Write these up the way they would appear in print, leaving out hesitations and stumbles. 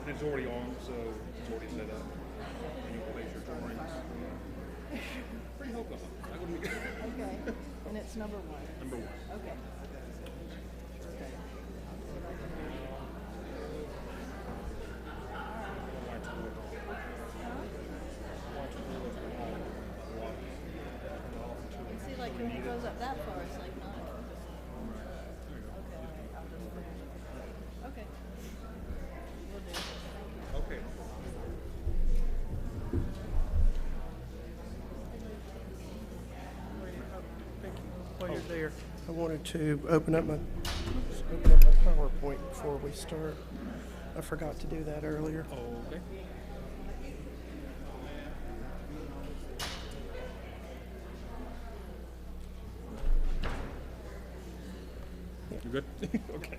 And it's already on, so it's already set up. And you place your drawings. Pretty hopeful. I wouldn't be Okay, and it's number one. number one. Okay. And see, like when it goes up that far, it's like not. Okay, I'll just put it. Okay. Will do. Thank you. Okay. While you're there, I wanted to open up my PowerPoint before we start. I forgot to do that earlier. Okay. You good? Okay.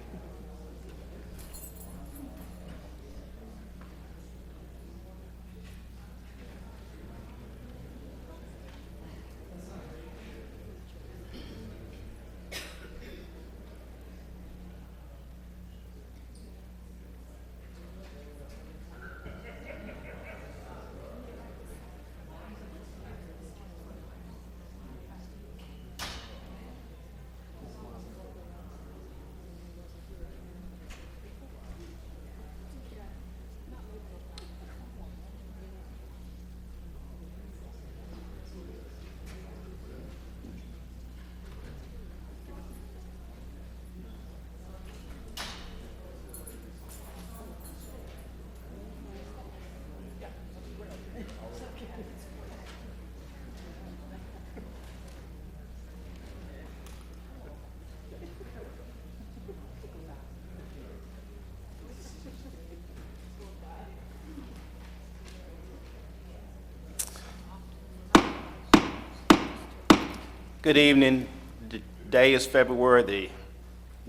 Good evening. Today is February the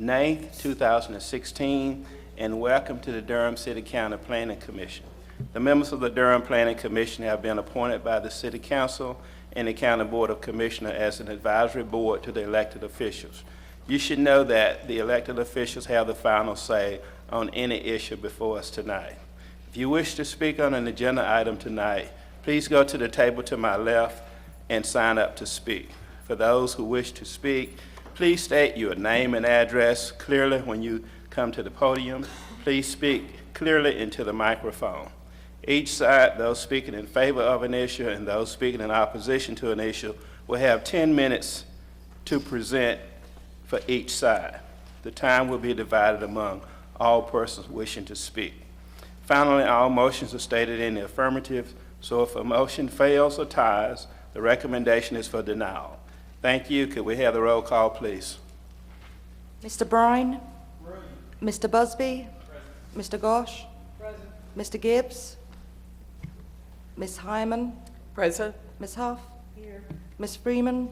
9th, 2016, and welcome to the Durham City County Planning Commission. The members of the Durham Planning Commission have been appointed by the City Council and the County Board of Commissioners as an advisory board to the elected officials. You should know that the elected officials have the final say on any issue before us tonight. If you wish to speak on an agenda item tonight, please go to the table to my left and sign up to speak. For those who wish to speak, please state your name and address clearly when you come to the podium. Please speak clearly into the microphone. Each side, those speaking in favor of an issue and those speaking in opposition to an issue, will have 10 minutes to present for each side. The time will be divided among all persons wishing to speak. Finally, all motions are stated in the affirmative, so if a motion fails or ties, the recommendation is for denial. Thank you. Could we have the roll call, please? Mr. Brine? Mr. Busby? Mr. Gosh? Mr. Gibbs? Ms. Hyman? Present. Ms. Huff? Here. Ms. Freeman?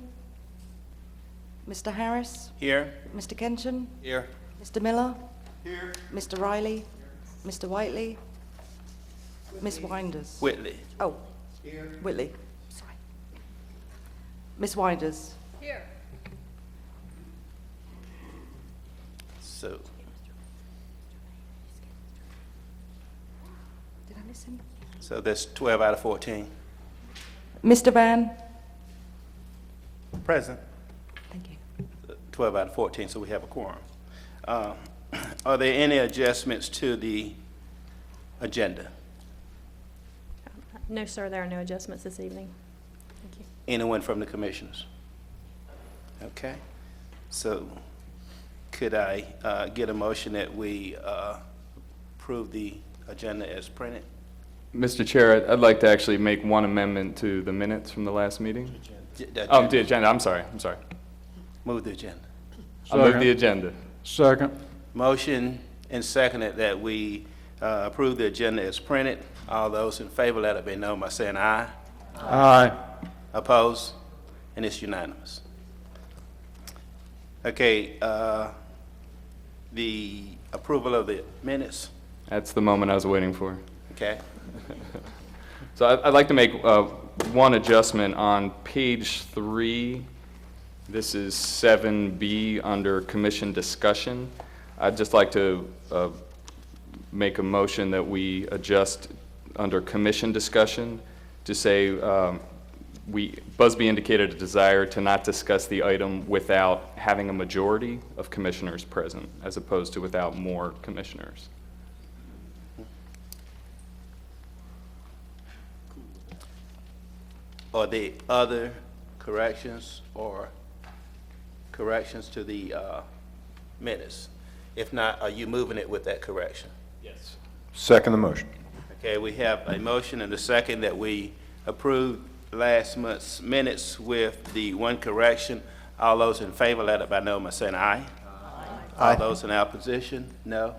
Mr. Harris? Here? Mr. Kenshin? Here. Mr. Miller? Here. Mr. Riley? Mr. Whiteley? Ms. Winders? Whitley. Oh. Here. Whitley. Sorry. Ms. Winders? Here. So, Did I miss him? so that's 12 out of 14. Mr. Van? Present. Thank you. 12 out of 14, so we have a quorum. Are there any adjustments to the agenda? No, sir, there are no adjustments this evening. Thank you. Anyone from the commissioners? Okay. So could I get a motion that we approve the agenda as printed? Mr. Chair, I'd like to actually make one amendment to the minutes from the last meeting. Oh, the agenda, I'm sorry. Move the agenda. I'll move the agenda. Second. Motion and seconded that we approve the agenda as printed. All those in favor, let it be known by saying aye. Aye. Opposed? And it's unanimous. Okay, the approval of the minutes, That's the moment I was waiting for. okay? So I'd like to make one adjustment on page 3. This is 7B under commission discussion. I'd just like to make a motion that we adjust under commission discussion to say, Busby indicated a desire to not discuss the item without having a majority of commissioners present, as opposed to without more commissioners. Are there other corrections or corrections to the minutes? If not, are you moving it with that correction? Yes. Second the motion. Okay, we have a motion and a second that we approve last month's minutes with the one correction. All those in favor, let it by know by saying aye. Aye. All those in opposition, no.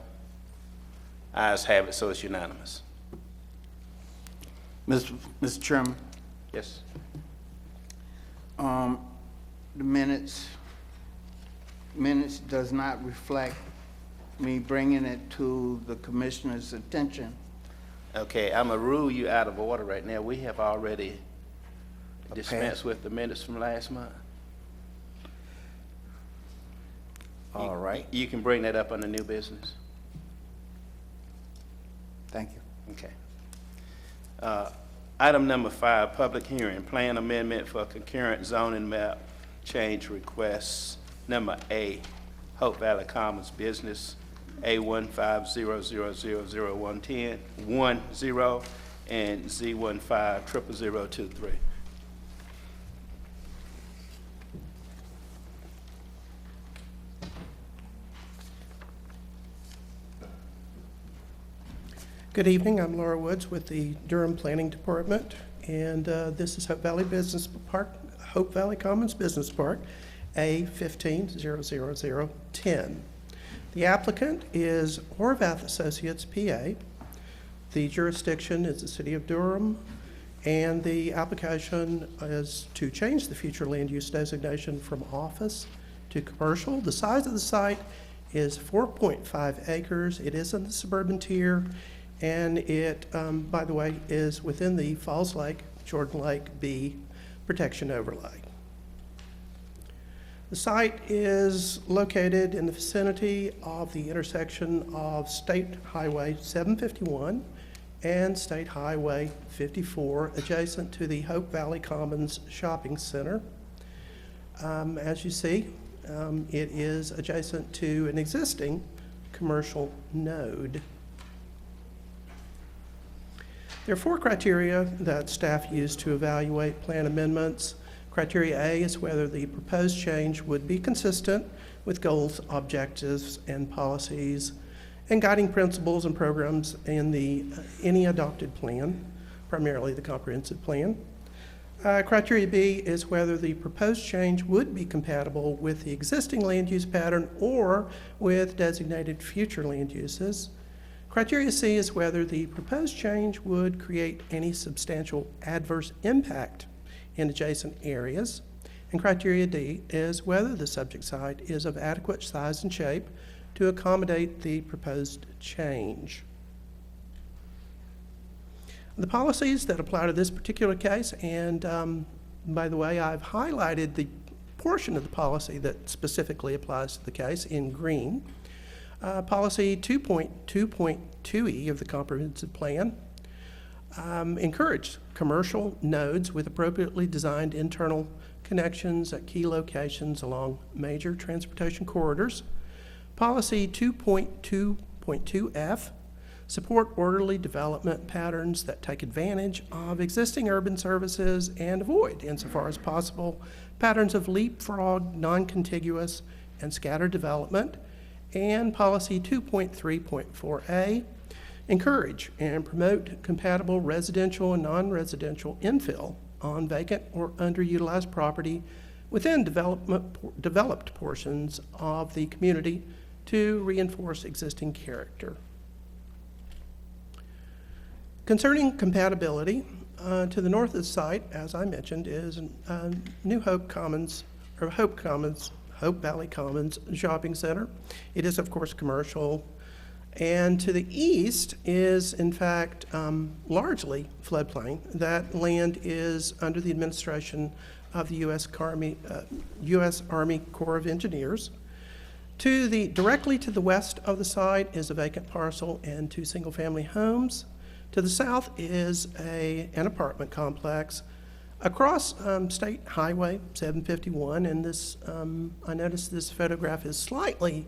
Ayes have it, so it's unanimous. Mr. Chairman, Yes. the minutes does not reflect me bringing it to the commissioner's attention. Okay, I'm gonna rule you out of order right now. We have already dispensed with the minutes from last month. All right, You can bring that up under new business. thank you. Okay. Item number 5, public hearing, plan amendment for concurrent zoning map change requests. Number A, Hope Valley Commons Business, A150000110, 10, and Z15000023. Good evening, I'm Laura Woods with the Durham Planning Department, and this is Hope Valley Commons Business Park, A1500010. The applicant is Horvath Associates, PA. The jurisdiction is the City of Durham, and the application is to change the future land use designation from office to commercial. The size of the site is 4.5 acres. It is in the suburban tier, and it, by the way, is within the Falls Lake, Jordan Lake B protection overlay. The site is located in the vicinity of the intersection of State Highway 751 and State Highway 54, adjacent to the Hope Valley Commons Shopping Center. As you see, it is adjacent to an existing commercial node. There are 4 criteria that staff use to evaluate plan amendments. Criteria A is whether the proposed change would be consistent with goals, objectives, and policies, and guiding principles and programs in any adopted plan, primarily the comprehensive plan. Criteria B is whether the proposed change would be compatible with the existing land use pattern or with designated future land uses. Criteria C is whether the proposed change would create any substantial adverse impact in adjacent areas. And criteria D is whether the subject site is of adequate size and shape to accommodate the proposed change. The policies that apply to this particular case, and by the way, I've highlighted the portion of the policy that specifically applies to the case in green. Policy 2.2.2E of the comprehensive plan encourage commercial nodes with appropriately designed internal connections at key locations along major transportation corridors. Policy 2.2.2F support orderly development patterns that take advantage of existing urban services and avoid, insofar as possible, patterns of leapfrog, non-contiguous, and scattered development. And policy 2.3.4A, encourage and promote compatible residential and non-residential infill on vacant or underutilized property within developed portions of the community to reinforce existing character. Concerning compatibility, to the north of the site, as I mentioned, is New Hope Commons, or Hope Valley Commons Shopping Center. It is, of course, commercial. And to the east is, in fact, largely floodplain. That land is under the administration of the U.S. Army Corps of Engineers. Directly to the west of the site is a vacant parcel and 2 single-family homes. To the south is an apartment complex. Across State Highway 751, and this, I noticed this photograph is slightly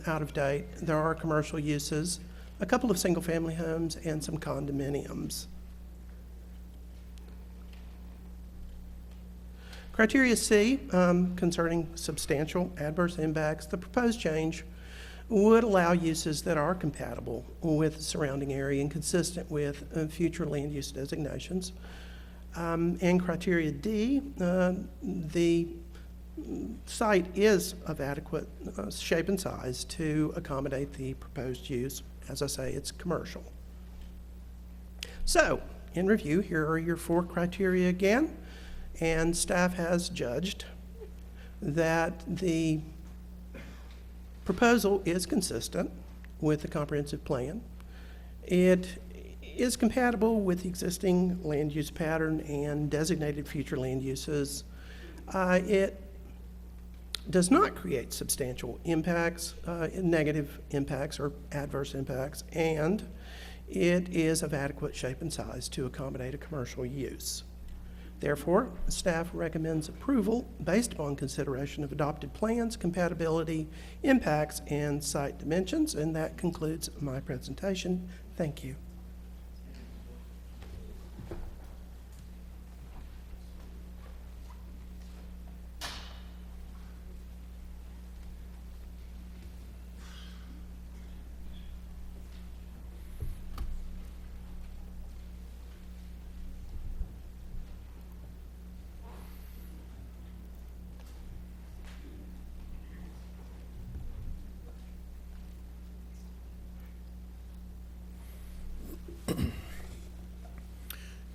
out of date. There are commercial uses, a couple of single-family homes, and some condominiums. Criteria C, concerning substantial adverse impacts, the proposed change would allow uses that are compatible with the surrounding area and consistent with future land use designations. And criteria D, the site is of adequate shape and size to accommodate the proposed use. As I say, it's commercial. So, in review, here are your 4 criteria again. And staff has judged that the proposal is consistent with the comprehensive plan. It is compatible with the existing land use pattern and designated future land uses. It does not create substantial impacts, negative impacts or adverse impacts, and it is of adequate shape and size to accommodate a commercial use. Therefore, staff recommends approval based upon consideration of adopted plans, compatibility, impacts, and site dimensions. And that concludes my presentation. Thank you.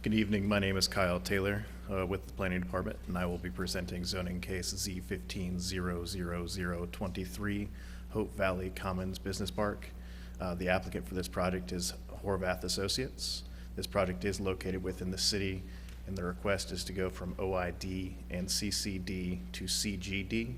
Good evening. My name is Kyle Taylor with the Planning Department, and I will be presenting zoning case Z15-00023, Hope Valley Commons Business Park. The applicant for this project is Horvath Associates. This project is located within the city, and the request is to go from OID and CCD to CGD.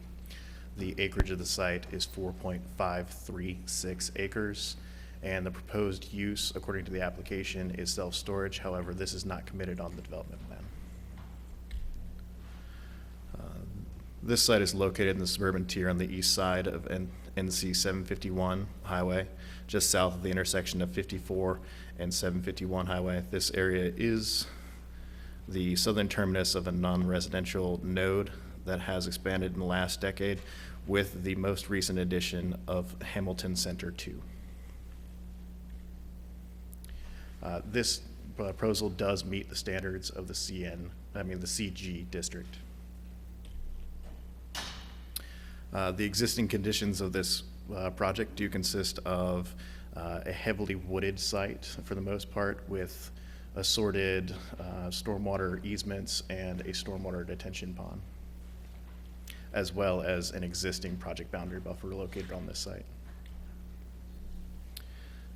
The acreage of the site is 4.536 acres. And the proposed use, according to the application, is self-storage. However, this is not committed on the development plan. This site is located in the suburban tier on the east side of NC 751 highway, just south of the intersection of 54 and 751 highway. This area is the southern terminus of a non-residential node that has expanded in the last decade with the most recent addition of Hamilton Center 2. This proposal does meet the standards of the CG district. The existing conditions of this project do consist of a heavily wooded site for the most part with assorted stormwater easements and a stormwater detention pond, as well as an existing project boundary buffer located on this site.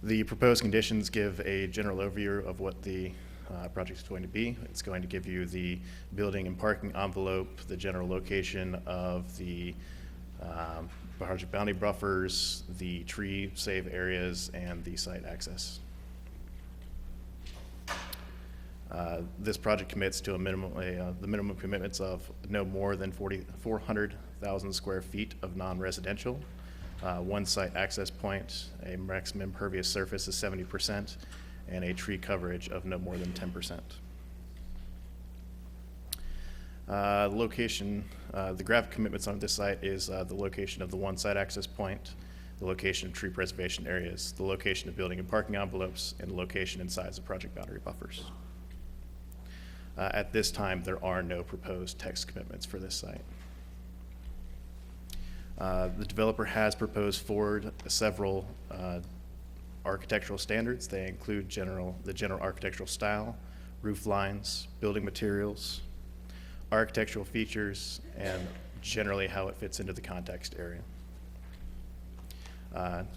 The proposed conditions give a general overview of what the project is going to be. It's going to give you the building and parking envelope, the general location of the project boundary buffers, the tree save areas, and the site access. This project commits to the minimum commitments of no more than 400,000 square feet of non-residential. One site access point, a maximum impervious surface is 70%, and a tree coverage of no more than 10%. Location, the graphic commitments on this site is the location of the one site access point, the location of tree preservation areas, the location of building and parking envelopes, and the location and size of project boundary buffers. At this time, there are no proposed text commitments for this site. The developer has proposed forward several architectural standards. They include the general architectural style, roof lines, building materials, architectural features, and generally how it fits into the context area.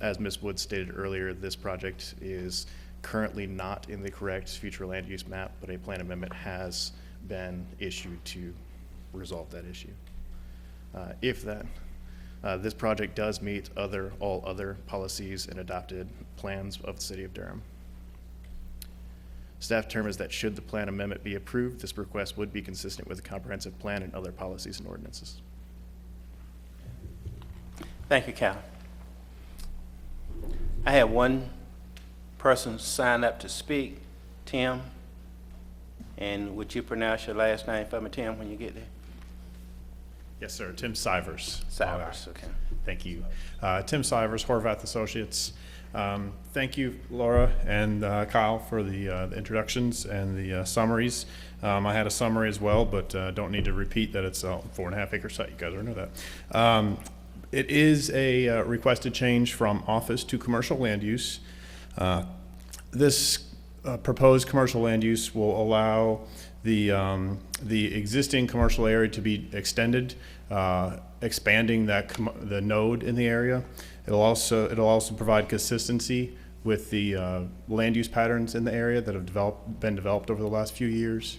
As Ms. Wood stated earlier, this project is currently not in the correct future land use map, but a plan amendment has been issued to resolve that issue. If that This project does meet all other policies and adopted plans of the City of Durham. Staff determines that should the plan amendment be approved, this request would be consistent with the comprehensive plan and other policies and ordinances. Thank you, Cal. I have one person sign up to speak, Tim. And would you pronounce your last name for me, Tim, when you get there? Yes, sir. Tim Sivers. Cyrus, okay. Thank you. Tim Sivers, Horvath Associates. Thank you, Laura and Kyle, for the introductions and the summaries. I had a summary as well, but don't need to repeat that it's a 4.5 acre site. You guys already know that. It is a requested change from office to commercial land use. This proposed commercial land use will allow the existing commercial area to be extended, expanding the node in the area. It'll also provide consistency with the land use patterns in the area that have been developed over the last few years.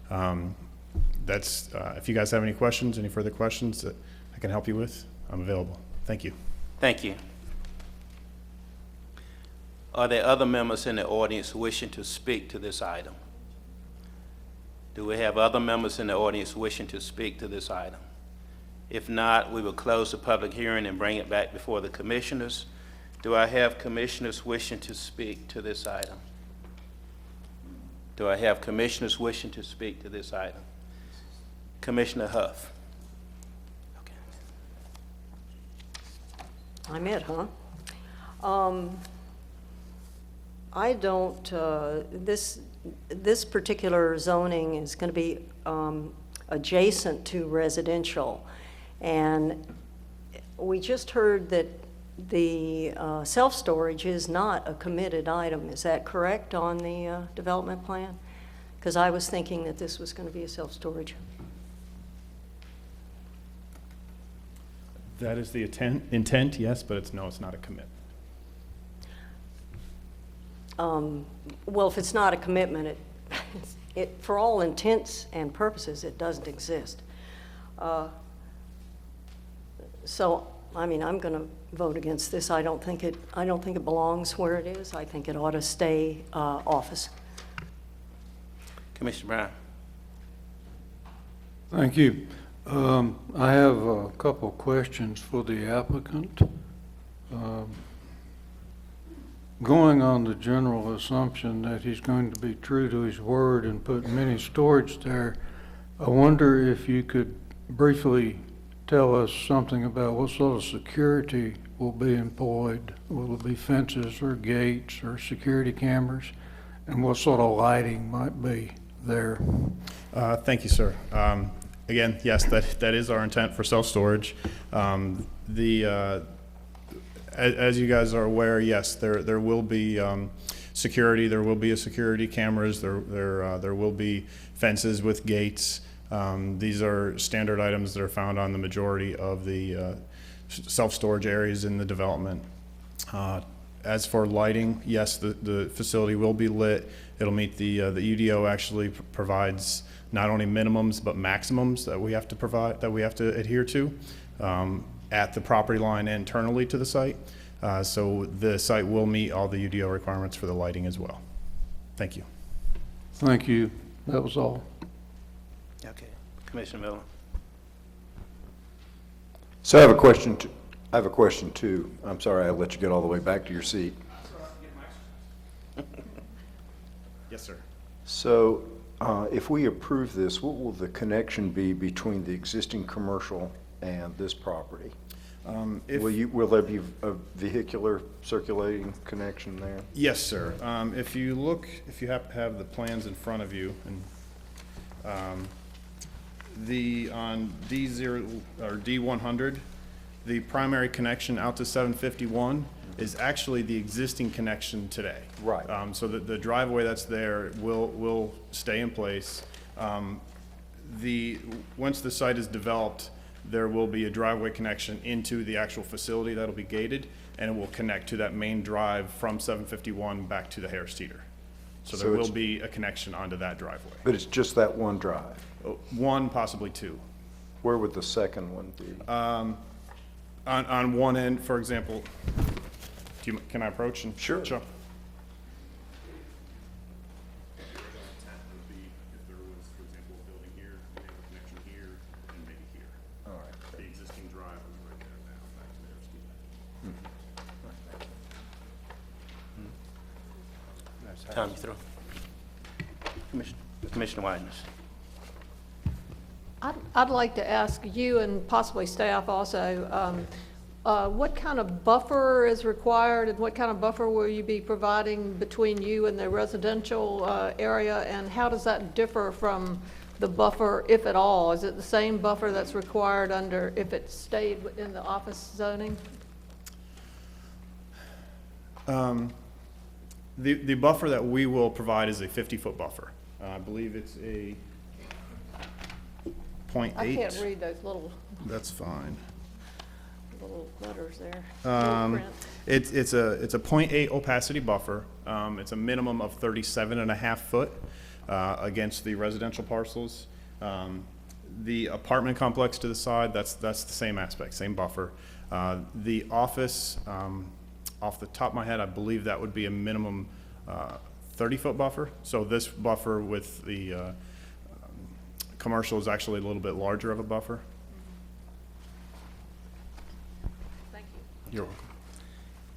If you guys have any questions, any further questions that I can help you with, I'm available. Thank you. Thank you. Are there other members in the audience wishing to speak to this item? Do we have other members in the audience wishing to speak to this item? If not, we will close the public hearing and bring it back before the commissioners. Do I have commissioners wishing to speak to this item? Do I have commissioners wishing to speak to this item? Commissioner Huff. Okay. I'm it, huh? I don't, this particular zoning is going to be adjacent to residential. And we just heard that the self-storage is not a committed item. Is that correct on the development plan? Because I was thinking that this was going to be a self-storage. That is the intent, yes, but it's not a commit. Well, if it's not a commitment, it for all intents and purposes, it doesn't exist. So, I mean, I'm going to vote against this. I don't think it belongs where it is. I think it ought to stay office. Commissioner Brown. Thank you. I have a couple questions for the applicant. Going on the general assumption that he's going to be true to his word and put mini storage there, I wonder if you could briefly tell us something about what sort of security will be employed. Will it be fences or gates or security cameras? And what sort of lighting might be there? Thank you, sir. Again, yes, that is our intent for self-storage. As you guys are aware, yes, there will be security. There will be security cameras. There will be fences with gates. These are standard items that are found on the majority of the self-storage areas in the development. As for lighting, yes, the facility will be lit. It'll meet the UDO actually provides not only minimums but maximums that we have to provide, that we have to adhere to at the property line internally to the site. So the site will meet all the UDO requirements for the lighting as well. Thank you. Thank you. That was all. Okay. Commissioner Miller. So I have a question too. I'm sorry I let you get all the way back to your seat. Yes, sir. So if we approve this, what will the connection be between the existing commercial and this property? Will there be a vehicular circulating connection there? Yes, sir. If you happen to have the plans in front of you, and on D0 or D100, the primary connection out to 751 is actually the existing connection today. Right. So the driveway that's there will stay in place. Once the site is developed, there will be a driveway connection into the actual facility that'll be gated, and it will connect to that main drive from 751 back to the Harris Teeter. So there will be a connection onto that driveway. But it's just that one drive? One, possibly two. Where would the second one be? On one end, for example, can I approach and Sure. show? All right. The existing drive is right there now, back to there, Tom, you through? Commissioner Winans. I'd like to ask you and possibly staff also, what kind of buffer is required and what kind of buffer will you be providing between you and the residential area? And how does that differ from the buffer, if at all? Is it the same buffer that's required under, if it stayed in the office zoning? The buffer that we will provide is a 50-foot buffer. I believe it's a .8. I can't read those little That's fine. letters there. Little print. It's a .8 opacity buffer. It's a minimum of 37.5 foot against the residential parcels. The apartment complex to the side, that's the same aspect, same buffer. The office, off the top of my head, I believe that would be a minimum 30-foot buffer. So this buffer with the commercial is actually a little bit larger of a buffer. Thank you. You're welcome.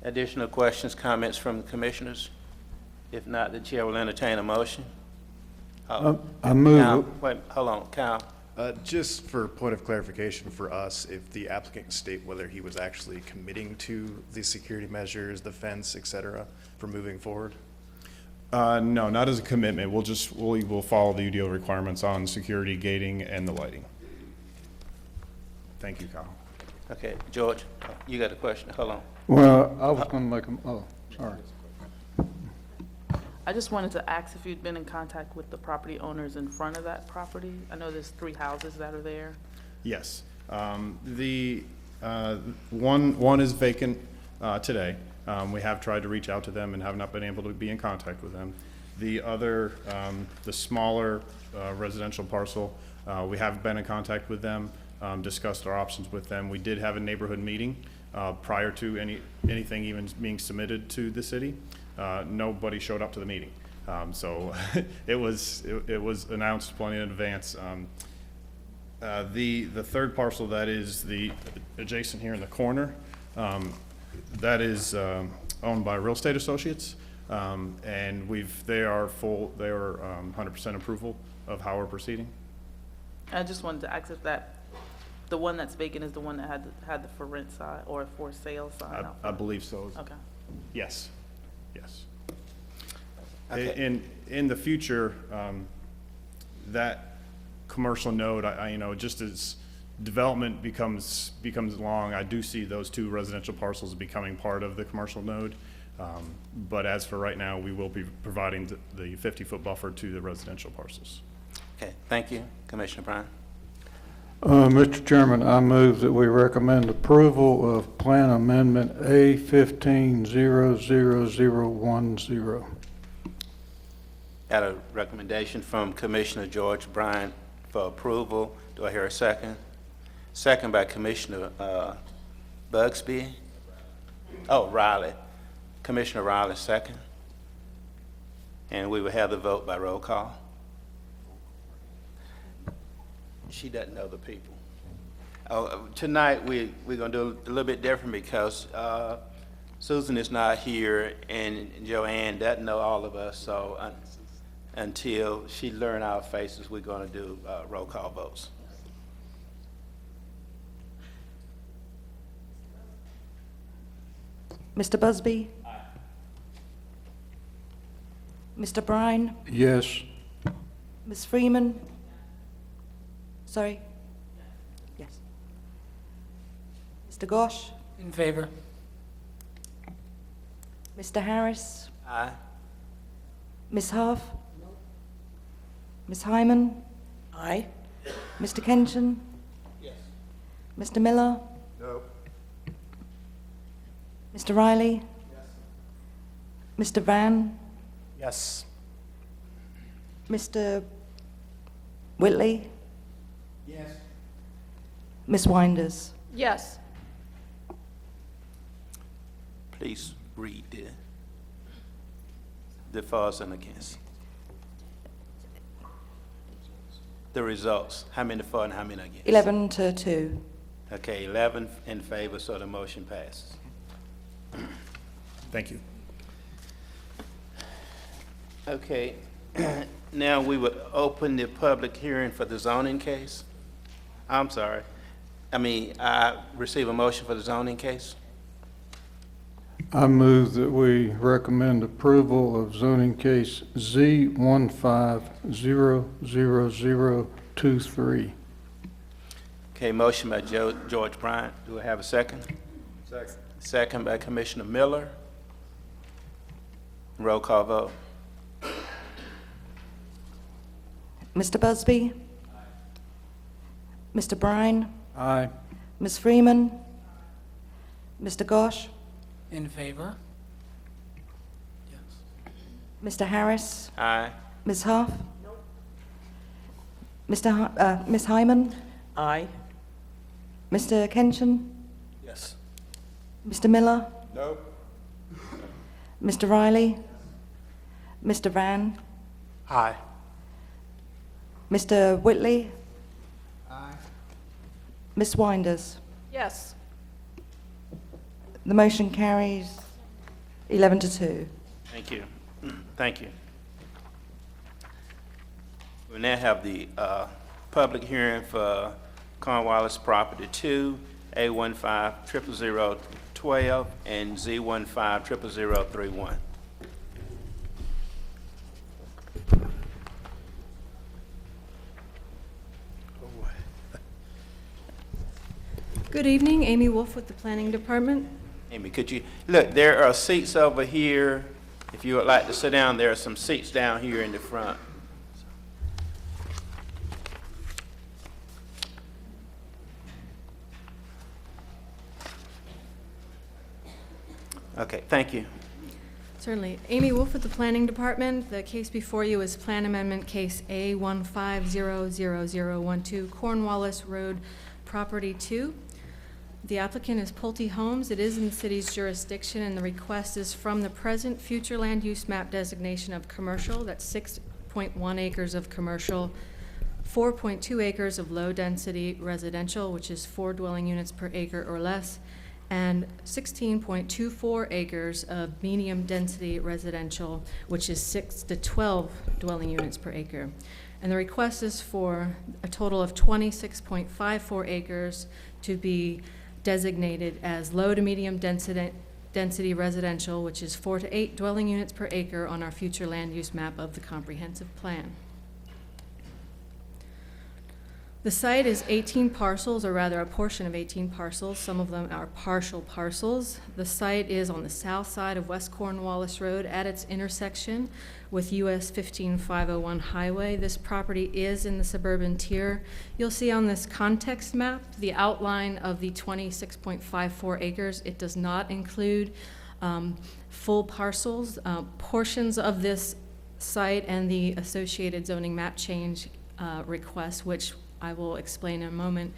Additional questions, comments from the commissioners? If not, the chair will entertain a motion. I move. Kyle, wait, hold on, Kyle. Just for point of clarification for us, if the applicant can state whether he was actually committing to the security measures, the fence, et cetera, for moving forward? No, not as a commitment. We will follow the UDO requirements on security, gating, and the lighting. Thank you, Kyle. Okay, George, you got a question? Hold on. Well, I was going to make a, sorry. I just wanted to ask if you'd been in contact with the property owners in front of that property. I know there's 3 houses that are there. Yes. The one is vacant today. We have tried to reach out to them and have not been able to be in contact with them. The other, the smaller residential parcel, we have been in contact with them, discussed our options with them. We did have a neighborhood meeting prior to anything even being submitted to the city. Nobody showed up to the meeting. So it was announced plenty in advance. The third parcel that is the adjacent here in the corner, that is owned by Real Estate Associates, and they are 100% approval of how we're proceeding. I just wanted to ask if the one that's vacant is the one that had the for rent sign or for sale sign out I front? believe so. Okay. Yes, yes. Okay. In the future, that commercial node, just as development becomes long, I do see those 2 residential parcels becoming part of the commercial node. But as for right now, we will be providing the 50-foot buffer to the residential parcels. Okay, thank you. Commissioner Bryan. Mr. Chairman, I move that we recommend approval of Plan Amendment A15-00010. Got a recommendation from Commissioner George Bryan for approval. Do I hear a second? Second by Commissioner Bugsby. Oh, Riley. Commissioner Riley, second. And we will have the vote by roll call. She doesn't know the people. Oh, tonight we're going to do a little bit different because Susan is not here and Joanne doesn't know all of us. So until she learns our faces, we're going to do roll call votes. Mr. Busby? Aye. Mr. Bryan? Yes. Ms. Freeman? Sorry? Yes. Mr. Gosh? In favor. Mr. Harris? Aye. Ms. Huff? Ms. Hyman? Aye. Mr. Kenshin? Yes. Mr. Miller? No. Mr. Riley? Mr. Van? Yes. Mr. Whitley? Yes. Ms. Winders? Yes. please read the fors and against. The results, how many for and how many against? 11 to 2. Okay, 11 in favor, so the motion passes. Thank you. Okay, now we would open the public hearing for the zoning case. I'm sorry. I receive a motion for the zoning case. I move that we recommend approval of zoning case Z15000023. Okay, motion by George Bryant. Do I have a second? Second. Second by Commissioner Miller. Roll call vote. Mr. Busby? Mr. Brine? Aye. Ms. Freeman? Mr. Gosh? In favor? Mr. Harris? Aye. Ms. Huff? Ms. Hyman? Aye. Mr. Kenshin? Yes. Mr. Miller? No. Mr. Riley? Mr. Van? Aye. Mr. Whitley? Aye. Ms. Winders? Yes. The motion carries 11 to 2. Thank you. Thank you. We now have the public hearing for Cornwallis Property 2, A150012, and Z150031. Good evening, Amy Wolf with the Planning Department. Amy, could you, look, there are seats over here. If you would like to sit down, there are some seats down here in the front. Okay, thank you. Certainly. Amy Wolf with the Planning Department. The case before you is Plan Amendment Case A15000012, Cornwallis Road, Property 2. The applicant is Pulte Homes. It is in the city's jurisdiction, and the request is from the present future land use map designation of commercial. That's 6.1 acres of commercial, 4.2 acres of low-density residential, which is 4 dwelling units per acre or less, and 16.24 acres of medium-density residential, which is 6 to 12 dwelling units per acre. And the request is for a total of 26.54 acres to be designated as low to medium density residential, which is 4 to 8 dwelling units per acre on our future land use map of the comprehensive plan. The site is 18 parcels, or rather a portion of 18 parcels. Some of them are partial parcels. The site is on the south side of West Cornwallis Road at its intersection with US 15501 highway. This property is in the suburban tier. You'll see on this context map the outline of the 26.54 acres. It does not include full parcels. Portions of this site and the associated zoning map change requests, which I will explain in a moment,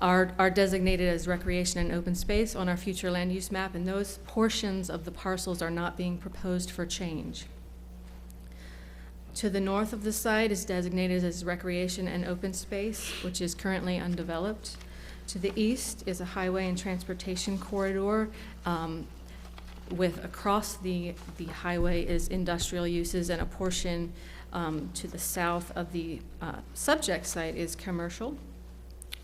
are designated as recreation and open space on our future land use map, and those portions of the parcels are not being proposed for change. To the north of the site is designated as recreation and open space, which is currently undeveloped. To the east is a highway and transportation corridor, with across the highway is industrial uses, and a portion to the south of the subject site is commercial.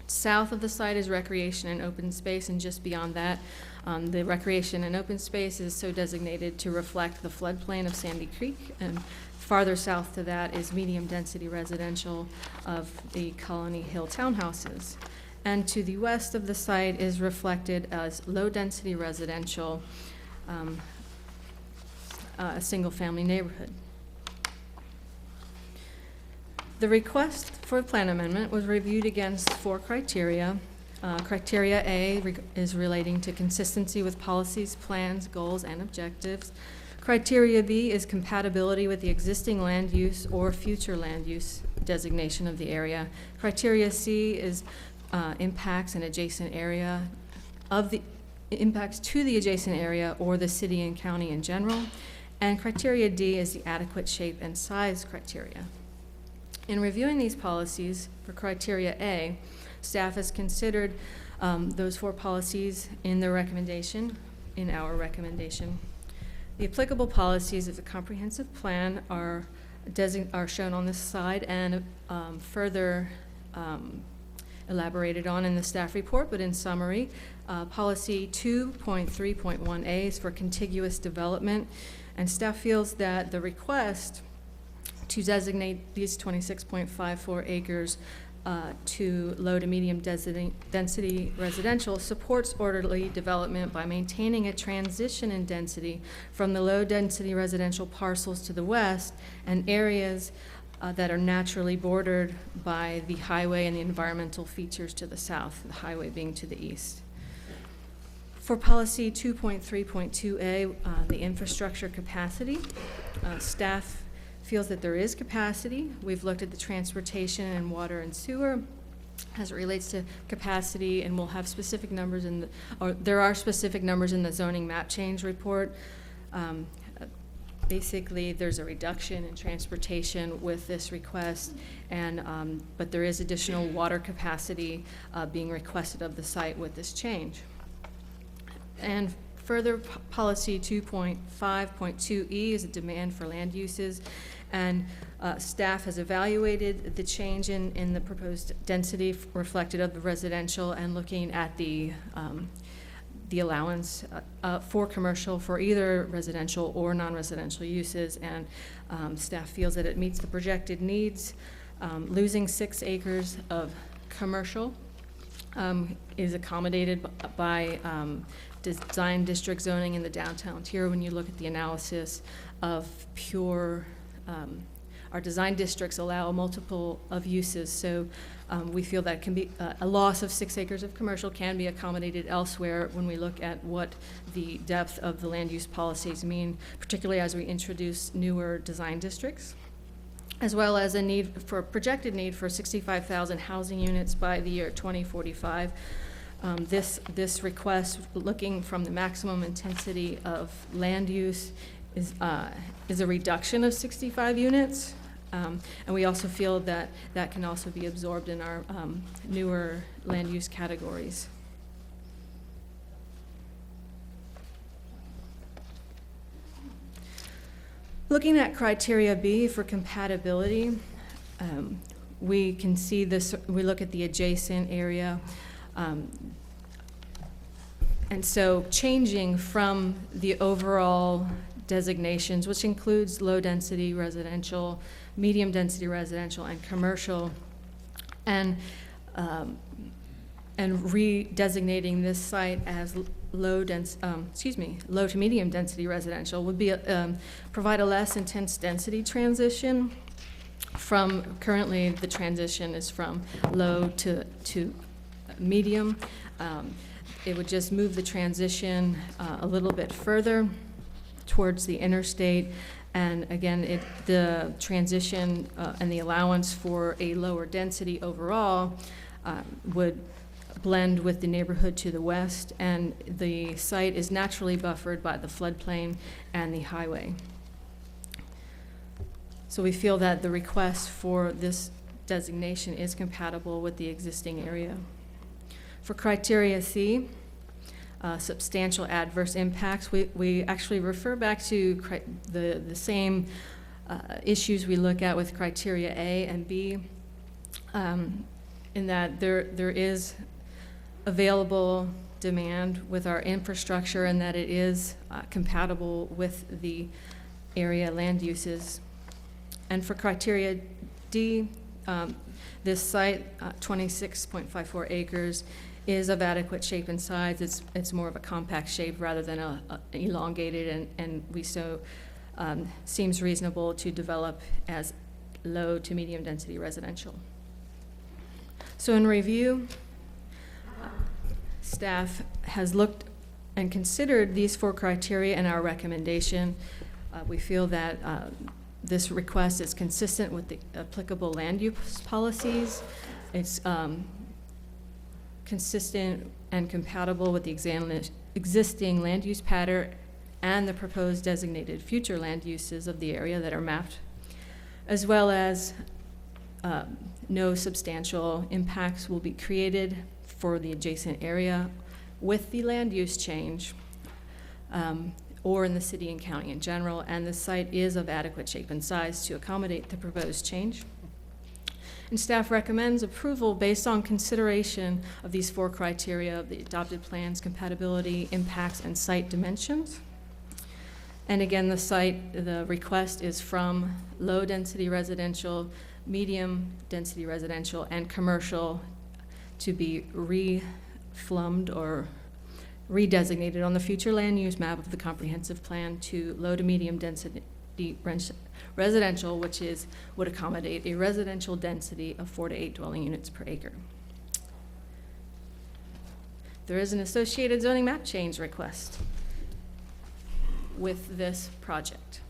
South of the site is recreation and open space, and just beyond that, the recreation and open space is so designated to reflect the floodplain of Sandy Creek, and farther south to that is medium-density residential of the Colony Hill townhouses. And to the west of the site is reflected as low-density residential, a single-family neighborhood. The request for a plan amendment was reviewed against 4 criteria. Criteria A is relating to consistency with policies, plans, goals, and objectives. Criteria B is compatibility with the existing land use or future land use designation of the area. Criteria C is impacts an adjacent area of the impacts to the adjacent area or the city and county in general. And criteria D is the adequate shape and size criteria. In reviewing these policies for criteria A, staff has considered those 4 policies in our recommendation. The applicable policies of the comprehensive plan are shown on this slide and further elaborated on in the staff report, but in summary, policy 2.3.1A is for contiguous development, and staff feels that the request to designate these 26.54 acres to low to medium density residential supports orderly development by maintaining a transition in density from the low density residential parcels to the west and areas that are naturally bordered by the highway and the environmental features to the south, the highway being to the east. For policy 2.3.2A, the infrastructure capacity, staff feels that there is capacity. We've looked at the transportation and water and sewer as it relates to capacity, and we'll have specific numbers there are specific numbers in the zoning map change report. Basically, there's a reduction in transportation with this request, but there is additional water capacity being requested of the site with this change. And further, policy 2.5.2E is a demand for land uses, and staff has evaluated the change in the proposed density reflected of the residential and looking at the allowance for commercial for either residential or non-residential uses, and staff feels that it meets the projected needs. Losing 6 acres of commercial is accommodated by design district zoning in the downtown tier. When you look at the analysis of pure, our design districts allow a multiple of uses, so we feel that can be a loss of 6 acres of commercial can be accommodated elsewhere when we look at what the depth of the land use policies mean, particularly as we introduce newer design districts, as well as a projected need for 65,000 housing units by the year 2045. This request, looking from the maximum intensity of land use, is a reduction of 65 units. And we also feel that that can also be absorbed in our newer land use categories. Looking at criteria B for compatibility, we can see this, we look at the adjacent area. And so changing from the overall designations, which includes low-density residential, medium-density residential, and commercial, and redesignating this site as low to medium density residential would be provide a less intense density transition. From currently, the transition is from low to medium. It would just move the transition a little bit further towards the interstate. And again, the transition and the allowance for a lower density overall would blend with the neighborhood to the west, and the site is naturally buffered by the floodplain and the highway. So we feel that the request for this designation is compatible with the existing area. For criteria C, substantial adverse impacts, we actually refer back to the same issues we look at with criteria A and B, in that there is available demand with our infrastructure and that it is compatible with the area land uses. And for criteria D, this site, 26.54 acres, is of adequate shape and size. It's more of a compact shape rather than elongated, and we seems reasonable to develop as low to medium density residential. So in review, staff has looked and considered these 4 criteria in our recommendation. We feel that this request is consistent with the applicable land use policies. It's consistent and compatible with the existing land use pattern and the proposed designated future land uses of the area that are mapped, as well as no substantial impacts will be created for the adjacent area with the land use change or in the city and county in general, and the site is of adequate shape and size to accommodate the proposed change. And staff recommends approval based on consideration of these 4 criteria of the adopted plans, compatibility, impacts, and site dimensions. And again, the request is from low-density residential, medium-density residential, and commercial to be reflummed or redesignated on the future land use map of the comprehensive plan to low to medium density residential, which would accommodate a residential density of 4 to 8 dwelling units per acre. There is an associated zoning map change request with this project.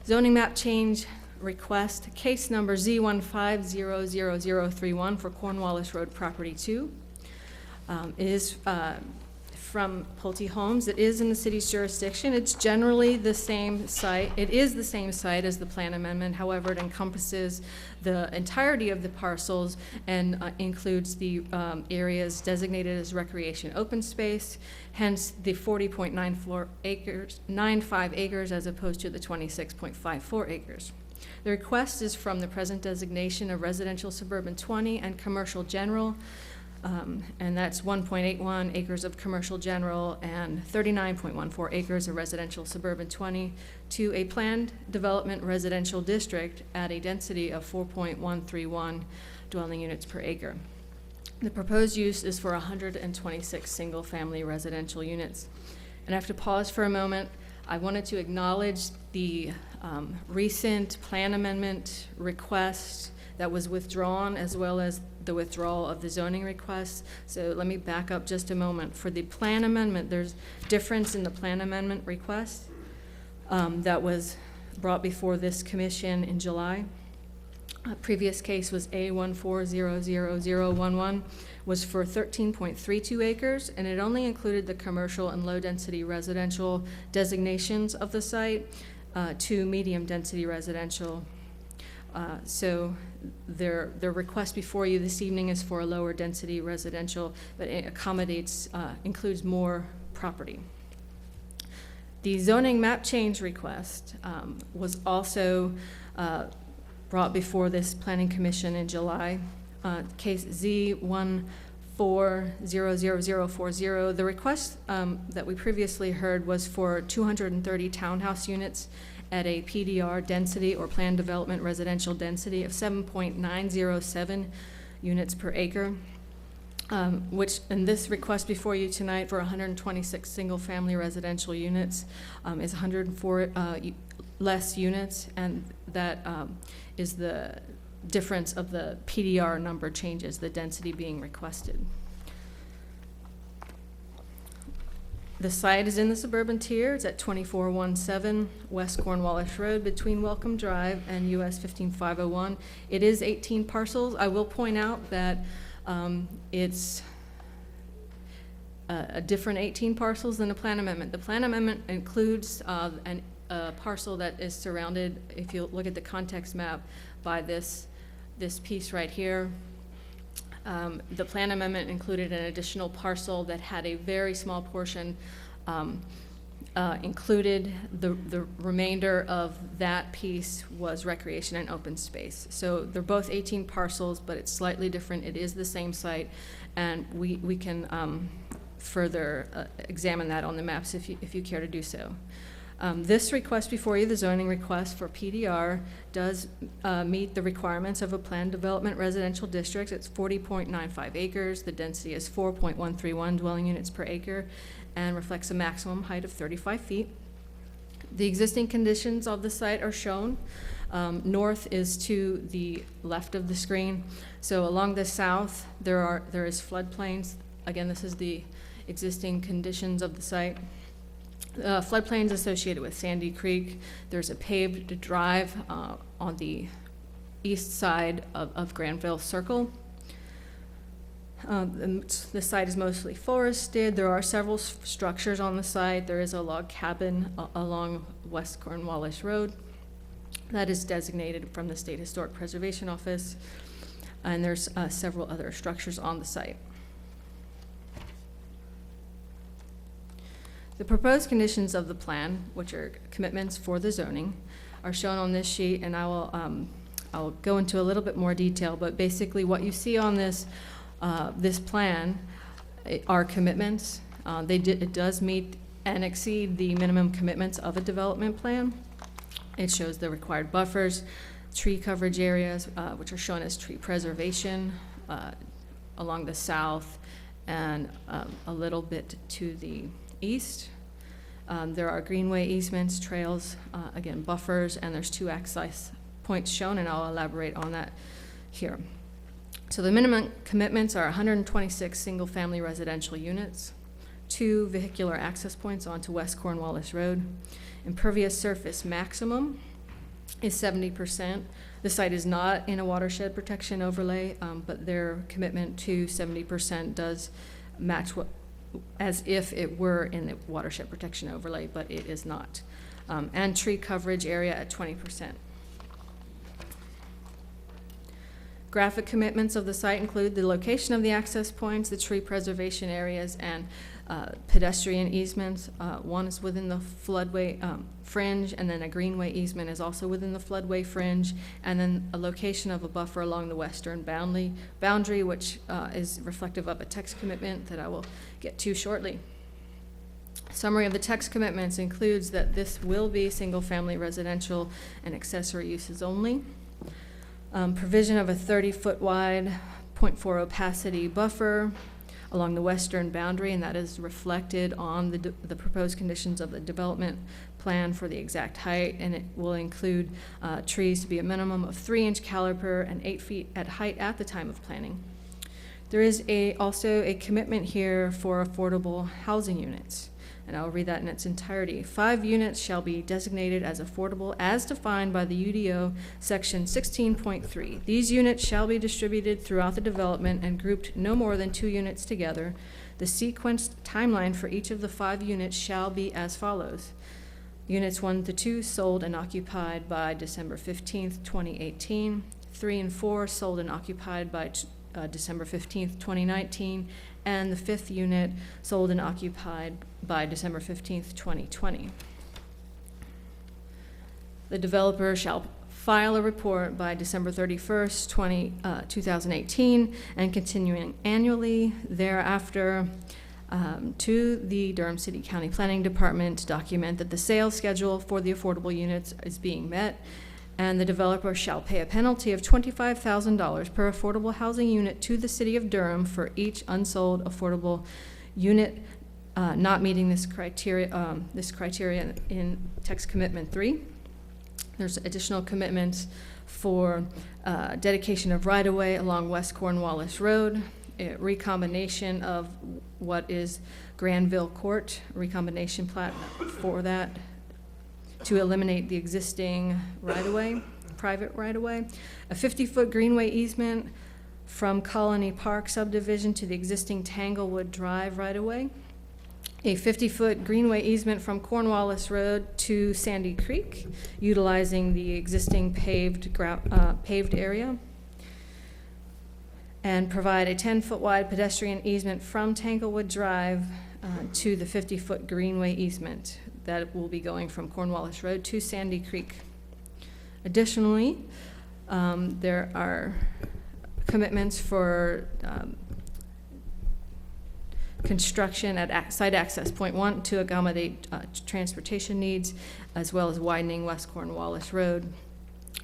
Zoning map change request, case number Z1500031 for Cornwallis Road Property 2. Is from Pulte Homes. It is in the city's jurisdiction. It's generally the same site. It is the same site as the plan amendment. However, it encompasses the entirety of the parcels and includes the areas designated as recreation open space, hence the 40.95 acres as opposed to the 26.54 acres. The request is from the present designation of residential suburban 20 and commercial general, and that's 1.81 acres of commercial general and 39.14 acres of residential suburban 20 to a planned development residential district at a density of 4.131 dwelling units per acre. The proposed use is for 126 single-family residential units. And I have to pause for a moment. I wanted to acknowledge the recent plan amendment request that was withdrawn, as well as the withdrawal of the zoning request. So let me back up just a moment. For the plan amendment, there's difference in the plan amendment request that was brought before this commission in July. A previous case was A1400011, was for 13.32 acres, and it only included the commercial and low-density residential designations of the site to medium-density residential. So their request before you this evening is for a lower density residential, but it accommodates, includes more property. The zoning map change request was also brought before this planning commission in July. Case Z1400040. The request that we previously heard was for 230 townhouse units at a PDR density or planned development residential density of 7.907 units per acre, which in this request before you tonight for 126 single-family residential units is 104 less units, and that is the difference of the PDR number changes, the density being requested. The site is in the suburban tier. It's at 2417 West Cornwallis Road between Welcome Drive and US 15501. It is 18 parcels. I will point out that it's a different 18 parcels than the plan amendment. The plan amendment includes a parcel that is surrounded, if you look at the context map, by this piece right here. The plan amendment included an additional parcel that had a very small portion included. The remainder of that piece was recreation and open space. So they're both 18 parcels, but it's slightly different. It is the same site, and we can further examine that on the maps if you care to do so. This request before you, the zoning request for PDR, does meet the requirements of a planned development residential district. It's 40.95 acres. The density is 4.131 dwelling units per acre and reflects a maximum height of 35 feet. The existing conditions of the site are shown. North is to the left of the screen. So along the south, there is floodplains. Again, this is the existing conditions of the site. Floodplains associated with Sandy Creek. There's a paved drive on the east side of Granville Circle. The site is mostly forested. There are several structures on the site. There is a log cabin along West Cornwallis Road that is designated from the State Historic Preservation Office, and there's several other structures on the site. The proposed conditions of the plan, which are commitments for the zoning, are shown on this sheet, and I'll go into a little bit more detail, but basically what you see on this plan are commitments. It does meet and exceed the minimum commitments of a development plan. It shows the required buffers, tree coverage areas, which are shown as tree preservation along the south and a little bit to the east. There are greenway easements, trails, again, buffers, and there's 2 access points shown, and I'll elaborate on that here. So the minimum commitments are 126 single-family residential units, 2 vehicular access points onto West Cornwallis Road. Impervious surface maximum is 70%. The site is not in a watershed protection overlay, but their commitment to 70% does match what, as if it were in the watershed protection overlay, but it is not. And tree coverage area at 20%. Graphic commitments of the site include the location of the access points, the tree preservation areas, and pedestrian easements. One is within the floodway fringe, and then a greenway easement is also within the floodway fringe, and then a location of a buffer along the western boundary, which is reflective of a text commitment that I will get to shortly. Summary of the text commitments includes that this will be single-family residential and accessory uses only. Provision of a 30-foot wide, 0.4 opacity buffer along the western boundary, and that is reflected on the proposed conditions of the development plan for the exact height, and it will include trees to be a minimum of 3-inch caliper and 8 feet at height at the time of planning. There is also a commitment here for affordable housing units, and I'll read that in its entirety. 5 units shall be designated as affordable as defined by the UDO section 16.3. These units shall be distributed throughout the development and grouped no more than 2 units together. The sequenced timeline for each of the 5 units shall be as follows. Units 1 to 2 sold and occupied by December 15th, 2018. 3 and 4 sold and occupied by December 15th, 2019. And the 5th unit sold and occupied by December 15th, 2020. The developer shall file a report by December 31st, 2018, and continuing annually thereafter to the Durham City County Planning Department to document that the sales schedule for the affordable units is being met, and the developer shall pay a penalty of $25,000 per affordable housing unit to the City of Durham for each unsold affordable unit not meeting this criteria in text commitment 3. There's additional commitments for dedication of right-of-way along West Cornwallis Road, a recombination of what is Granville Court, recombination plat for that, to eliminate the existing right-of-way, private right-of-way, a 50-foot greenway easement from Colony Park subdivision to the existing Tanglewood Drive right-of-way, a 50-foot greenway easement from Cornwallis Road to Sandy Creek, utilizing the existing paved area, and provide a 10-foot wide pedestrian easement from Tanglewood Drive to the 50-foot greenway easement that will be going from Cornwallis Road to Sandy Creek. Additionally, there are commitments for construction at site access point 1 to accommodate transportation needs, as well as widening West Cornwallis Road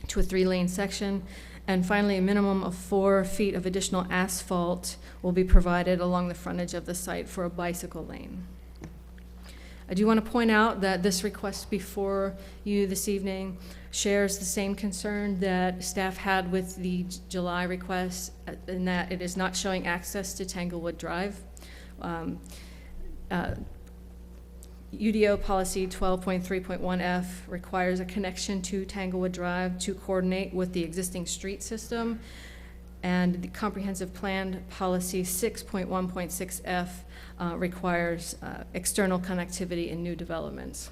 to a 3-lane section. And finally, a minimum of 4 feet of additional asphalt will be provided along the frontage of the site for a bicycle lane. I do want to point out that this request before you this evening shares the same concern that staff had with the July request, in that it is not showing access to Tanglewood Drive. UDO Policy 12.3.1F requires a connection to Tanglewood Drive to coordinate with the existing street system. And the Comprehensive Plan Policy 6.1.6F requires external connectivity in new developments.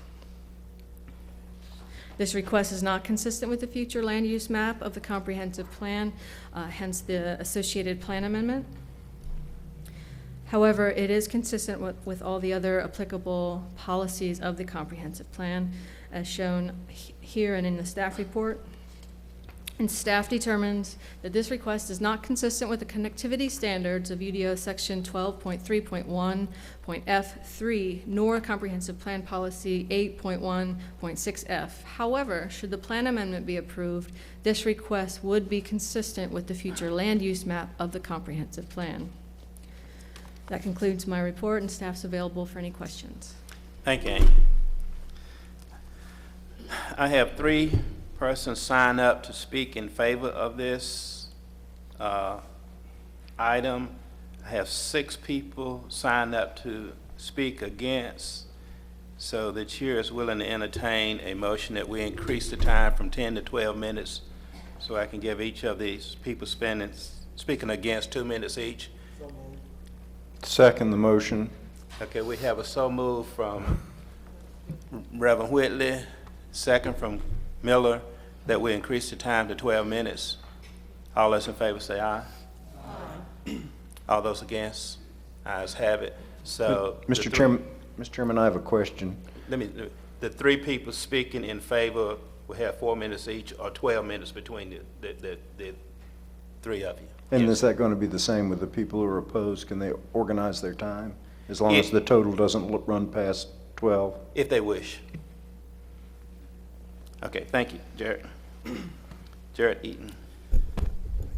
This request is not consistent with the future land use map of the comprehensive plan, hence the associated plan amendment. However, it is consistent with all the other applicable policies of the comprehensive plan, as shown here and in the staff report. And staff determines that this request is not consistent with the connectivity standards of UDO Section 12.3.1.F3, nor Comprehensive Plan Policy 8.1.6F. However, should the plan amendment be approved, this request would be consistent with the future land use map of the comprehensive plan. That concludes my report, and staff's available for any questions. Thank you, Amy. I have 3 persons sign up to speak in favor of this item. I have 6 people signed up to speak against. So the chair is willing to entertain a motion that we increase the time from 10 to 12 minutes so I can give each of these people speaking against 2 minutes each. Second the motion. Okay, we have a so move from Reverend Whitley, second from Miller, that we increase the time to 12 minutes. All those in favor say aye. Aye. All those against? Ayes have it. So, Mr. Chairman, I have a question. The 3 people speaking in favor will have 4 minutes each, or 12 minutes between the 3 of you. And Yes. is that going to be the same with the people who are opposed? Can they organize their time? As long as the total doesn't run past 12? If they wish. Okay, thank you, Jared. Jared Eaton.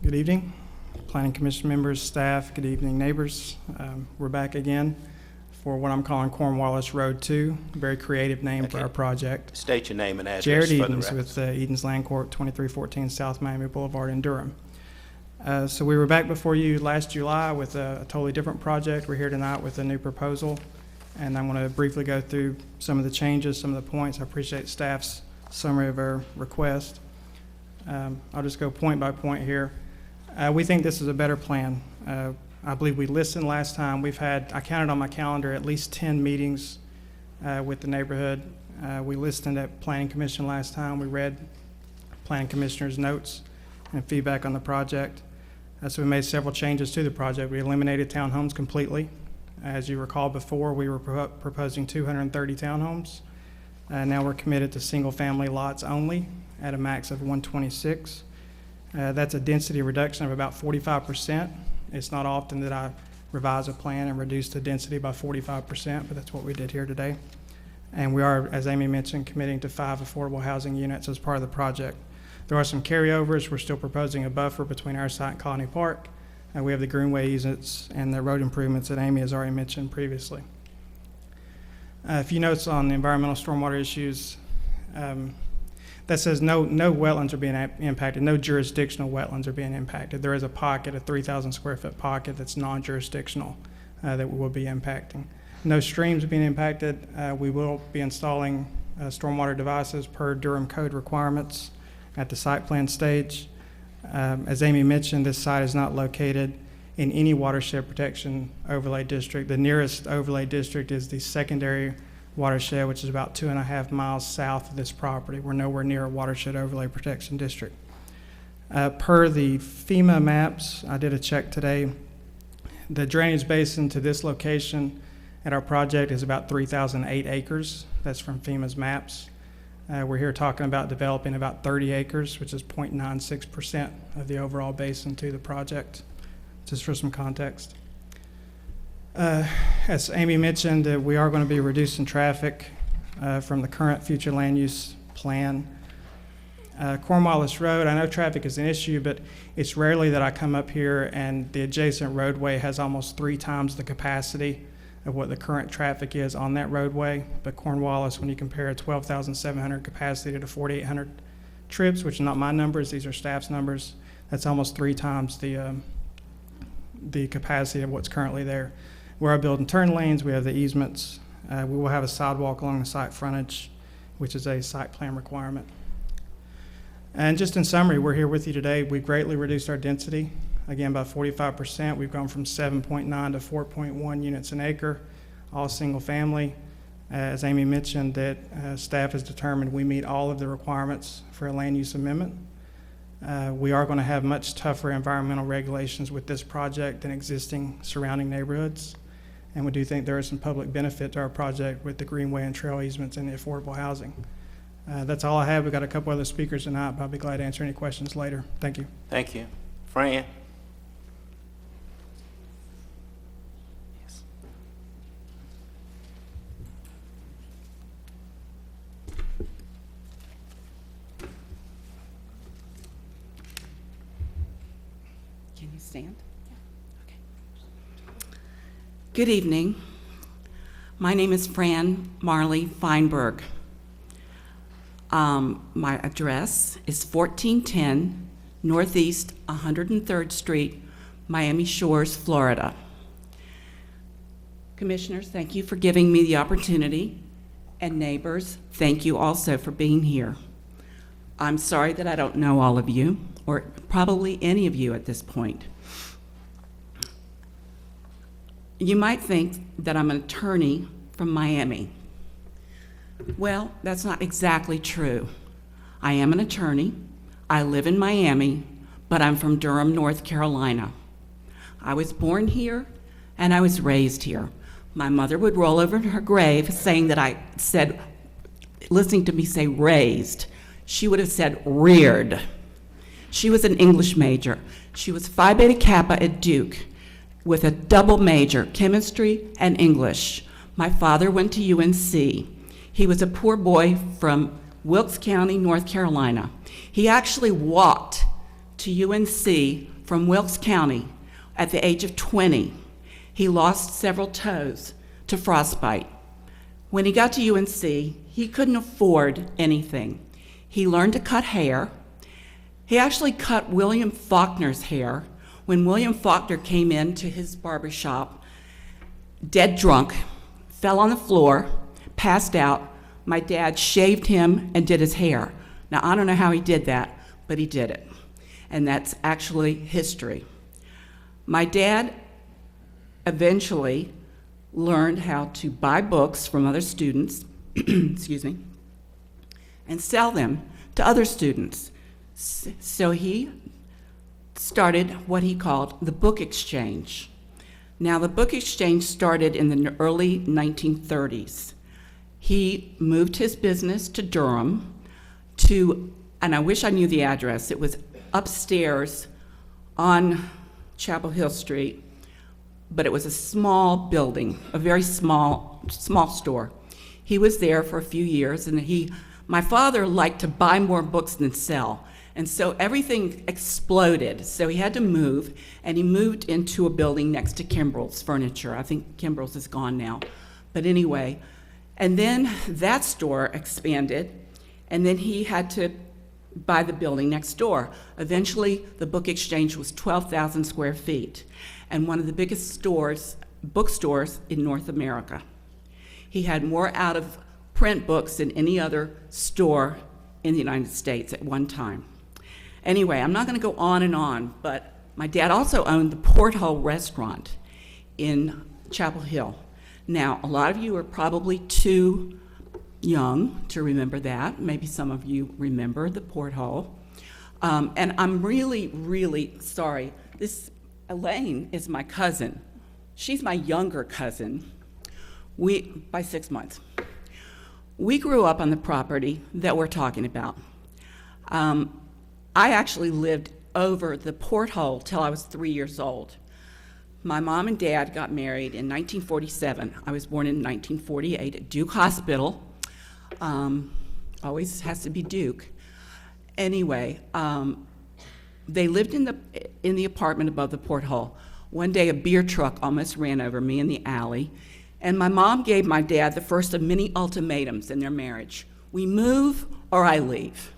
Good evening, Planning Commission members, staff, good evening, neighbors. We're back again for what I'm calling Cornwallis Road 2, a very creative name for our project. State your name and address Jared for the Edens record. with Edens Land Court, 2314 South Miami Boulevard in Durham. So we were back before you last July with a totally different project. We're here tonight with a new proposal, and I'm going to briefly go through some of the changes, some of the points. I appreciate staff's summary of our request. I'll just go point by point here. We think this is a better plan. I believe we listened last time. I counted on my calendar, at least 10 meetings with the neighborhood. We listened at Planning Commission last time. We read Planning Commissioner's notes and feedback on the project. So we made several changes to the project. We eliminated townhomes completely. As you recall before, we were proposing 230 townhomes. Now we're committed to single-family lots only at a max of 126. That's a density reduction of about 45%. It's not often that I revise a plan and reduce the density by 45%, but that's what we did here today. And we are, as Amy mentioned, committing to 5 affordable housing units as part of the project. There are some carryovers. We're still proposing a buffer between our site and Colony Park. We have the greenway easements and the road improvements that Amy has already mentioned previously. A few notes on the environmental stormwater issues. That says no wetlands are being impacted, no jurisdictional wetlands are being impacted. There is a pocket, a 3,000 square foot pocket that's non-jurisdictional that we will be impacting. No streams are being impacted. We will be installing stormwater devices per Durham code requirements at the site plan stage. As Amy mentioned, this site is not located in any watershed protection overlay district. The nearest overlay district is the secondary watershed, which is about 2.5 miles south of this property. We're nowhere near a watershed overlay protection district. Per the FEMA maps, I did a check today. The drainage basin to this location at our project is about 3,008 acres. That's from FEMA's maps. We're here talking about developing about 30 acres, which is 0.96% of the overall basin to the project, just for some context. As Amy mentioned, we are going to be reducing traffic from the current future land use plan. Cornwallis Road, I know traffic is an issue, but it's rarely that I come up here and the adjacent roadway has almost 3 times the capacity of what the current traffic is on that roadway. But Cornwallis, when you compare a 12,700 capacity to 4,800 trips, which are not my numbers, these are staff's numbers, that's almost 3 times the capacity of what's currently there. We are building turn lanes, we have the easements, We will have a sidewalk along the site frontage, which is a site plan requirement. And just in summary, we're here with you today. We've greatly reduced our density, again, by 45%. We've gone from 7.9 to 4.1 units an acre, all single family. As Amy mentioned, that staff has determined we meet all of the requirements for a land use amendment. We are going to have much tougher environmental regulations with this project than existing surrounding neighborhoods. And we do think there is some public benefit to our project with the greenway and trail easements and the affordable housing. That's all I have. We've got a couple other speakers tonight, but I'll be glad to answer any questions later. Thank you. Thank you. Fran? Can you stand? Okay. Good evening. My name is Fran Marley Feinberg. My address is 1410 Northeast 103rd Street, Miami Shores, Florida. Commissioners, thank you for giving me the opportunity, and neighbors, thank you also for being here. I'm sorry that I don't know all of you, or probably any of you at this point. You might think that I'm an attorney from Miami. Well, that's not exactly true. I am an attorney. I live in Miami, but I'm from Durham, North Carolina. I was born here and I was raised here. My mother would roll over in her grave saying that I said, listening to me say raised, she would have said reared. She was an English major. She was Phi Beta Kappa at Duke with a double major, chemistry and English. My father went to UNC. He was a poor boy from Wilkes County, North Carolina. He actually walked to UNC from Wilkes County at the age of 20. He lost several toes to frostbite. When he got to UNC, he couldn't afford anything. He learned to cut hair. He actually cut William Faulkner's hair when William Faulkner came into his barbershop, dead drunk, fell on the floor, passed out. My dad shaved him and did his hair. Now, I don't know how he did that, but he did it. And that's actually history. My dad eventually learned how to buy books from other students, excuse me, and sell them to other students. So he started what he called the book exchange. Now, the book exchange started in the early 1930s. He moved his business to Durham and I wish I knew the address. It was upstairs on Chapel Hill Street, but it was a small building, a very small store. He was there for a few years, and my father liked to buy more books than sell, and so everything exploded. So he had to move, and he moved into a building next to Kimbrell's Furniture. I think Kimbrell's is gone now, but anyway. And then that store expanded, and then he had to buy the building next door. Eventually, the book exchange was 12,000 square feet and one of the biggest bookstores in North America. He had more out-of-print books than any other store in the United States at one time. Anyway, I'm not going to go on and on, but my dad also owned the Porthole Restaurant in Chapel Hill. Now, a lot of you are probably too young to remember that. Maybe some of you remember the Porthole. And I'm really, really sorry. This Elaine is my cousin. She's my younger cousin by 6 months. We grew up on the property that we're talking about. I actually lived over the Porthole till I was 3 years old. My mom and dad got married in 1947. I was born in 1948 at Duke Hospital. Always has to be Duke. Anyway, they lived in the apartment above the Porthole. One day a beer truck almost ran over me in the alley, and my mom gave my dad the first of many ultimatums in their marriage. We move or I leave.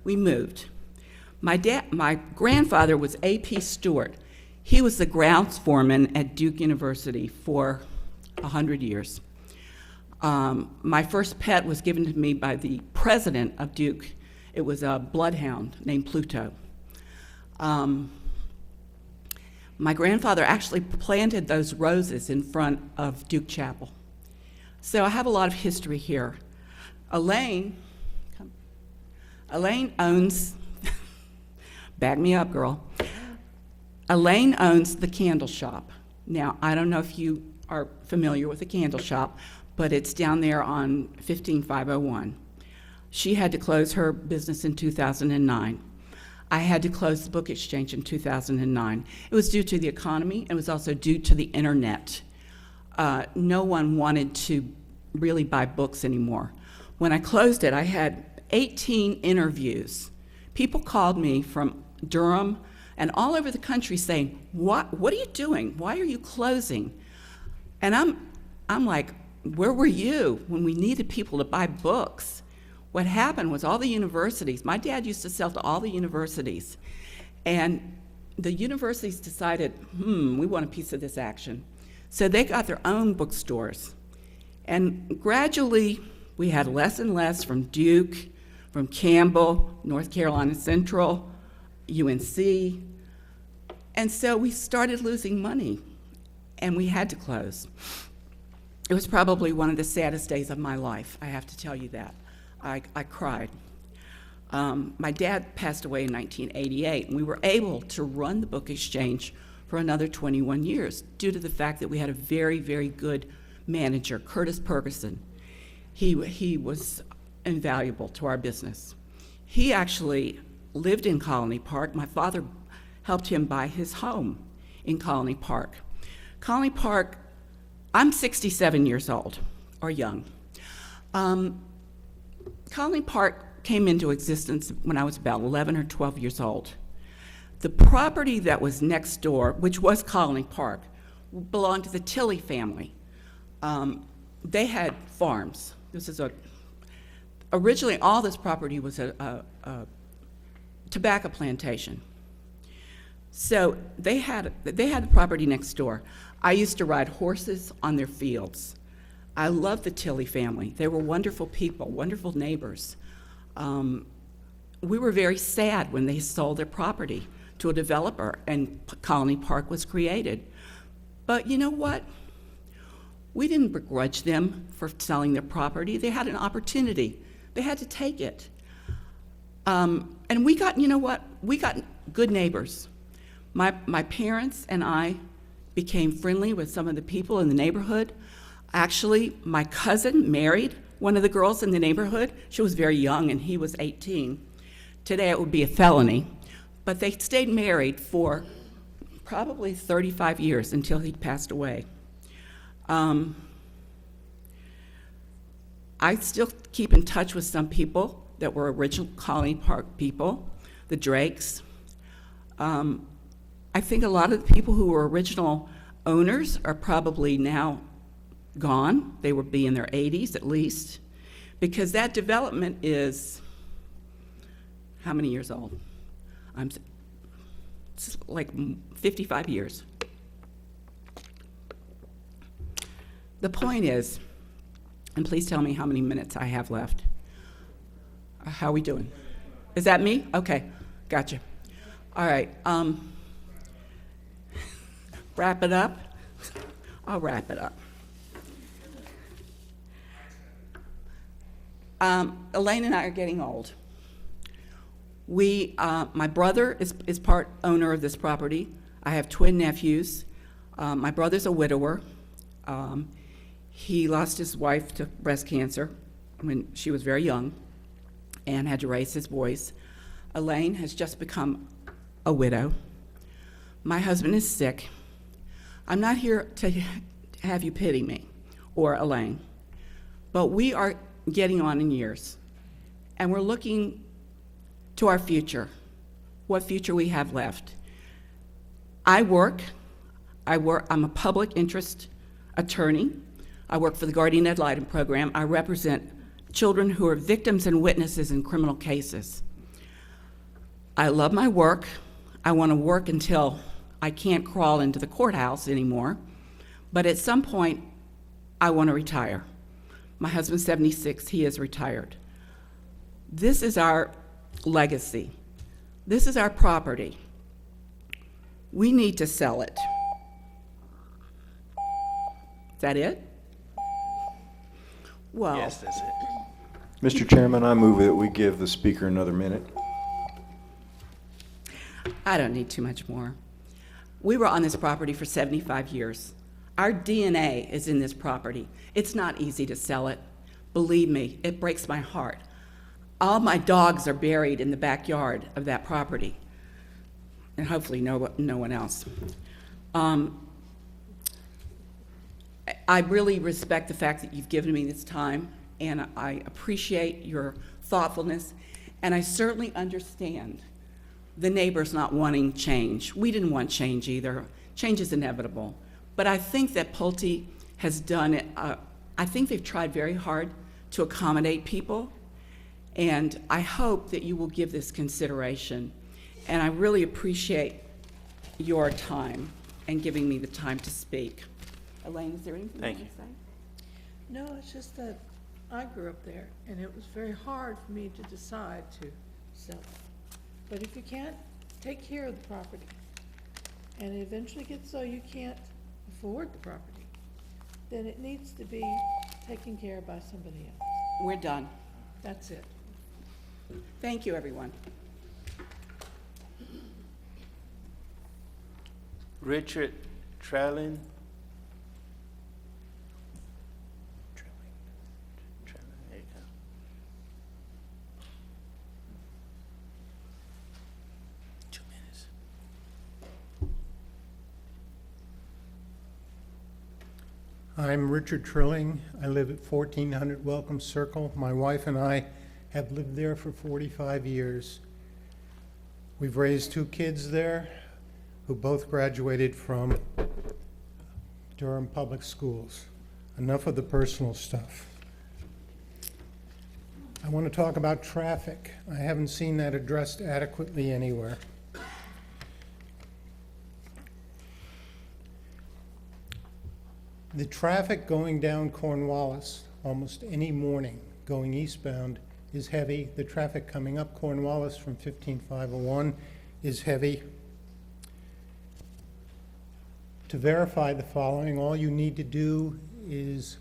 We moved. My grandfather was A.P. Stewart. He was the grounds foreman at Duke University for 100 years. My first pet was given to me by the president of Duke. It was a bloodhound named Pluto. My grandfather actually planted those roses in front of Duke Chapel. So I have a lot of history here. Elaine owns, back me up, girl. Elaine owns the candle shop. Now, I don't know if you are familiar with the candle shop, but it's down there on 15501. She had to close her business in 2009. I had to close the book exchange in 2009. It was due to the economy. It was also due to the internet. No one wanted to really buy books anymore. When I closed it, I had 18 interviews. People called me from Durham and all over the country saying, what are you doing? Why are you closing? And I'm like, where were you when we needed people to buy books? What happened was all the universities, my dad used to sell to all the universities, and the universities decided, we want a piece of this action. So they got their own bookstores. And gradually, we had less and less from Duke, from Campbell, North Carolina Central, UNC. And so we started losing money, and we had to close. It was probably one of the saddest days of my life, I have to tell you that. I cried. My dad passed away in 1988, and we were able to run the book exchange for another 21 years due to the fact that we had a very, very good manager, Curtis Ferguson. He was invaluable to our business. He actually lived in Colony Park. My father helped him buy his home in Colony Park. Colony Park, I'm 67 years old, or young. Colony Park came into existence when I was about 11 or 12 years old. The property that was next door, which was Colony Park, belonged to the Tilley family. They had farms. Originally all this property was a tobacco plantation. So they had the property next door. I used to ride horses on their fields. I love the Tilley family. They were wonderful people, wonderful neighbors. We were very sad when they sold their property to a developer and Colony Park was created. But you know what? We didn't begrudge them for selling their property. They had an opportunity. They had to take it. And we got, you know what? We got good neighbors. My parents and I became friendly with some of the people in the neighborhood. Actually, my cousin married one of the girls in the neighborhood. She was very young and he was 18. Today it would be a felony. But they stayed married for probably 35 years until he passed away. I still keep in touch with some people that were original Colony Park people, the Drakes. I think a lot of the people who were original owners are probably now gone. They would be in their 80s at least, because that development is how many years old? It's like 55 years. The point is, and please tell me how many minutes I have left. How are we doing? Is that me? Okay, gotcha. All right, wrap it up? I'll wrap it up. Elaine and I are getting old. My brother is part owner of this property. I have twin nephews. My brother's a widower. He lost his wife to breast cancer when she was very young and had to raise his boys. Elaine has just become a widow. My husband is sick. I'm not here to have you pity me or Elaine, but we are getting on in years, and we're looking to our future, what future we have left. I'm a public interest attorney. I work for the Guardian Ad Litem program. I represent children who are victims and witnesses in criminal cases. I love my work. I want to work until I can't crawl into the courthouse anymore, but at some point, I want to retire. My husband's 76, he is retired. This is our legacy. This is our property. We need to sell it. Is that it? Well, Yes, that's it. Mr. Chairman, I move that we give the speaker another minute. I don't need too much more. We were on this property for 75 years. Our DNA is in this property. It's not easy to sell it. Believe me, it breaks my heart. All my dogs are buried in the backyard of that property, and hopefully no one else. I really respect the fact that you've given me this time, and I appreciate your thoughtfulness, and I certainly understand the neighbors not wanting change. We didn't want change either. Change is inevitable. But I think that Pulte has done it. I think they've tried very hard to accommodate people, and I hope that you will give this consideration. And I really appreciate your time and giving me the time to speak. Elaine, is there anything Thank you you. want to say? No, it's just that I grew up there, and it was very hard for me to decide to sell it. But if you can't take care of the property, and it eventually gets so you can't afford the property, then it needs to be taken care of by somebody else. We're done. That's it. Thank you, everyone. Richard Trellin. There you go. Two minutes. I'm Richard Trilling. I live at 1400 Welcome Circle. My wife and I have lived there for 45 years. We've raised 2 kids there who both graduated from Durham Public Schools. Enough of the personal stuff. I want to talk about traffic. I haven't seen that addressed adequately anywhere. The traffic going down Cornwallis almost any morning going eastbound is heavy. The traffic coming up Cornwallis from 15501 is heavy. To verify the following, all you need to do is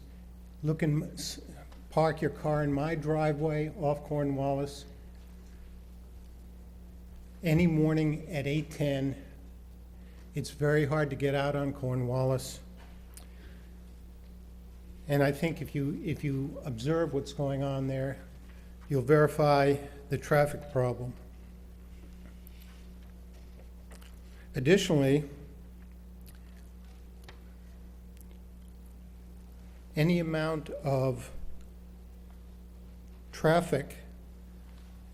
park your car in my driveway off Cornwallis any morning at 8:10. It's very hard to get out on Cornwallis. And I think if you observe what's going on there, you'll verify the traffic problem. Additionally, any amount of traffic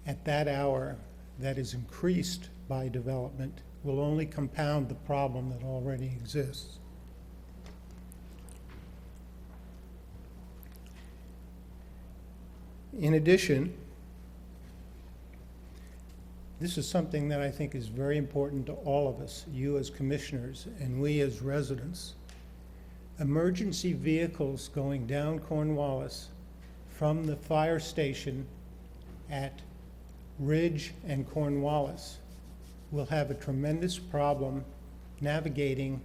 at that hour that is increased by development will only compound the problem that already exists. In addition, this is something that I think is very important to all of us, you as commissioners and we as residents. Emergency vehicles going down Cornwallis from the fire station at Ridge and Cornwallis will have a tremendous problem navigating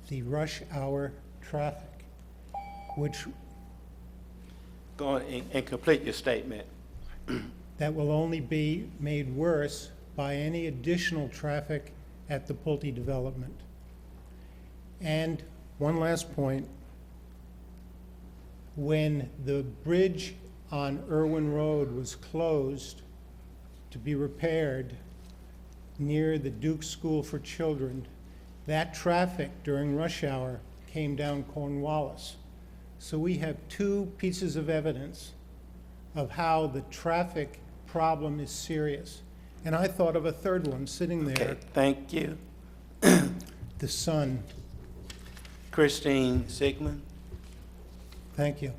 the rush hour traffic, which Go on and complete your statement. that will only be made worse by any additional traffic at the Pulte development. And one last point, when the bridge on Irwin Road was closed to be repaired near the Duke School for Children, that traffic during rush hour came down Cornwallis. So we have 2 pieces of evidence of how the traffic problem is serious. And I thought of a third one sitting there. Okay, thank you. The sun. Christine Sigmund. Thank you.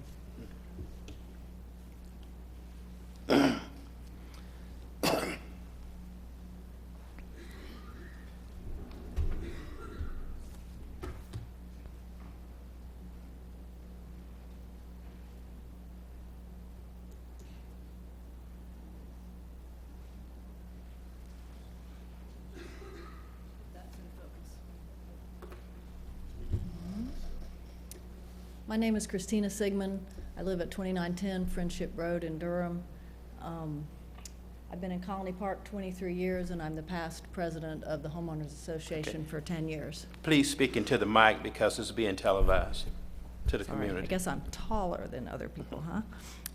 My name is Christina Sigmund. I live at 2910 Friendship Road in Durham. I've been in Colony Park 23 years, and I'm the past president of the Homeowners Association for 10 years. Please speak into the mic because it's being televised to the Sorry, community. I guess I'm taller than other people,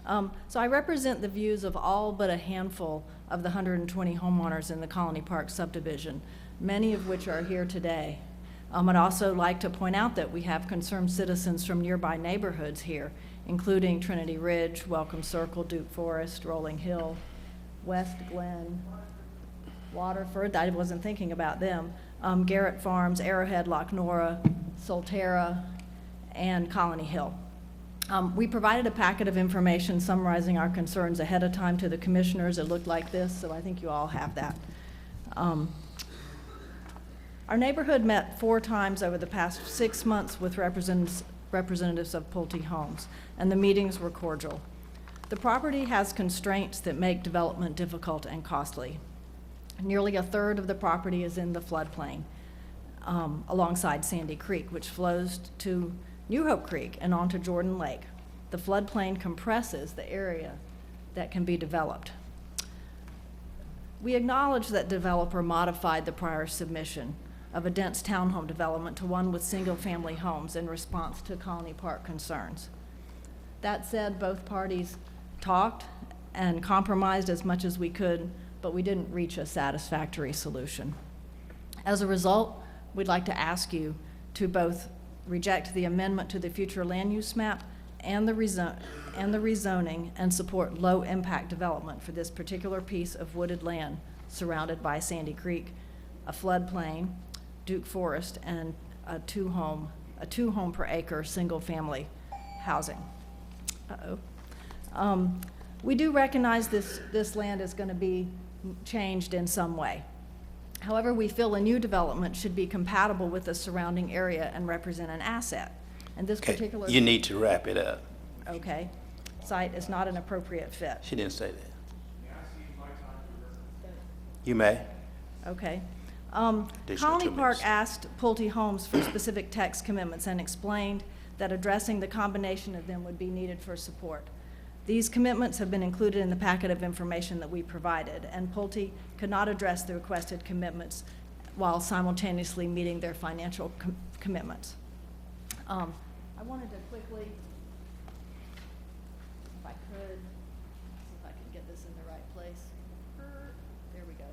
huh? So I represent the views of all but a handful of the 120 homeowners in the Colony Park subdivision, many of which are here today. I'd also like to point out that we have concerned citizens from nearby neighborhoods here, including Trinity Ridge, Welcome Circle, Duke Forest, Rolling Hill, West Glen, Waterford, I wasn't thinking about them, Garrett Farms, Arrowhead, Loch Nora, Solterra, and Colony Hill. We provided a packet of information summarizing our concerns ahead of time to the commissioners. It looked like this, so I think you all have that. Our neighborhood met 4 times over the past 6 months with representatives of Pulte Homes, and the meetings were cordial. The property has constraints that make development difficult and costly. Nearly a third of the property is in the floodplain alongside Sandy Creek, which flows to New Hope Creek and onto Jordan Lake. The floodplain compresses the area that can be developed. We acknowledge that developer modified the prior submission of a dense townhome development to one with single-family homes in response to Colony Park concerns. That said, both parties talked and compromised as much as we could, but we didn't reach a satisfactory solution. As a result, we'd like to ask you to both reject the amendment to the future land use map and the rezoning and support low-impact development for this particular piece of wooded land surrounded by Sandy Creek, a floodplain, Duke Forest, and a two home per acre single-family housing. We do recognize this land is going to be changed in some way. However, we feel a new development should be compatible with the surrounding area and represent an asset. And this particular You need to wrap it up. okay, site is not an appropriate fit. She didn't say that. You may. Okay. Additional Colony 2 Park minutes. asked Pulte Homes for specific text commitments and explained that addressing the combination of them would be needed for support. These commitments have been included in the packet of information that we provided, and Pulte could not address the requested commitments while simultaneously meeting their financial commitments. I wanted to quickly, if I could, see if I can get this in the right place. There we go.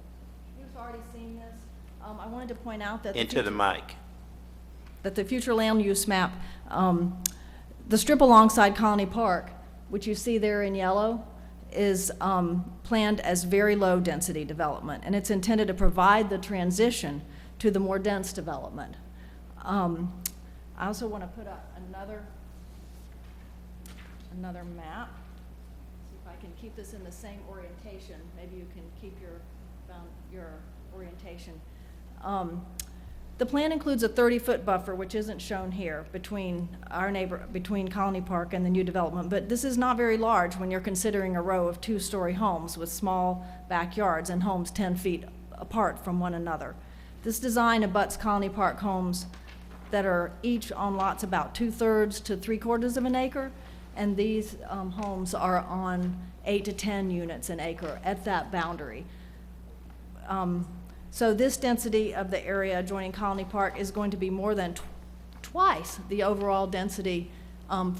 You've already seen this. I wanted to point out that Into the mic. that the future land use map, the strip alongside Colony Park, which you see there in yellow, is planned as very low density development, and it's intended to provide the transition to the more dense development. I also want to put up another map. See if I can keep this in the same orientation. Maybe you can keep your orientation. The plan includes a 30-foot buffer, which isn't shown here, between between Colony Park and the new development, but this is not very large when you're considering a row of 2-story homes with small backyards and homes 10 feet apart from one another. This design abuts Colony Park homes that are each on lots about 2/3 to 3/4 of an acre, and these homes are on 8 to 10 units an acre at that boundary. So this density of the area adjoining Colony Park is going to be more than twice the overall density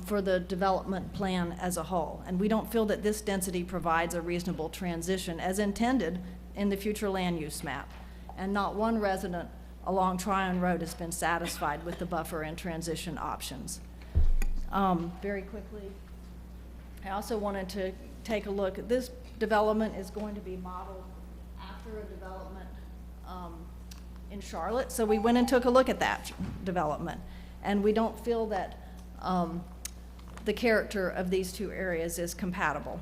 for the development plan as a whole. And we don't feel that this density provides a reasonable transition as intended in the future land use map. And not one resident along Tryon Road has been satisfied with the buffer and transition options. Very quickly, I also wanted to take a look. This development is going to be modeled after a development in Charlotte, so we went and took a look at that development, and we don't feel that the character of these two areas is compatible.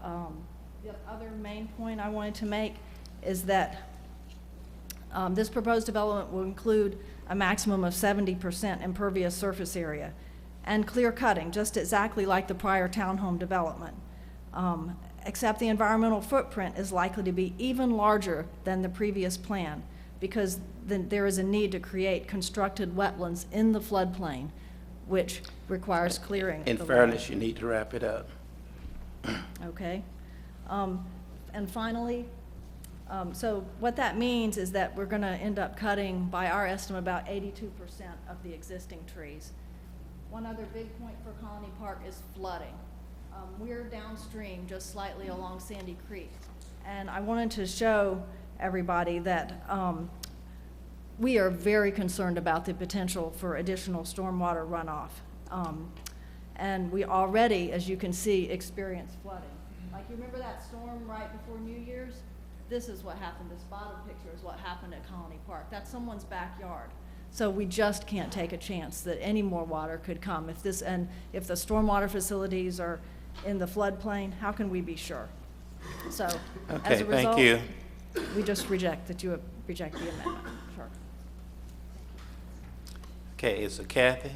The other main point I wanted to make is that this proposed development will include a maximum of 70% impervious surface area and clear cutting, just exactly like the prior townhome development. Except the environmental footprint is likely to be even larger than the previous plan because there is a need to create constructed wetlands in the floodplain which requires clearing. In the fairness, land. you need to wrap it up. Okay. And finally, so what that means is that we're going to end up cutting, by our estimate, about 82% of the existing trees. One other big point for Colony Park is flooding. We're downstream, just slightly along Sandy Creek. And I wanted to show everybody that we are very concerned about the potential for additional stormwater runoff. And we already, as you can see, experience flooding. Like, you remember that storm right before New Year's? This is what happened. This bottom picture is what happened at Colony Park. That's someone's backyard. So we just can't take a chance that any more water could come. If the stormwater facilities are in the floodplain, how can we be sure? So, Okay, as a result, thank you. we just reject the amendment. Sure. Okay, is it Kathy?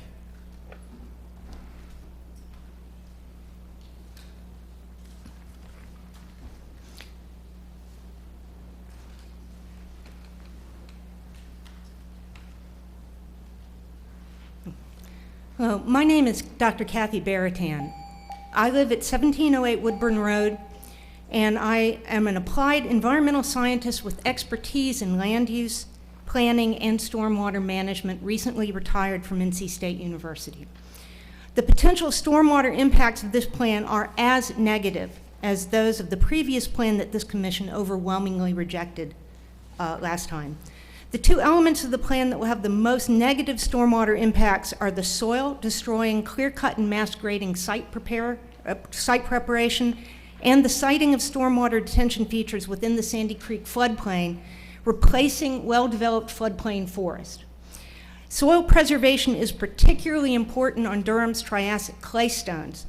Hello, my name is Dr. Kathy Baratan. I live at 1708 Woodburn Road, and I am an applied environmental scientist with expertise in land use, planning, and stormwater management, recently retired from NC State University. The potential stormwater impacts of this plan are as negative as those of the previous plan that this commission overwhelmingly rejected last time. The two elements of the plan that will have the most negative stormwater impacts are the soil-destroying, clear-cut and mass grading site preparation, and the siting of stormwater detention features within the Sandy Creek floodplain, replacing well-developed floodplain forest. Soil preservation is particularly important on Durham's Triassic claystones.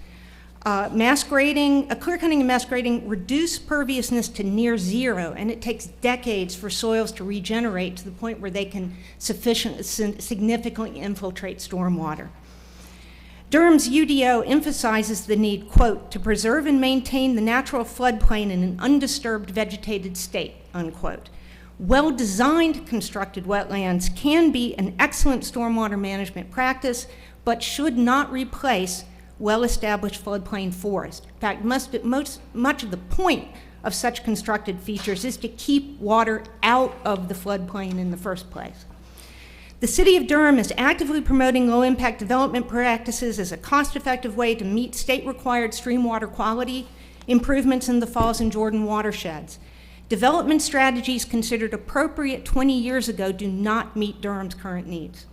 Clear-cutting and mass grading reduce perviousness to near zero, and it takes decades for soils to regenerate to the point where they can significantly infiltrate stormwater. Durham's UDO emphasizes the need, quote, to preserve and maintain the natural floodplain in an undisturbed vegetated state, unquote. Well-designed constructed wetlands can be an excellent stormwater management practice, but should not replace well-established floodplain forest. In fact, much of the point of such constructed features is to keep water out of the floodplain in the first place. The City of Durham is actively promoting low-impact development practices as a cost-effective way to meet state-required stream water quality improvements in the Falls and Jordan watersheds. Development strategies considered appropriate 20 years ago do not meet Durham's current needs.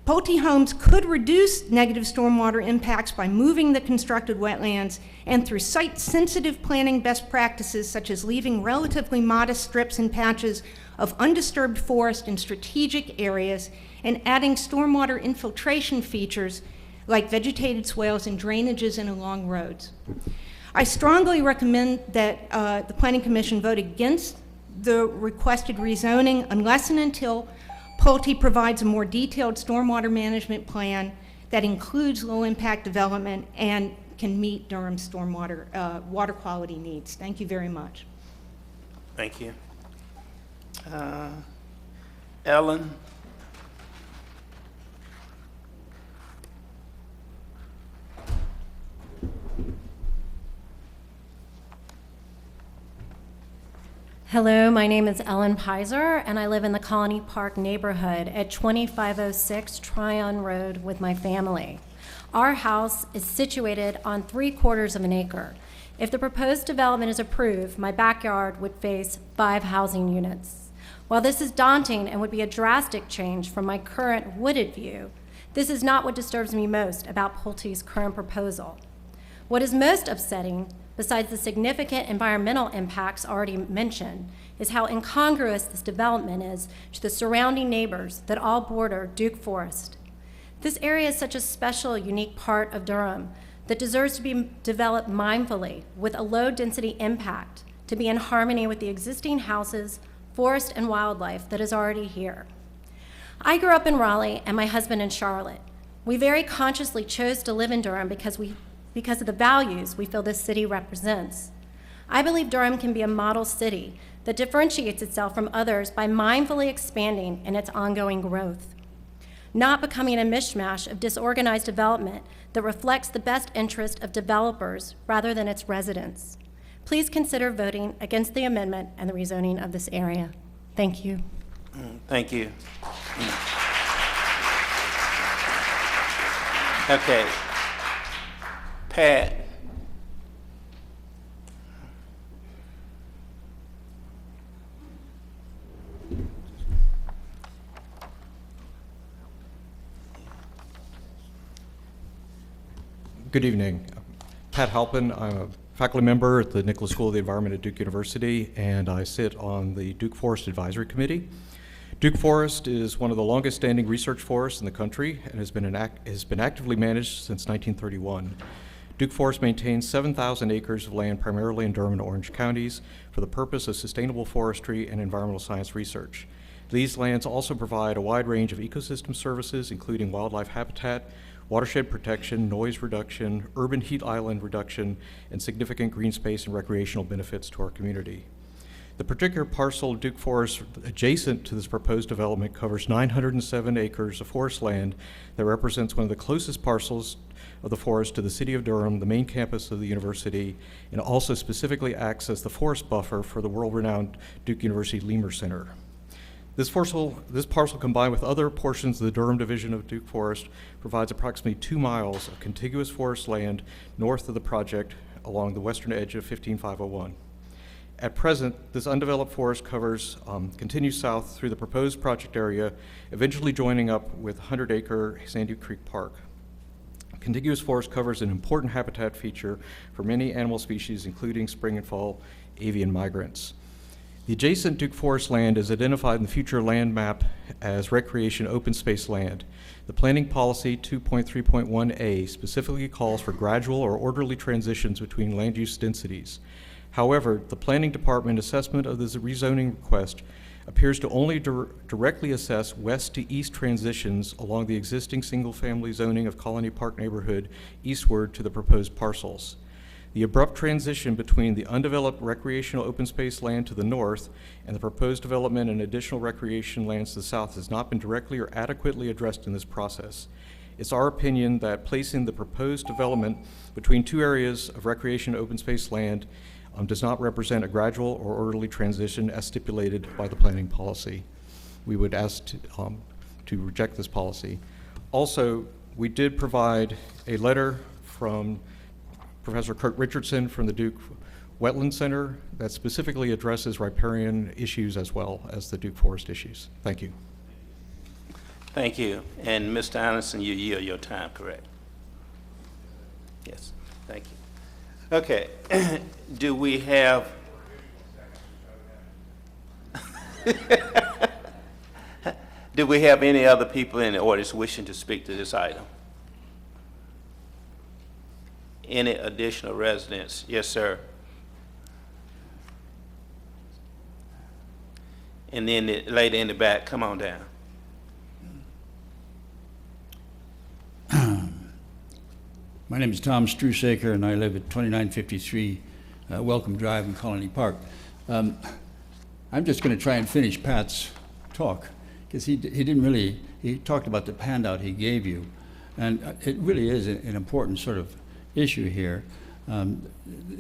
Pulte homes could reduce negative stormwater impacts by moving the constructed wetlands and through site-sensitive planning best practices, such as leaving relatively modest strips and patches of undisturbed forest in strategic areas and adding stormwater infiltration features like vegetated swales and drainages and along roads. I strongly recommend that the Planning Commission vote against the requested rezoning unless and until Pulte provides a more detailed stormwater management plan that includes low-impact development and can meet Durham's stormwater water quality needs. Thank you very much. Thank you. Ellen? Hello, my name is Ellen Pizer, and I live in the Colony Park neighborhood at 2506 Tryon Road with my family. Our house is situated on 3/4 of an acre. If the proposed development is approved, my backyard would face 5 housing units. While this is daunting and would be a drastic change from my current wooded view, this is not what disturbs me most about Pulte's current proposal. What is most upsetting, besides the significant environmental impacts already mentioned, is how incongruous this development is to the surrounding neighbors that all border Duke Forest. This area is such a special, unique part of Durham that deserves to be developed mindfully with a low-density impact to be in harmony with the existing houses, forest, and wildlife that is already here. I grew up in Raleigh and my husband in Charlotte. We very consciously chose to live in Durham because of the values we feel this city represents. I believe Durham can be a model city that differentiates itself from others by mindfully expanding in its ongoing growth. not becoming a mishmash of disorganized development that reflects the best interest of developers rather than its residents. Please consider voting against the amendment and the rezoning of this area. Thank you. Thank you. Okay. Pat. Good evening. Pat Halpin. I'm a faculty member at the Nicholas School of the Environment at Duke University, and I sit on the Duke Forest Advisory Committee. Duke Forest is one of the longest standing research forests in the country and has been actively managed since 1931. Duke Forest maintains 7,000 acres of land primarily in Durham and Orange counties for the purpose of sustainable forestry and environmental science research. These lands also provide a wide range of ecosystem services, including wildlife habitat, watershed protection, noise reduction, urban heat island reduction, and significant green space and recreational benefits to our community. The particular parcel of Duke Forest adjacent to this proposed development covers 907 acres of forest land that represents one of the closest parcels of the forest to the city of Durham, the main campus of the university, and also specifically acts as the forest buffer for the world-renowned Duke University Lemur Center. This parcel combined with other portions of the Durham division of Duke Forest provides approximately 2 miles of contiguous forest land north of the project along the western edge of 15501. At present, this undeveloped forest continues south through the proposed project area, eventually joining up with 100-acre Sandy Creek Park. Contiguous forest covers an important habitat feature for many animal species, including spring and fall avian migrants. The adjacent Duke Forest land is identified in the future land map as recreation open space land. The planning policy 2.3.1a specifically calls for gradual or orderly transitions between land use densities. However, the planning department assessment of this rezoning request appears to only directly assess west to east transitions along the existing single-family zoning of Colony Park neighborhood eastward to the proposed parcels. The abrupt transition between the undeveloped recreational open space land to the north and the proposed development and additional recreation lands to the south has not been directly or adequately addressed in this process. It's our opinion that placing the proposed development between 2 areas of recreation open space land does not represent a gradual or orderly transition as stipulated by the planning policy. We would ask to reject this policy. Also, we did provide a letter from Professor Kurt Richardson from the Duke Wetland Center that specifically addresses riparian issues as well as the Duke Forest issues. Thank you. Thank you. And Mr. Anderson, you yield your time, correct? Yes, thank you. Okay, do we have, do we have any other people in the audience wishing to speak to this item? Any additional residents? Yes, sir. And then the lady in the back, come on down. My name is Tom Strusaker, and I live at 2953 Welcome Drive in Colony Park. I'm just going to try and finish Pat's talk, because he didn't really, he talked about the handout he gave you, and it really is an important sort of issue here.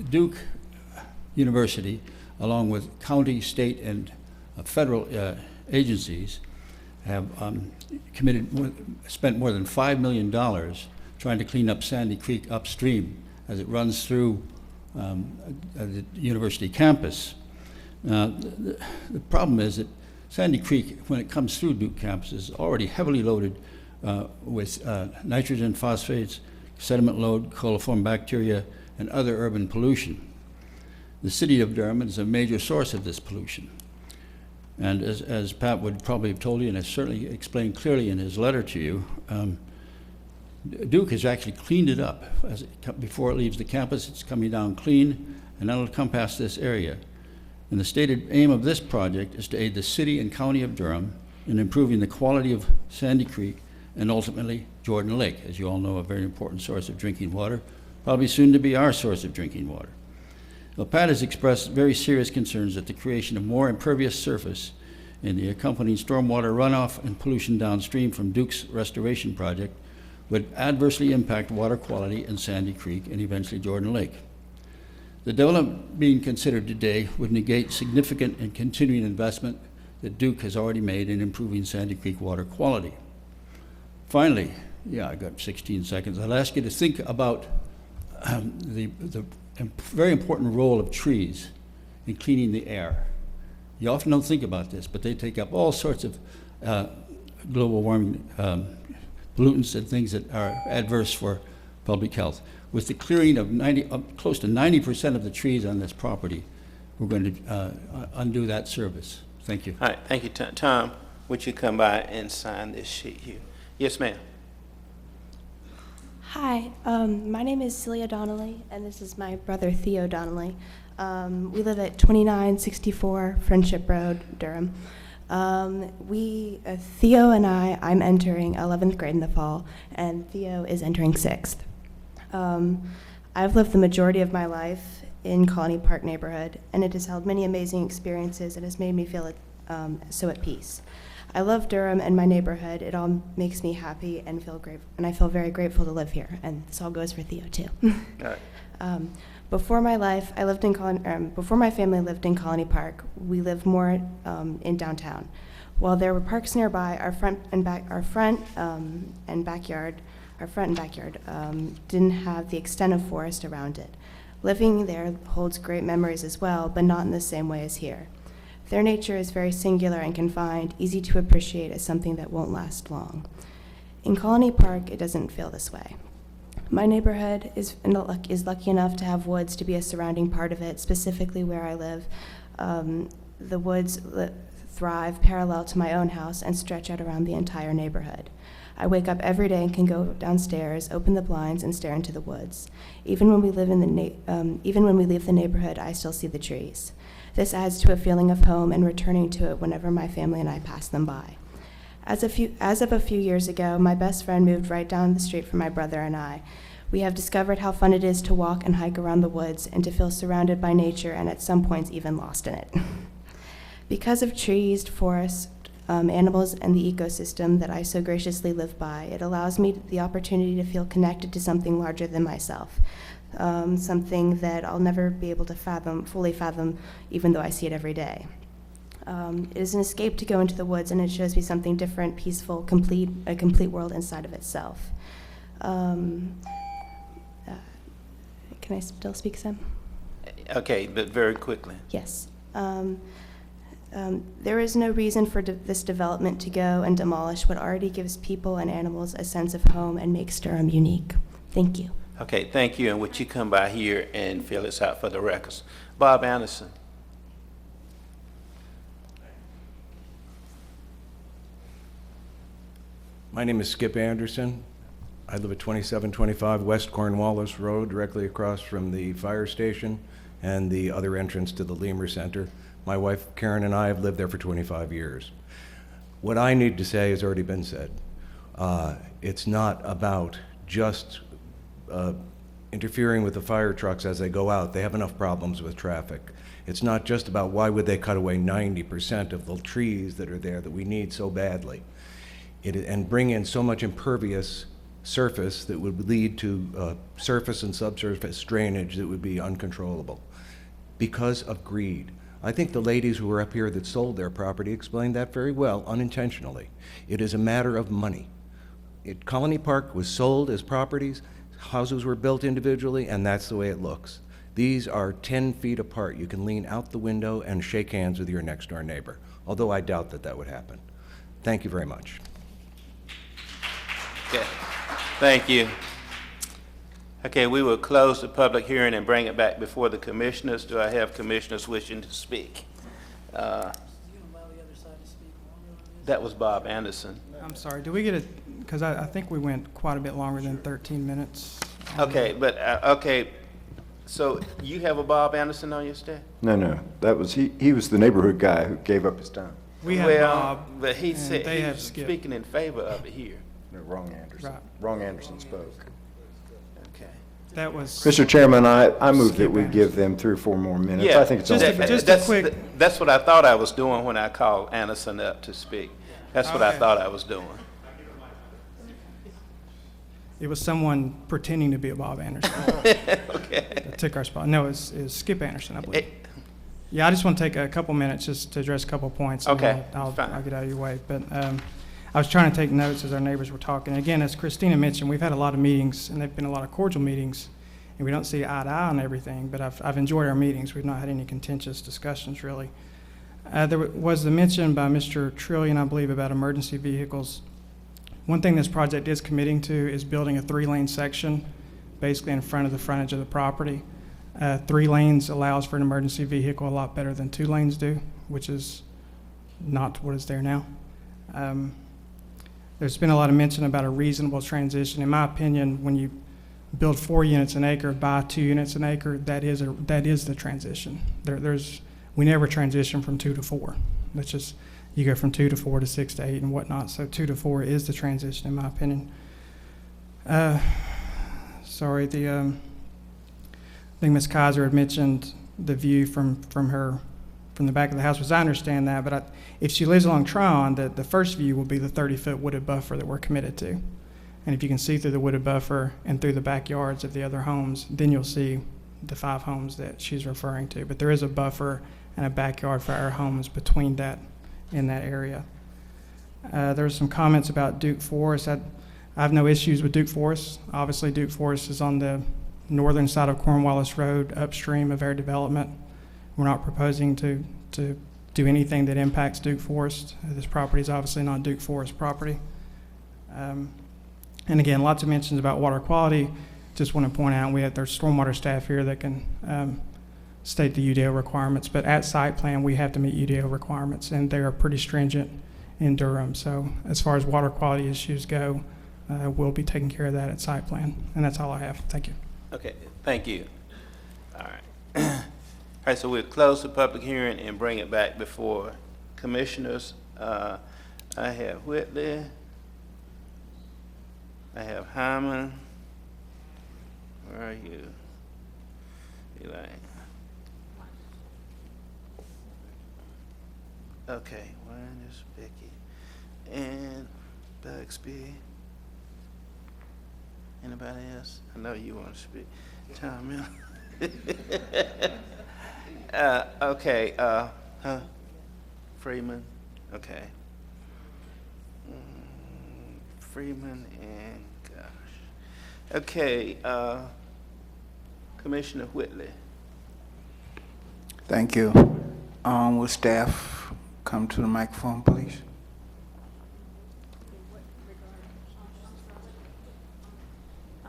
Duke University, along with county, state, and federal agencies, have spent more than $5 million trying to clean up Sandy Creek upstream as it runs through the university campus. The problem is that Sandy Creek, when it comes through Duke campus, is already heavily loaded with nitrogen, phosphates, sediment load, coliform bacteria, and other urban pollution. The city of Durham is a major source of this pollution. And as Pat would probably have told you, and has certainly explained clearly in his letter to you, Duke has actually cleaned it up. Before it leaves the campus, it's coming down clean, and then it'll come past this area. And the stated aim of this project is to aid the city and county of Durham in improving the quality of Sandy Creek and ultimately Jordan Lake, as you all know, a very important source of drinking water, probably soon to be our source of drinking water. Well, Pat has expressed very serious concerns that the creation of more impervious surface and the accompanying stormwater runoff and pollution downstream from Duke's restoration project would adversely impact water quality in Sandy Creek and eventually Jordan Lake. The development being considered today would negate significant and continuing investment that Duke has already made in improving Sandy Creek water quality. Finally, I got 16 seconds. I'll ask you to think about the very important role of trees in cleaning the air. You often don't think about this, but they take up all sorts of global warming pollutants and things that are adverse for public health. With the clearing of close to 90% of the trees on this property, we're going to undo that service. Thank you. All right, thank you, Tom. Would you come by and sign this sheet here? Yes, ma'am. Hi, my name is Celia Donnelly, and this is my brother Theo Donnelly. We live at 2964 Friendship Road, Durham. Theo and I'm entering 11th grade in the fall, and Theo is entering 6th. I've lived the majority of my life in Colony Park neighborhood, and it has held many amazing experiences and has made me feel so at peace. I love Durham and my neighborhood. It all makes me happy and I feel very grateful to live here. And this all goes for Theo too. All right. Before my family lived in Colony Park, we lived more in downtown. While there were parks nearby, our front and backyard didn't have the extent of forest around it. Living there holds great memories as well, but not in the same way as here. Their nature is very singular and confined, easy to appreciate as something that won't last long. In Colony Park, it doesn't feel this way. My neighborhood is lucky enough to have woods to be a surrounding part of it, specifically where I live. The woods thrive parallel to my own house and stretch out around the entire neighborhood. I wake up every day and can go downstairs, open the blinds, and stare into the woods. Even when we leave the neighborhood, I still see the trees. This adds to a feeling of home and returning to it whenever my family and I pass them by. As of a few years ago, my best friend moved right down the street from my brother and I. We have discovered how fun it is to walk and hike around the woods and to feel surrounded by nature and at some points even lost in it. Because of trees, forests, animals, and the ecosystem that I so graciously live by, it allows me the opportunity to feel connected to something larger than myself. Something that I'll never be able to fully fathom, even though I see it every day. It is an escape to go into the woods, and it shows me something different, peaceful, a complete world inside of itself. Can I still speak some? Okay, but very quickly. Yes. There is no reason for this development to go and demolish what already gives people and animals a sense of home and makes Durham unique. Thank you. Okay, thank you. And would you come by here and fill this out for the records? Bob Anderson. My name is Skip Anderson. I live at 2725 West Cornwallis Road, directly across from the fire station and the other entrance to the Lemur Center. My wife Karen and I have lived there for 25 years. What I need to say has already been said. It's not about just interfering with the fire trucks as they go out. They have enough problems with traffic. It's not just about why would they cut away 90% of the trees that are there that we need so badly, and bring in so much impervious surface that would lead to surface and subsurface drainage that would be uncontrollable because of greed. I think the ladies who were up here that sold their property explained that very well, unintentionally. It is a matter of money. Colony Park was sold as properties, houses were built individually, and that's the way it looks. These are 10 feet apart. You can lean out the window and shake hands with your next door neighbor, although I doubt that that would happen. Thank you very much. Okay. Thank you. Okay, we will close the public hearing and bring it back before the commissioners. Do I have commissioners wishing to speak? That was Bob Anderson. I'm sorry, do we get it, because I think we went quite a bit longer than 13 minutes. Okay, but, okay, so you have a Bob Anderson on your staff? No, that was, he was the neighborhood guy who gave up his time. We have Bob, but he and said they he have was Skip. speaking in favor of it here. No, wrong Anderson. Right. Wrong Anderson spoke. Okay. That was. Mr. Chairman, I move that we give them 3 or 4 more minutes. Yeah, I think it's only fair. That's what I thought I was doing when I called Anderson up to speak. That's what I Okay. thought I was doing. It was someone pretending to be a Bob Anderson. Okay. That took our spot. No, it was Skip Anderson, I believe. Yeah, I just want to take a couple minutes just to address a couple points. And Okay, then I'll fine. get out of your way. But I was trying to take notes as our neighbors were talking. Again, as Christina mentioned, we've had a lot of meetings, and they've been a lot of cordial meetings, and we don't see eye to eye on everything, but I've enjoyed our meetings. We've not had any contentious discussions, really. There was the mention by Mr. Trillian, I believe, about emergency vehicles. One thing this project is committing to is building a 3-lane section, basically in front of the frontage of the property. 3 lanes allows for an emergency vehicle a lot better than 2 lanes do, which is not what is there now. There's been a lot of mention about a reasonable transition. In my opinion, when you build 4 units an acre, buy 2 units an acre, that is the transition. We never transition from 2 to 4. That's just, you go from 2 to 4 to 6 to 8 and whatnot. So 2 to 4 is the transition, in my opinion. Sorry, I think Ms. Kaiser had mentioned the view from the back of the house, which I understand that, but if she lives along Tryon, the first view will be the 30-foot wooded buffer that we're committed to. And if you can see through the wooded buffer and through the backyards of the other homes, then you'll see the 5 homes that she's referring to. But there is a buffer and a backyard for our homes between that, in that area. There were some comments about Duke Forest. I have no issues with Duke Forest. Obviously, Duke Forest is on the northern side of Cornwallis Road, upstream of our development. We're not proposing to do anything that impacts Duke Forest. This property is obviously not Duke Forest property. And again, lots of mentions about water quality. Just want to point out there's stormwater staff here that can state the UDO requirements, but at site plan we have to meet UDO requirements, and they are pretty stringent in Durham. So as far as water quality issues go, we'll be taking care of that at site plan, and that's all I have. Thank you. Okay, thank you. All right. All right, so we'll close the public hearing and bring it back before commissioners. I have Whitley. I have Hyman. Where are you? Eli. Okay, Wine is Becky. And Bugsby. Anybody else? I know you want to speak. Tom Miller. Okay, Freeman. Okay. Freeman and gosh. Okay, Commissioner Whitley. Thank you. Will staff come to the microphone, please?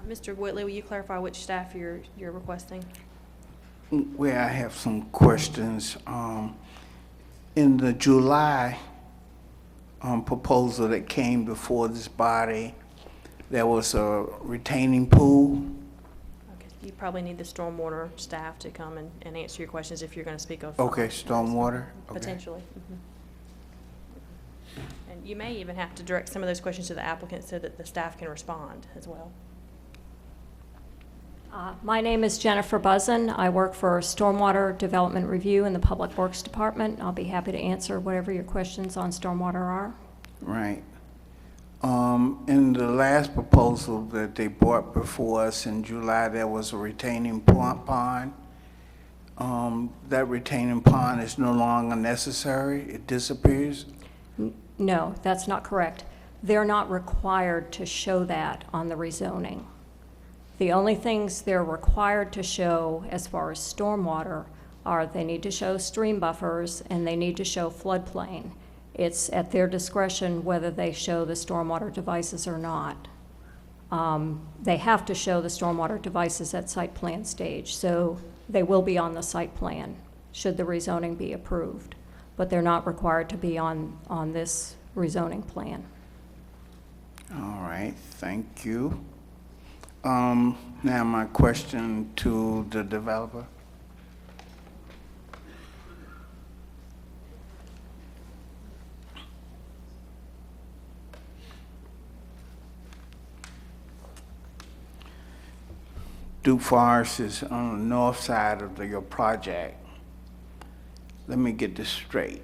Mr. Whitley, will you clarify which staff you're requesting? Well, I have some questions. In the July proposal that came before this body, there was a retaining pool. Okay, you probably need the stormwater staff to come and answer your questions if you're going to speak of. Okay, stormwater. Okay. Potentially. And you may even have to direct some of those questions to the applicant so that the staff can respond as well. My name is Jennifer Buzzen. I work for Stormwater Development Review in the Public Works Department. I'll be happy to answer whatever your questions on stormwater are. Right. In the last proposal that they brought before us in July, there was a retaining pond. That retaining pond is no longer necessary. It disappears. No, that's not correct. They're not required to show that on the rezoning. The only things they're required to show as far as stormwater are they need to show stream buffers and they need to show floodplain. It's at their discretion whether they show the stormwater devices or not. They have to show the stormwater devices at site plan stage, so they will be on the site plan should the rezoning be approved, but they're not required to be on this rezoning plan. All right, thank you. Now my question to the developer. Duke Forest is on the north side of your project. Let me get this straight.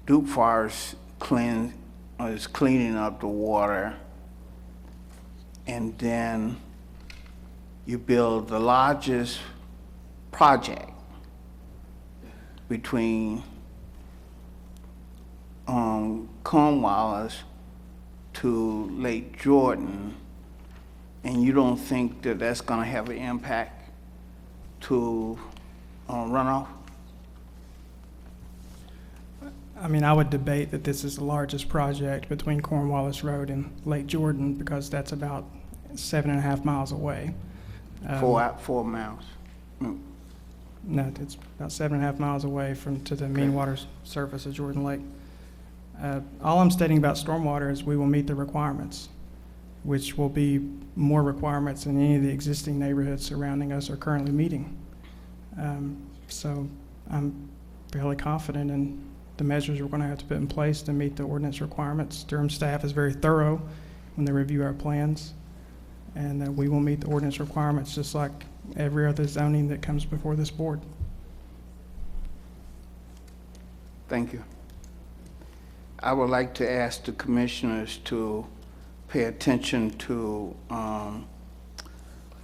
Duke Forest is cleaning up the water, and then you build the largest project between Cornwallis to Lake Jordan, and you don't think that that's going to have an impact to runoff? I mean, I would debate that this is the largest project between Cornwallis Road and Lake Jordan because that's about 7.5 miles away. 4 miles. No, it's about 7.5 miles away to the mean water surface of Jordan Lake. All I'm stating about stormwater is we will meet the requirements, which will be more requirements than any of the existing neighborhoods surrounding us are currently meeting. So I'm fairly confident in the measures we're going to have to put in place to meet the ordinance requirements. Durham staff is very thorough when they review our plans, and we will meet the ordinance requirements just like every other zoning that comes before this board. Thank you. I would like to ask the commissioners to pay attention to a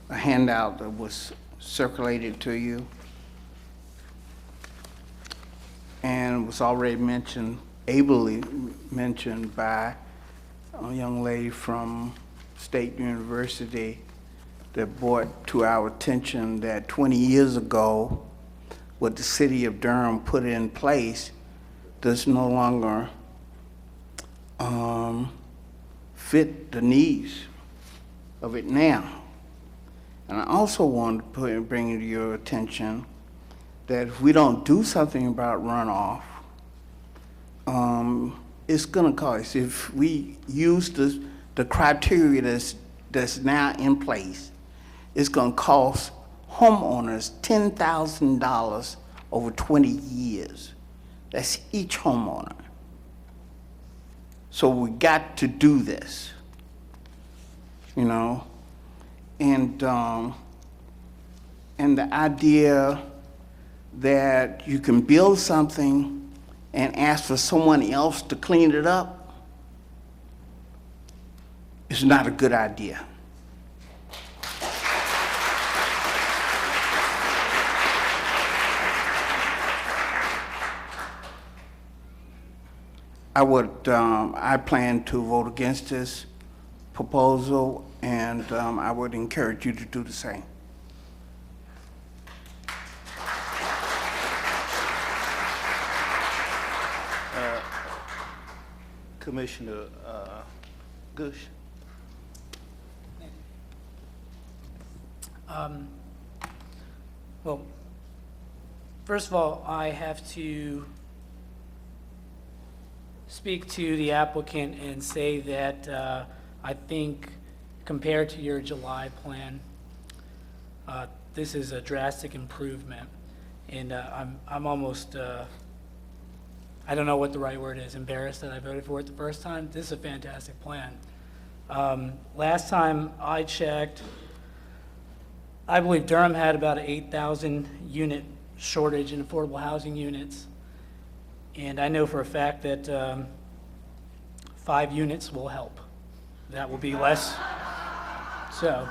handout that was circulated to you and was already ably mentioned by a young lady from State University that brought to our attention that 20 years ago, what the city of Durham put in place does no longer fit the needs of it now. And I also want to bring to your attention that if we don't do something about runoff, it's going to cost. If we use the criteria that's now in place, it's going to cost homeowners $10,000 over 20 years. That's each homeowner. So we got to do this, you know, and the idea that you can build something and ask for someone else to clean it up is not a good idea. I plan to vote against this proposal, and I would encourage you to do the same. Commissioner Gush. Well, first of all, I have to speak to the applicant and say that I think compared to your July plan, this is a drastic improvement. And I'm almost, I don't know what the right word is, embarrassed that I voted for it the first time. This is a fantastic plan. Last time I checked, I believe Durham had about an 8,000 unit shortage in affordable housing units. And I know for a fact that 5 units will help. That will be less. So,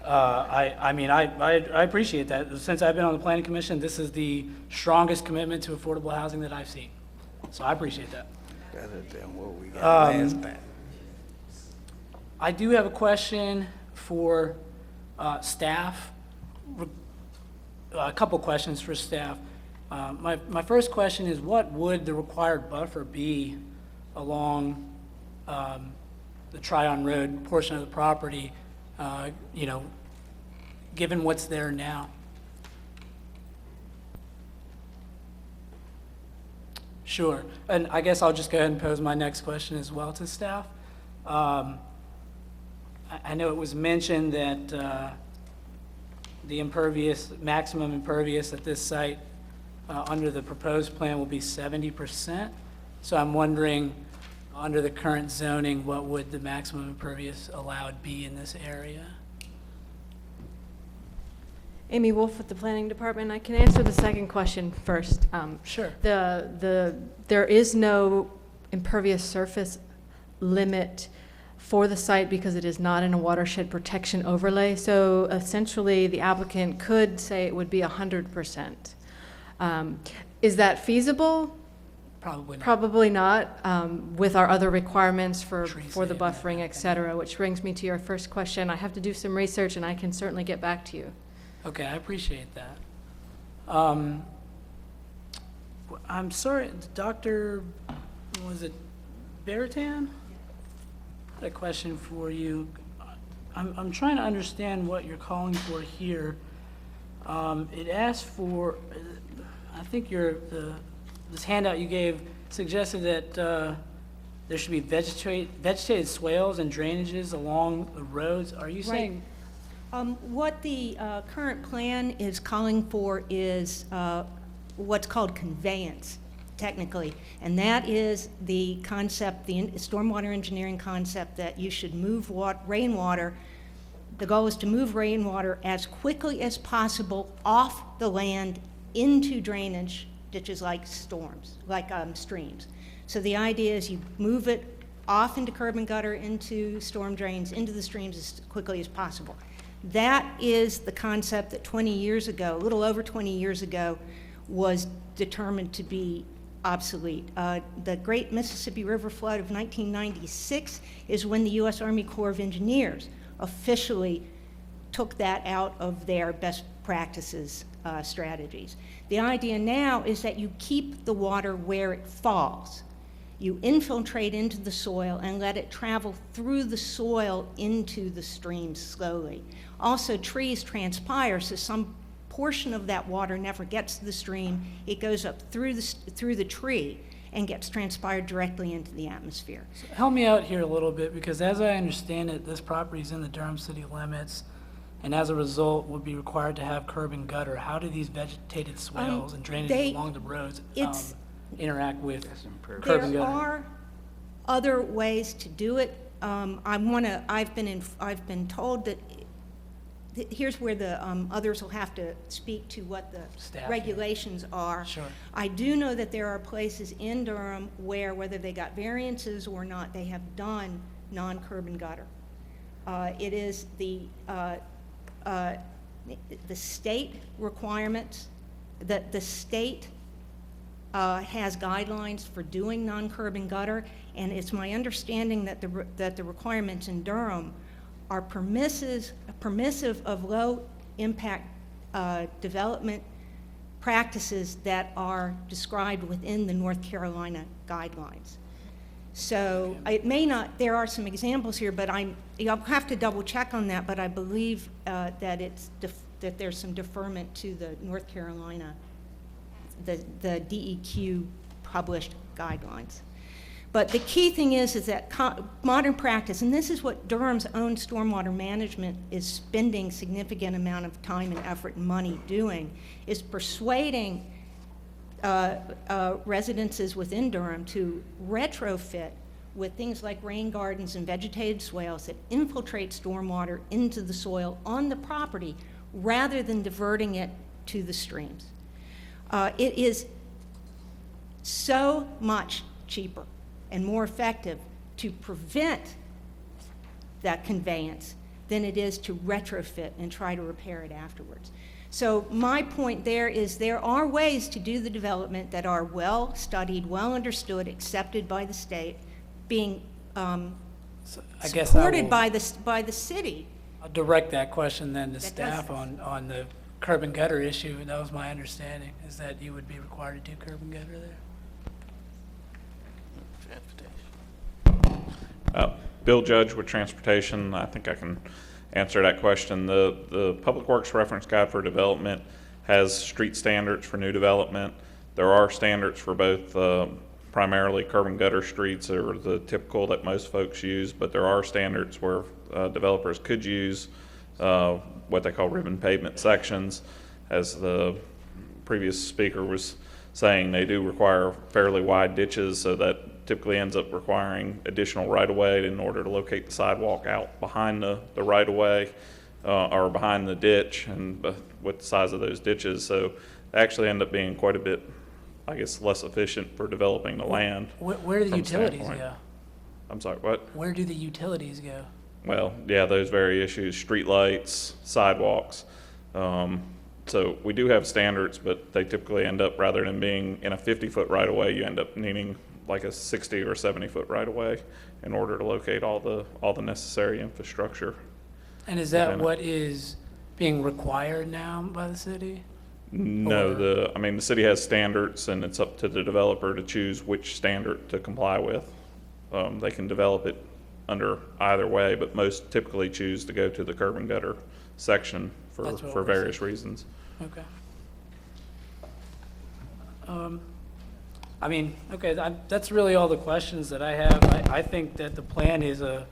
I appreciate that. Since I've been on the Planning Commission, this is the strongest commitment to affordable housing that I've seen. So I appreciate that. Better than what we got last time. I do have a question for staff. A couple questions for staff. My first question is, what would the required buffer be along the Tryon Road portion of the property, given what's there now? Sure. And I guess I'll just go ahead and pose my next question as well to staff. I know it was mentioned that the maximum impervious at this site under the proposed plan will be 70%. So I'm wondering, under the current zoning, what would the maximum impervious allowed be in this area? Amy Wolf with the Planning Department. I can answer the second question first. Sure. There is no impervious surface limit for the site because it is not in a watershed protection overlay. So essentially, the applicant could say it would be 100%. Is that feasible? Probably not. Probably not, with our other requirements for the buffering, et cetera, which brings me to your first question. I have to do some research, and I can certainly get back to you. Okay, I appreciate that. I'm sorry, Dr. Was it Baratan? I had a question for you. I'm trying to understand what you're calling for here. It asks for, I think this handout you gave suggested that there should be vegetated swales and drainages along the roads. Are you saying? What the current plan is calling for is what's called conveyance, technically, and that is the concept, the stormwater engineering concept that you should move rainwater. The goal is to move rainwater as quickly as possible off the land into drainage ditches like streams. So the idea is you move it off into curb and gutter, into storm drains, into the streams as quickly as possible. That is the concept that 20 years ago, a little over 20 years ago, was determined to be obsolete. The Great Mississippi River Flood of 1996 is when the U.S. Army Corps of Engineers officially took that out of their best practices strategies. The idea now is that you keep the water where it falls. You infiltrate into the soil and let it travel through the soil into the streams slowly. Also, trees transpire, so some portion of that water never gets to the stream. It goes up through the tree and gets transpired directly into the atmosphere. So help me out here a little bit, because as I understand it, this property is in the Durham city limits, and as a result would be required to have curb and gutter. How do these vegetated swales and drainage along the roads interact with curb and gutter? There are other ways to do it. I've been told that here's where the others will have to speak to what the regulations are. Sure. I do know that there are places in Durham where, whether they got variances or not, they have done non-curb and gutter. It is the state requirements, that the state has guidelines for doing non-curb and gutter, and it's my understanding that the requirements in Durham are permissive of low impact development practices that are described within the North Carolina guidelines. So it may not, there are some examples here, but I'll have to double check on that, but I believe that that there's some deferment to the North Carolina, the DEQ published guidelines. But the key thing is that modern practice, and this is what Durham's own stormwater management is spending significant amount of time and effort and money doing, is persuading residences within Durham to retrofit with things like rain gardens and vegetated swales that infiltrate stormwater into the soil on the property rather than diverting it to the streams. It is so much cheaper and more effective to prevent that conveyance than it is to retrofit and try to repair it afterwards. So my point there is there are ways to do the development that are well studied, well understood, accepted by the state, being supported by the city. I'll direct that question then to staff on the curb and gutter issue, and that was my understanding, is that you would be required to do curb and gutter there. Bill Judge with Transportation. I think I can answer that question. The Public Works Reference Guide for Development has street standards for new development. There are standards for both primarily curb and gutter streets, or the typical that most folks use, but there are standards where developers could use what they call ribbon pavement sections. As the previous speaker was saying, they do require fairly wide ditches, so that typically ends up requiring additional right-of-way in order to locate the sidewalk out behind the right-of-way. are behind the ditch and with the size of those ditches. So they actually end up being quite a bit, I guess, less efficient for developing the land. Where do the from a utilities standpoint. go? I'm sorry, what? Where do the utilities go? Well, yeah, those very issues, streetlights, sidewalks. So we do have standards, but they typically end up, rather than being in a 50-foot right-of-way, you end up needing like a 60 or 70-foot right-of-way in order to locate all the necessary infrastructure. And is that within it. what is being required now by the city? No, the city has standards, and it's up to the developer to choose which standard to comply with. They can develop it under either way, but most typically choose to go to the curb and gutter section That's what for we're various saying. reasons. Okay. Okay, that's really all the questions that I have. I think that the plan is a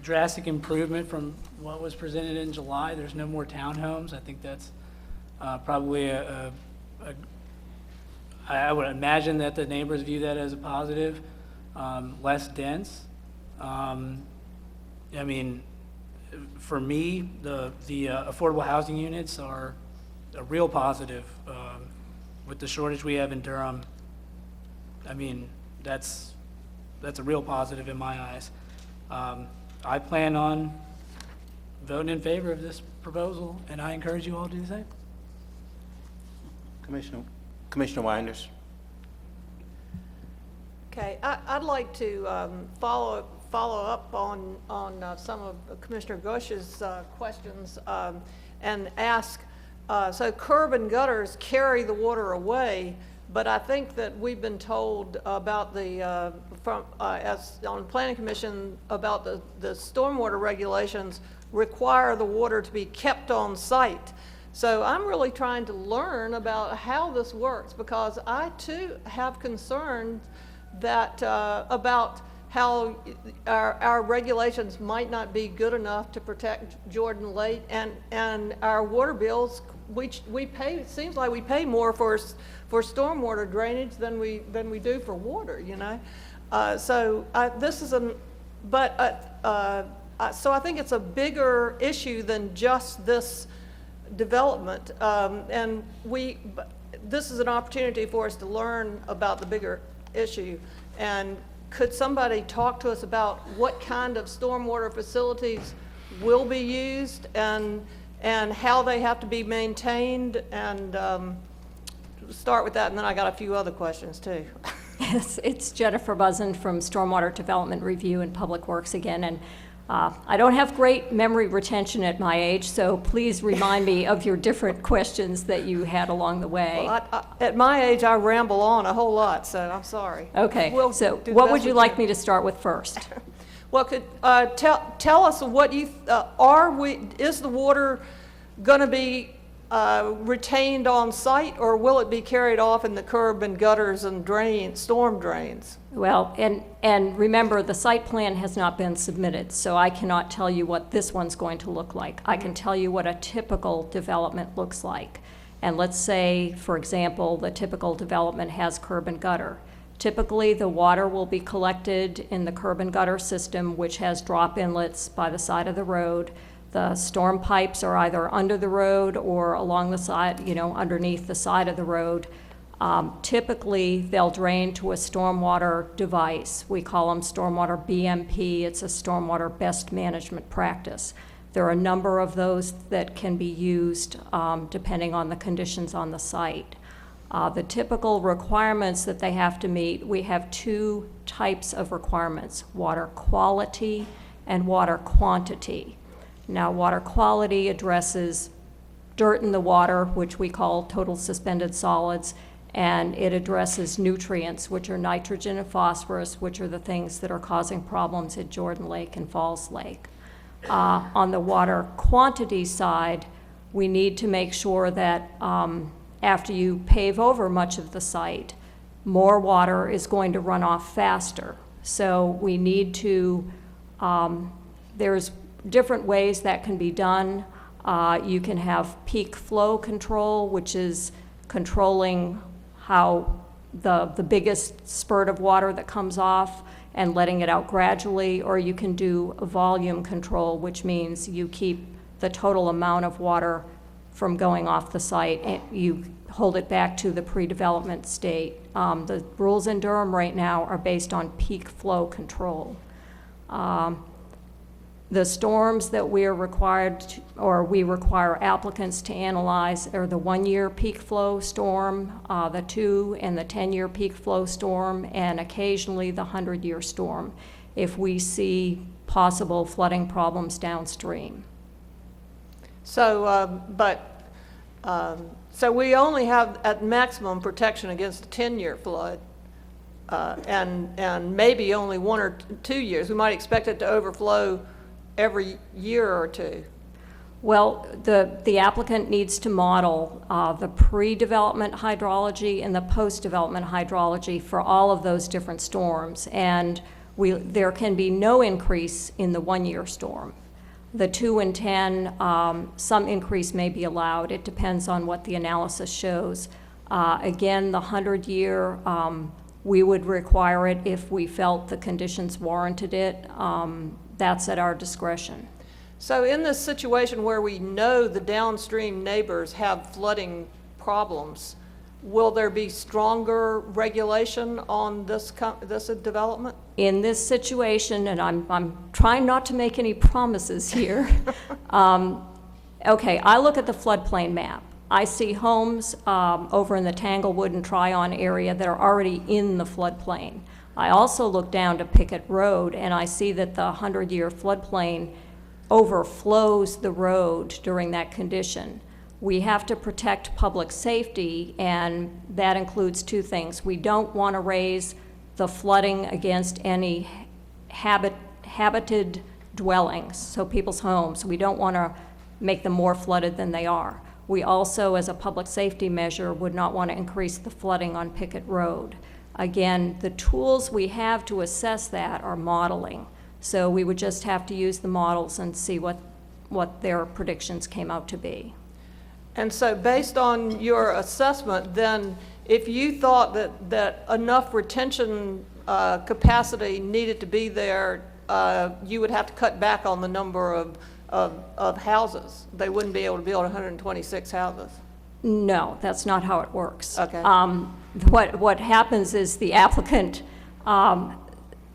drastic improvement from what was presented in July. There's no more townhomes. I think that's probably I would imagine that the neighbors view that as a positive, less dense. For me, the affordable housing units are a real positive. With the shortage we have in Durham, that's a real positive in my eyes. I plan on voting in favor of this proposal, and I encourage you all to do the same. Commissioner Winders. Okay, I'd like to follow up on some of Commissioner Gush's questions and ask, so curb and gutters carry the water away, but I think that we've been told about as on the Planning Commission, about the stormwater regulations require the water to be kept on site. So I'm really trying to learn about how this works, because I too have concerns that about how our regulations might not be good enough to protect Jordan Lake, and our water bills, we pay, it seems like we pay more for stormwater drainage than we do for water, you know. So I think it's a bigger issue than just this development, and this is an opportunity for us to learn about the bigger issue. And could somebody talk to us about what kind of stormwater facilities will be used and how they have to be maintained, and start with that, and then I got a few other questions too. Yes, it's Jennifer Buzzen from Stormwater Development Review and Public Works again, and I don't have great memory retention at my age, so please remind me of your different questions that you had along the way. Well, at my age, I ramble on a whole lot, so I'm sorry. Okay, We'll so do the what best would you we like can. me to start with first? Well, could tell us what you is the water going to be retained on site, or will it be carried off in the curb and gutters and storm drains? Well, and remember, the site plan has not been submitted, so I cannot tell you what this one's going to look like. I can tell you what a typical development looks like. And let's say, for example, the typical development has curb and gutter. Typically, the water will be collected in the curb and gutter system, which has drop inlets by the side of the road. The storm pipes are either under the road or along the side, underneath the side of the road. Typically, they'll drain to a stormwater device. We call them stormwater BMP. It's a stormwater best management practice. There are a number of those that can be used depending on the conditions on the site. The typical requirements that they have to meet, we have two types of requirements: water quality and water quantity. Now, water quality addresses dirt in the water, which we call total suspended solids, and it addresses nutrients, which are nitrogen and phosphorus, which are the things that are causing problems at Jordan Lake and Falls Lake. On the water quantity side, we need to make sure that after you pave over much of the site, more water is going to run off faster. So we need to, there's different ways that can be done. You can have peak flow control, which is controlling how the biggest spurt of water that comes off, and letting it out gradually, or you can do a volume control, which means you keep the total amount of water from going off the site, and you hold it back to the pre-development state. The rules in Durham right now are based on peak flow control. The storms that we are required to, or we require applicants to analyze are the 1-year peak flow storm, the 2 and the 10-year peak flow storm, and occasionally the 100-year storm, if we see possible flooding problems downstream. So, so we only have at maximum protection against a 10-year flood, and maybe only 1 or 2 years. We might expect it to overflow every year or two. Well, the applicant needs to model the pre-development hydrology and the post-development hydrology for all of those different storms, and there can be no increase in the 1-year storm. The 2 and 10, some increase may be allowed. It depends on what the analysis shows. Again, the 100-year, we would require it if we felt the conditions warranted it. That's at our discretion. So in this situation where we know the downstream neighbors have flooding problems, will there be stronger regulation on this development? In this situation, and I'm trying not to make any promises here, okay, I look at the floodplain map. I see homes over in the Tanglewood and Tryon area that are already in the floodplain. I also look down to Pickett Road, and I see that the 100-year floodplain overflows the road during that condition. We have to protect public safety, and that includes 2 things. We don't want to raise the flooding against any habited dwellings, so people's homes. We don't want to make them more flooded than they are. We also, as a public safety measure, would not want to increase the flooding on Pickett Road. Again, the tools we have to assess that are modeling. So we would just have to use the models and see what their predictions came out to be. And so based on your assessment, then if you thought that enough retention capacity needed to be there, you would have to cut back on the number of houses. They wouldn't be able to build 126 houses. No, that's not how it works. Okay. What happens is the applicant,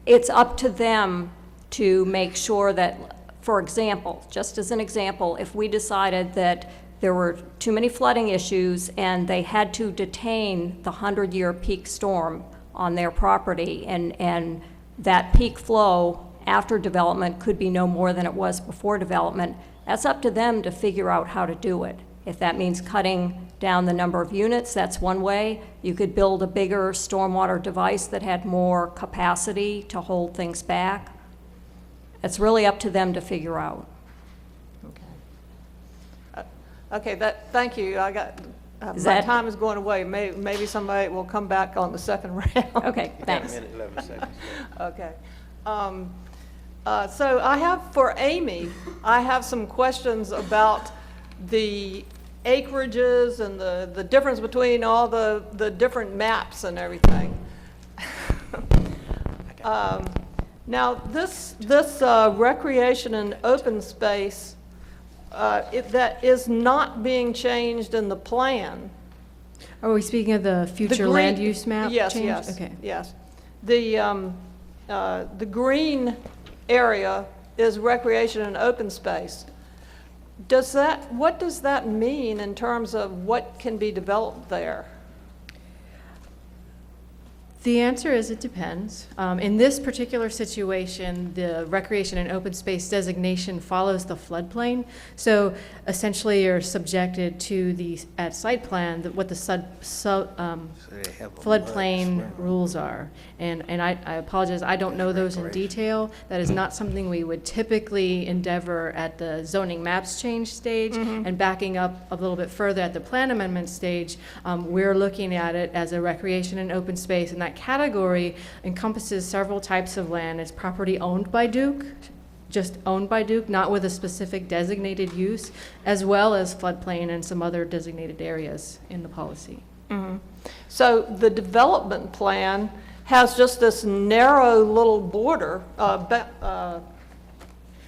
it's up to them to make sure that, for example, just as an example, if we decided that there were too many flooding issues and they had to detain the 100-year peak storm on their property, and that peak flow after development could be no more than it was before development, that's up to them to figure out how to do it. If that means cutting down the number of units, that's one way. You could build a bigger stormwater device that had more capacity to hold things back. It's really up to them to figure out. Okay, thank you. I got, my time is going away. Maybe somebody will come back on the second round. Okay, thanks. 1 minute, 11 seconds. Okay. So I have, for Amy, I have some questions about the acreages and the difference between all the different maps and everything. Now, this recreation and open space, that is not being changed in the plan. Are we speaking of the future land use map Yes, change? yes, Okay. yes. The green area is recreation and open space. What does that mean in terms of what can be developed there? The answer is it depends. In this particular situation, the recreation and open space designation follows the floodplain. So essentially you're subjected to the, at site plan, what the floodplain rules are. And I apologize, I don't know those in detail. That is not something we would typically endeavor at the zoning maps change stage. And backing up a little bit further at the plan amendment stage, we're looking at it as a recreation and open space, and that category encompasses several types of land. It's property owned by Duke, just owned by Duke, not with a specific designated use, as well as floodplain and some other designated areas in the policy. So the development plan has just this narrow little border,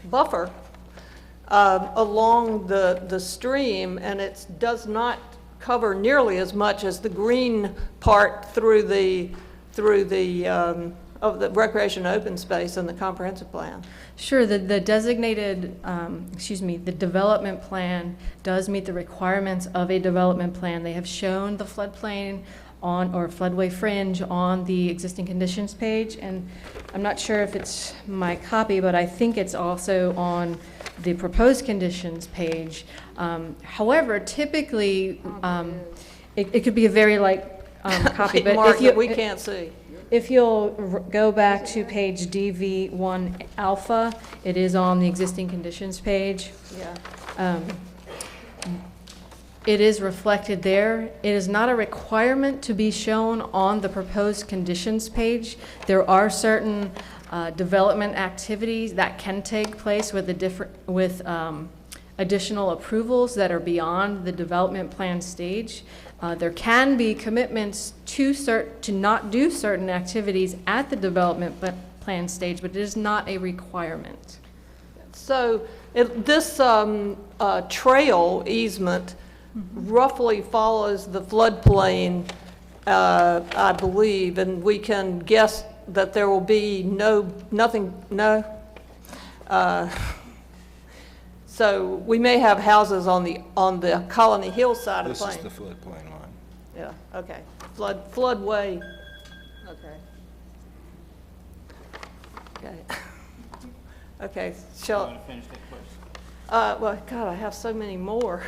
buffer along the stream, and it does not cover nearly as much as the green part through the of the recreation open space in the comprehensive plan. Sure, the designated, the development plan does meet the requirements of a development plan. They have shown the floodplain or floodway fringe on the existing conditions page, and I'm not sure if it's my copy, but I think it's also on the proposed conditions page. However, typically, it could be a very light copy, but Mark, if you, that we can't see. If you'll go back to page DV1 alpha, it is on the existing conditions page. Yeah. It is reflected there. It is not a requirement to be shown on the proposed conditions page. There are certain development activities that can take place with additional approvals that are beyond the development plan stage. There can be commitments to not do certain activities at the development plan stage, but it is not a requirement. So this trail easement roughly follows the floodplain, I believe, and we can guess that there will be nothing. So we may have houses on the Colony Hill side of the plain. This is the floodplain line. Yeah, okay. Floodway. Okay. Okay. Okay, shall. Want to finish that question? Well, God, I have so many more.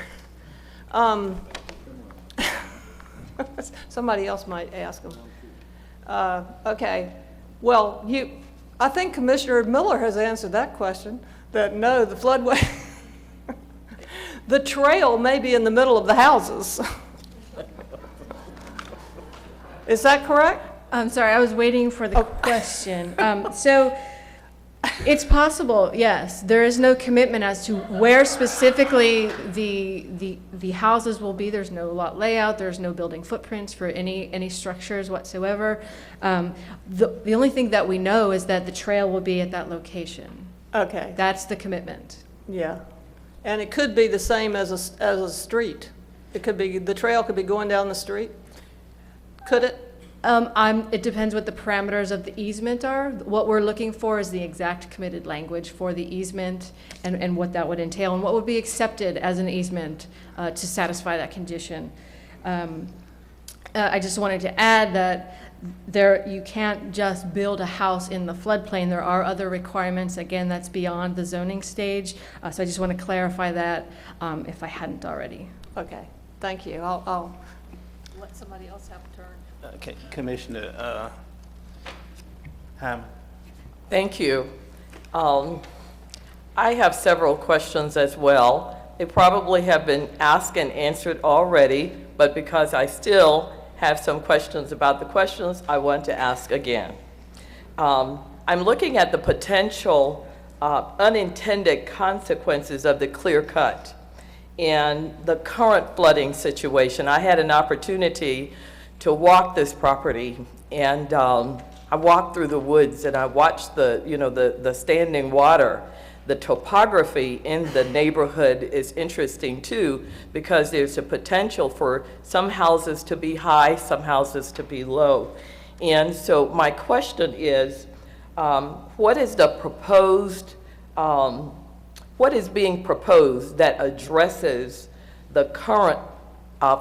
Somebody else might ask them. Okay. Well, I think Commissioner Miller has answered that question, that no, the floodway, the trail may be in the middle of the houses. Is that correct? I'm sorry, I was waiting for the question. So it's possible, yes. There is no commitment as to where specifically the houses will be. There's no lot layout, there's no building footprints for any structures whatsoever. The only thing that we know is that the trail will be at that location. Okay. That's the commitment. Yeah. And it could be the same as a street. It could be, the trail could be going down the street. Could it? It depends what the parameters of the easement are. What we're looking for is the exact committed language for the easement and what that would entail and what would be accepted as an easement to satisfy that condition. I just wanted to add that you can't just build a house in the floodplain. There are other requirements. Again, that's beyond the zoning stage. So I just want to clarify that if I hadn't already. Okay, thank you. I'll let somebody else have a turn. Okay, Commissioner Hyman. Thank you. I have several questions as well. They probably have been asked and answered already, but because I still have some questions about the questions, I want to ask again. I'm looking at the potential unintended consequences of the clear cut and the current flooding situation. I had an opportunity to walk this property, and I walked through the woods and I watched the standing water. The topography in the neighborhood is interesting too, because there's a potential for some houses to be high, some houses to be low. And so my question is, what is being proposed that addresses the current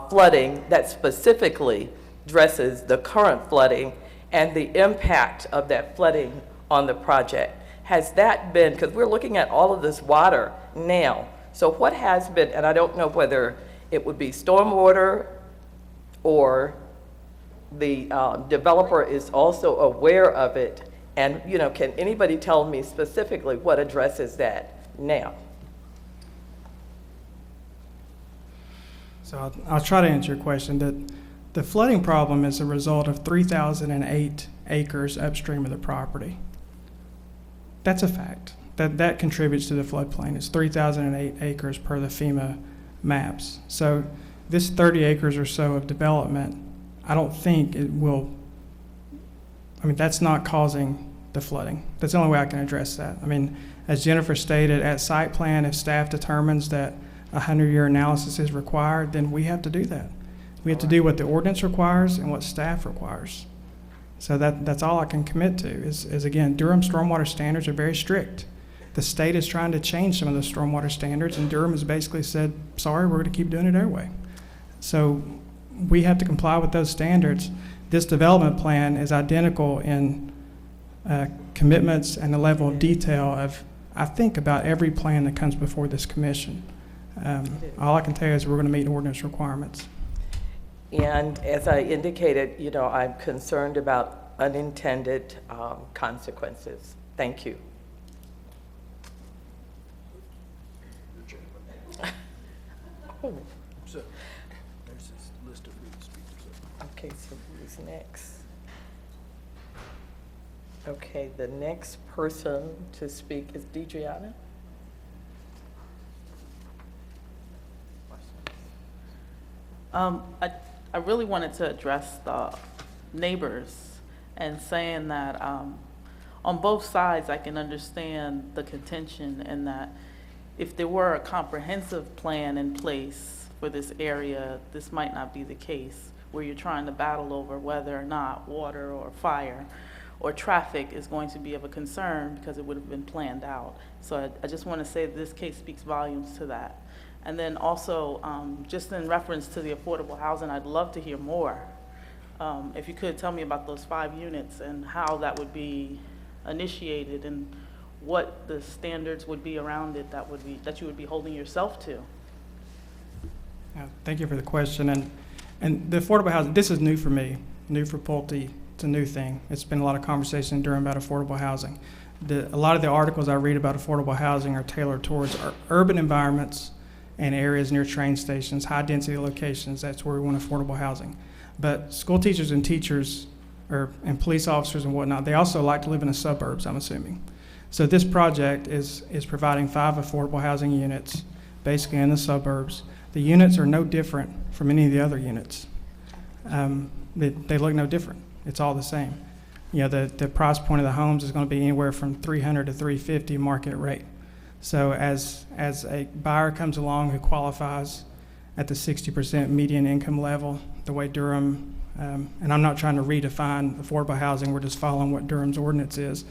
flooding, that specifically addresses the current flooding and the impact of that flooding on the project? Has that been, because we're looking at all of this water now, so what has been, and I don't know whether it would be stormwater or the developer is also aware of it, and can anybody tell me specifically what addresses that now? So I'll try to answer your question. The flooding problem is a result of 3,008 acres upstream of the property. That's a fact. That contributes to the floodplain. It's 3,008 acres per the FEMA maps. So this 30 acres or so of development, I don't think it will I mean, that's not causing the flooding. That's the only way I can address that. I mean, as Jennifer stated, at site plan, if staff determines that a 100-year analysis is required, then we have to do that. We have to do what the ordinance requires and what staff requires. So that's all I can commit to is again, Durham stormwater standards are very strict. The state is trying to change some of the stormwater standards, and Durham has basically said, sorry, we're going to keep doing it our way. So we have to comply with those standards. This development plan is identical in commitments and the level of detail of, I think, about every plan that comes before this commission. All I can tell you is we're going to meet ordinance requirements. And as I indicated, you know, I'm concerned about unintended consequences. Thank you. So, there's this list of who the speakers are. Okay, so who's next? Okay, the next person to speak is Deidreana. I really wanted to address the neighbors and saying that on both sides, I can understand the contention and that if there were a comprehensive plan in place for this area, this might not be the case, where you're trying to battle over whether or not water or fire or traffic is going to be of a concern because it would have been planned out. So I just want to say that this case speaks volumes to that. And then also, just in reference to the affordable housing, I'd love to hear more. If you could tell me about those 5 units and how that would be initiated and what the standards would be around it that you would be holding yourself to. Thank you for the question. And the affordable housing, this is new for me, new for Pulte. It's a new thing. It's been a lot of conversation during about affordable housing. A lot of the articles I read about affordable housing are tailored towards urban environments and areas near train stations, high density locations. That's where we want affordable housing. But school teachers and teachers and police officers and whatnot, they also like to live in the suburbs, I'm assuming. So this project is providing 5 affordable housing units, basically in the suburbs. The units are no different from any of the other units. They look no different. It's all the same. You know, the price point of the homes is going to be anywhere from $300 to $350 market rate. So as a buyer comes along who qualifies at the 60% median income level, the way Durham, and I'm not trying to redefine affordable housing, we're just following what Durham's ordinance is.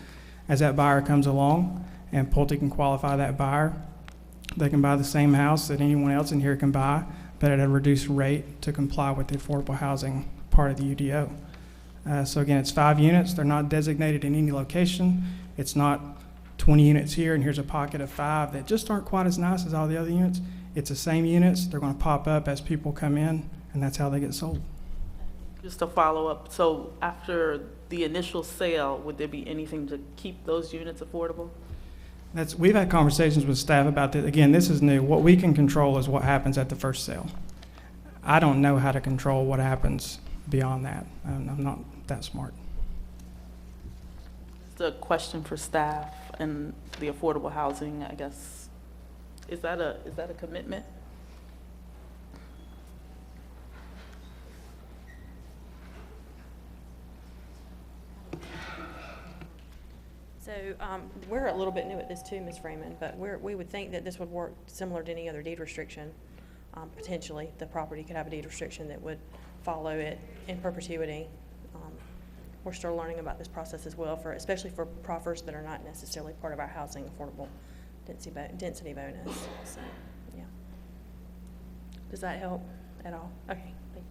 As that buyer comes along and Pulte can qualify that buyer, they can buy the same house that anyone else in here can buy, but at a reduced rate to comply with the affordable housing part of the UDO. So again, it's 5 units. They're not designated in any location. It's not 20 units here and here's a pocket of 5 that just aren't quite as nice as all the other units. It's the same units. They're going to pop up as people come in, and that's how they get sold. Just to follow up, so after the initial sale, would there be anything to keep those units affordable? We've had conversations with staff about this. Again, this is new. What we can control is what happens at the first sale. I don't know how to control what happens beyond that. I'm not that smart. It's a question for staff and the affordable housing, I guess. Is that a commitment? So we're a little bit new at this too, Ms. Freeman, but we would think that this would work similar to any other deed restriction. Potentially, the property could have a deed restriction that would follow it in perpetuity. We're still learning about this process as well, especially for proffers that are not necessarily part of our housing affordable density bonus. So, yeah. Does that help at all? Okay, thank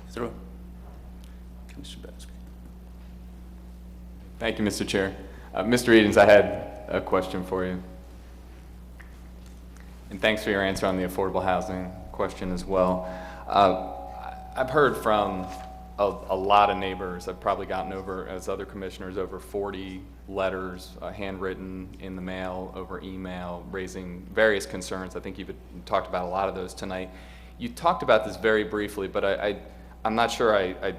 you. Through. Commissioner Batsky. Thank you, Mr. Chair. Mr. Edens, I had a question for you. And thanks for your answer on the affordable housing question as well. I've heard from a lot of neighbors. I've probably gotten over, as other commissioners, over 40 letters, handwritten in the mail, over email, raising various concerns. I think you've talked about a lot of those tonight. You talked about this very briefly, but I'm not sure I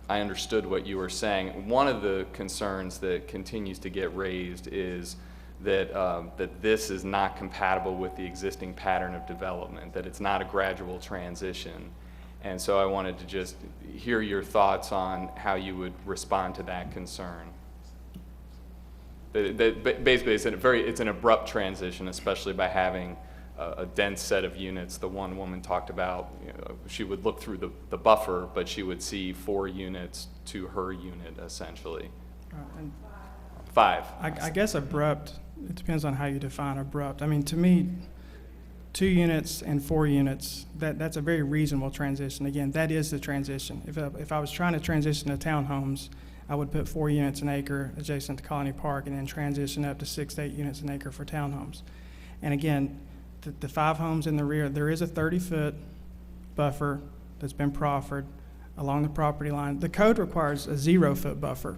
understood what you were saying. One of the concerns that continues to get raised is that this is not compatible with the existing pattern of development, that it's not a gradual transition. And so I wanted to just hear your thoughts on how you would respond to that concern. Basically, it's an abrupt transition, especially by having a dense set of units. The one woman talked about, she would look through the buffer, but she would see 4 units to her unit, essentially. And 5. I guess abrupt, it depends on how you define abrupt. I mean, to me, 2 units and 4 units, that's a very reasonable transition. Again, that is the transition. If I was trying to transition to townhomes, I would put 4 units an acre adjacent to Colony Park and then transition up to 6 to 8 units an acre for townhomes. And again, the 5 homes in the rear, there is a 30-foot buffer that's been proffered along the property line. The code requires a 0-foot buffer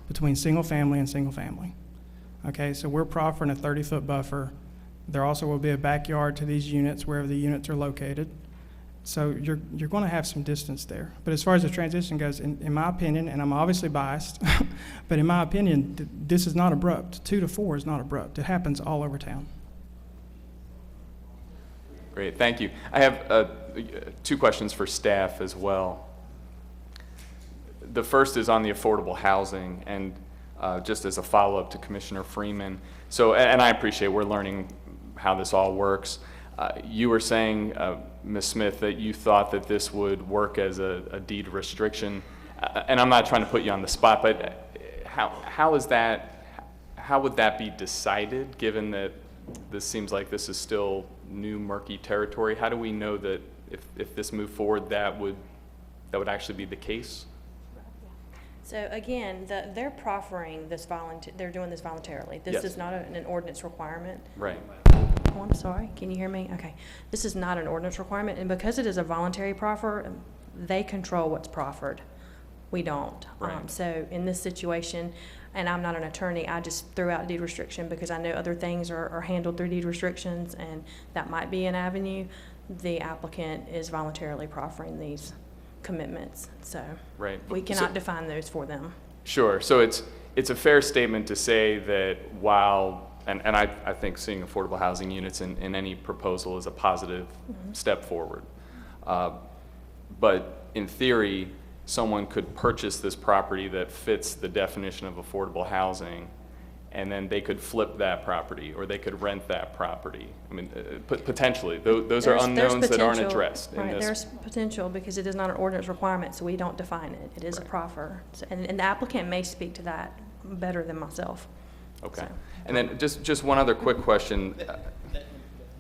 between single family and single family. Okay, so we're proffering a 30-foot buffer. There also will be a backyard to these units wherever the units are located. So you're going to have some distance there. But as far as the transition goes, in my opinion, and I'm obviously biased, but in my opinion, this is not abrupt. 2 to 4 is not abrupt. It happens all over town. Great, thank you. I have 2 questions for staff as well. The first is on the affordable housing, and just as a follow-up to Commissioner Freeman. So, and I appreciate we're learning how this all works. You were saying, Ms. Smith, that you thought that this would work as a deed restriction, and I'm not trying to put you on the spot, but how would that be decided, given that this seems like this is still new murky territory? How do we know that if this moved forward, that would actually be the case? So again, they're proffering this they're doing this voluntarily. This Yes. is not an ordinance requirement. Right. Oh, I'm sorry. Can you hear me? Okay. This is not an ordinance requirement, and because it is a voluntary proffer, they control what's proffered. We don't. Right. So in this situation, and I'm not an attorney, I just threw out deed restriction because I know other things are handled through deed restrictions, and that might be an avenue. The applicant is voluntarily proffering these commitments, so Right. we cannot define those for them. Sure. So it's a fair statement to say that while, and I think seeing affordable housing units in any proposal is a positive step forward. But in theory, someone could purchase this property that fits the definition of affordable housing, and then they could flip that property, or they could rent that property. I mean, potentially, those are unknowns that aren't addressed in Right, this. there's potential because it is not an ordinance requirement, so we don't define it. It is a proffer. So, and the applicant may speak to that better than myself. Okay. So. And then just one other quick question.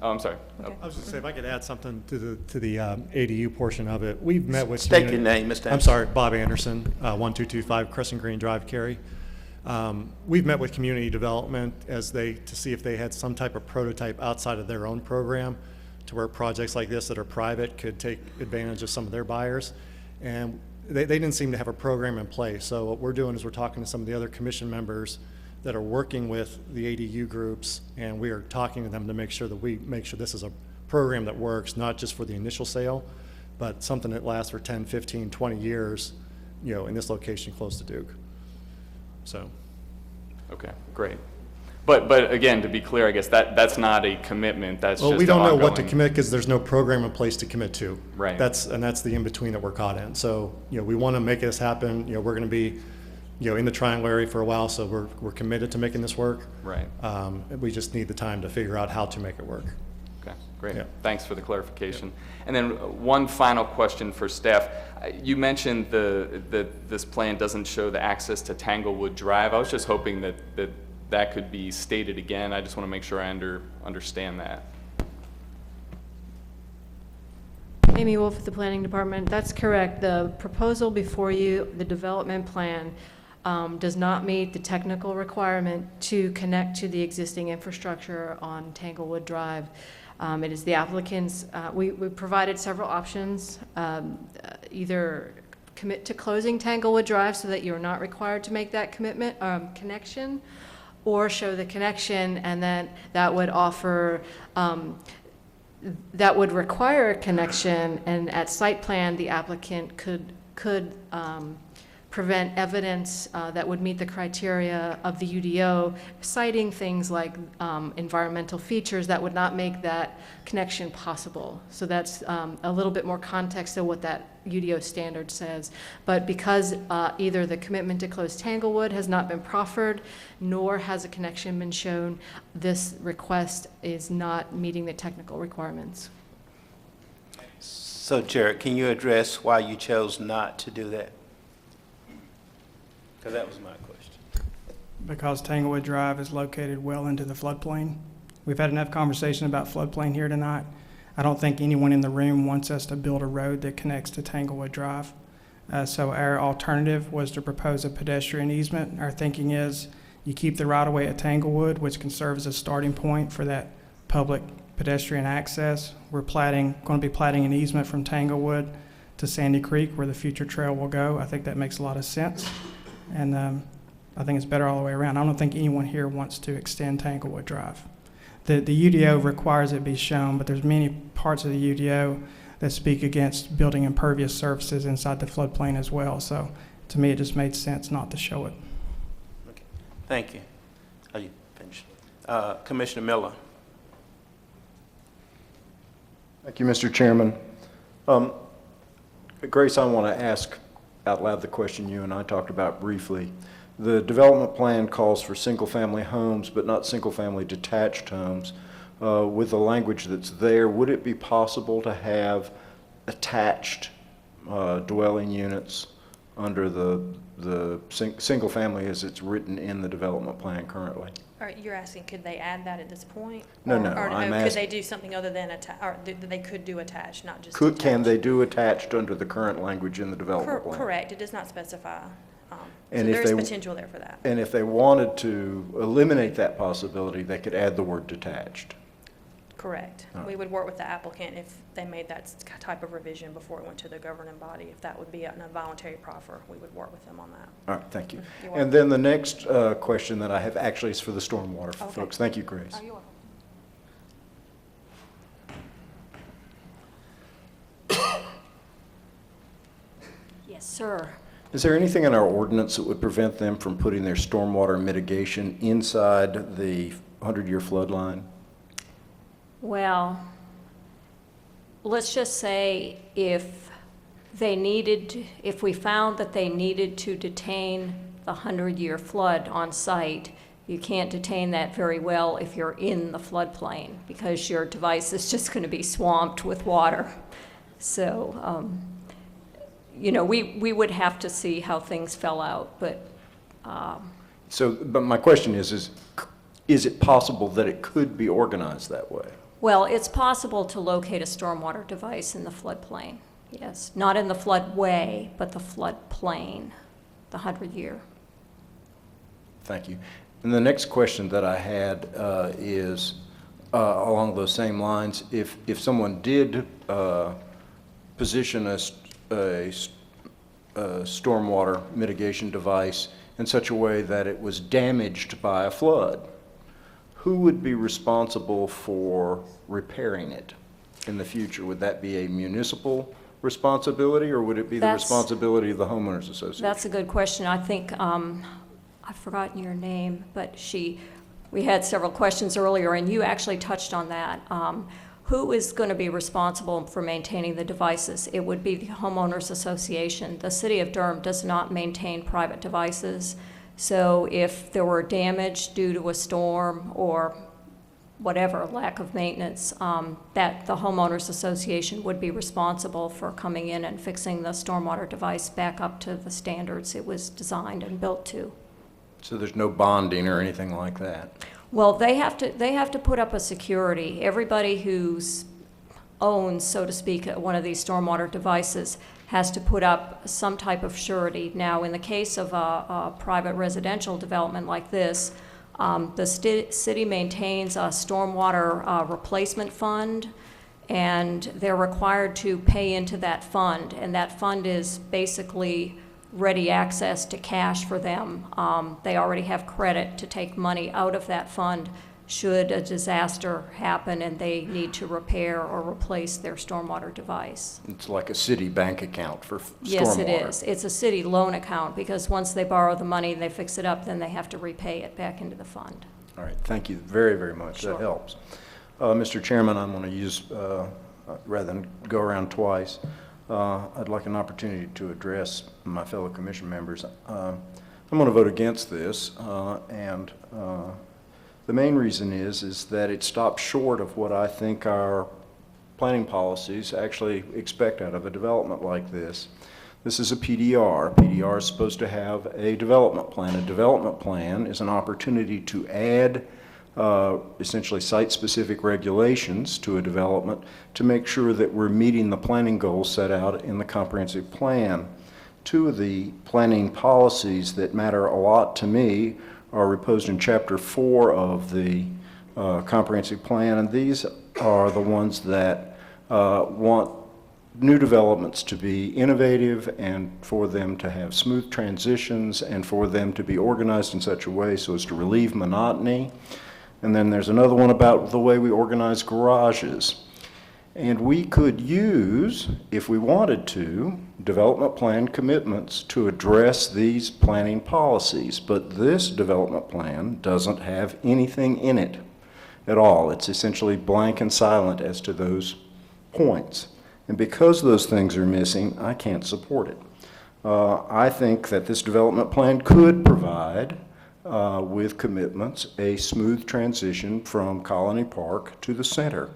Oh, I'm sorry. Okay. I was just saying, if I could add something to the ADU portion of it. We've met with. State your name, Mr. I'm sorry, Bob Anderson, 1225 Crescent Green Drive, Cary. We've met with community development to see if they had some type of prototype outside of their own program to where projects like this that are private could take advantage of some of their buyers. And they didn't seem to have a program in place. So what we're doing is we're talking to some of the other commission members that are working with the ADU groups, and we are talking to them to make sure that we make sure this is a program that works, not just for the initial sale, but something that lasts for 10, 15, 20 years, in this location close to Duke. So. Okay, great. But again, to be clear, I guess that's not a commitment, that's just Well, we don't know what to ongoing. commit because there's no program in place to commit to. Right. That's the in-between that we're caught in. So, we want to make this happen. We're going to be, in the Triangle area for a while, so we're committed to making this work. Right. We just need the time to figure out how to make it work. Okay, great. Yeah. Thanks for the clarification. And then one final question for staff. You mentioned this plan doesn't show the access to Tanglewood Drive. I was just hoping that could be stated again. I just want to make sure I understand that. Amy Wolf, the Planning Department. That's correct. The proposal before you, the development plan, does not meet the technical requirement to connect to the existing infrastructure on Tanglewood Drive. It is the applicant's, we provided several options, either commit to closing Tanglewood Drive so that you're not required to make that connection, or show the connection, and then that would offer, that would require a connection, and at site plan, the applicant could prevent evidence that would meet the criteria of the UDO, citing things like environmental features that would not make that connection possible. So that's a little bit more context of what that UDO standard says. But because either the commitment to close Tanglewood has not been proffered, nor has a connection been shown, this request is not meeting the technical requirements. So Jared, can you address why you chose not to do that? Because that was my question. Because Tanglewood Drive is located well into the floodplain. We've had enough conversation about floodplain here tonight. I don't think anyone in the room wants us to build a road that connects to Tanglewood Drive. So our alternative was to propose a pedestrian easement. Our thinking is you keep the right-of-way at Tanglewood, which can serve as a starting point for that public pedestrian access. We're going to be platting an easement from Tanglewood to Sandy Creek where the future trail will go. I think that makes a lot of sense. And I think it's better all the way around. I don't think anyone here wants to extend Tanglewood Drive. The UDO requires it be shown, but there's many parts of the UDO that speak against building impervious surfaces inside the floodplain as well. So to me, it just made sense not to show it. Okay. Thank you. Are you finished? Commissioner Miller. Thank you, Mr. Chairman. Grace, I want to ask out loud the question you and I talked about briefly. The development plan calls for single-family homes, but not single-family detached homes. With the language that's there, would it be possible to have attached dwelling units under the single-family as it's written in the development plan currently? Or you're asking, could they add that at this point? No, Or I'm could asking. they do something other than or they could do attached, not just Can they do attached under the current language in the development plan? Correct, it does not specify. So And if there is they- potential there for that. And if they wanted to eliminate that possibility, they could add the word detached. Correct. All right. We would work with the applicant if they made that type of revision before it went to the governing body. If that would be a voluntary proffer, we would work with them on that. All right, thank you. You're And then the next question that I have actually is for the stormwater Okay. folks. Thank you, Grace. Oh, you're welcome. Yes, sir. Is there anything in our ordinance that would prevent them from putting their stormwater mitigation inside the 100-year flood line? Well, let's just say if we found that they needed to detain the 100-year flood on site, you can't detain that very well if you're in the floodplain because your device is just going to be swamped with water. So, we would have to see how things fell out, but. But my question is it possible that it could be organized that way? Well, it's possible to locate a stormwater device in the floodplain, yes. Not in the floodway, but the floodplain, the 100-year. Thank you. And the next question that I had is along those same lines. If someone did position a stormwater mitigation device in such a way that it was damaged by a flood, who would be responsible for repairing it in the future? Would that be a municipal responsibility, or would it be the responsibility of the homeowners association? That's a good question. I think, I've forgotten your name, but we had several questions earlier, and you actually touched on that. Who is going to be responsible for maintaining the devices? It would be the homeowners association. The city of Durham does not maintain private devices. So if there were damage due to a storm or whatever, lack of maintenance, that the homeowners association would be responsible for coming in and fixing the stormwater device back up to the standards it was designed and built to. So there's no bonding or anything like that? Well, they have to put up a security. Everybody who's owns, so to speak, one of these stormwater devices has to put up some type of surety. Now, in the case of a private residential development like this, the city maintains a stormwater replacement fund, and they're required to pay into that fund, and that fund is basically ready access to cash for them. They already have credit to take money out of that fund should a disaster happen and they need to repair or replace their stormwater device. It's like a city bank account for stormwater. Yes, it is. It's a city loan account, because once they borrow the money and they fix it up, then they have to repay it back into the fund. All right, thank you very, very much. Sure. That helps. Mr. Chairman, I'm going to use, rather than go around twice, I'd like an opportunity to address my fellow commission members. I'm going to vote against this, and the main reason is that it stops short of what I think our planning policies actually expect out of a development like this. This is a PDR. A PDR is supposed to have a development plan. A development plan is an opportunity to add essentially site-specific regulations to a development to make sure that we're meeting the planning goals set out in the comprehensive plan. Two of the planning policies that matter a lot to me are reposed in Chapter 4 of the comprehensive plan, and these are the ones that want new developments to be innovative and for them to have smooth transitions and for them to be organized in such a way so as to relieve monotony. And then there's another one about the way we organize garages. And we could use, if we wanted to, development plan commitments to address these planning policies. But this development plan doesn't have anything in it at all. It's essentially blank and silent as to those points. And because those things are missing, I can't support it. I think that this development plan could provide, with commitments, a smooth transition from Colony Park to the center.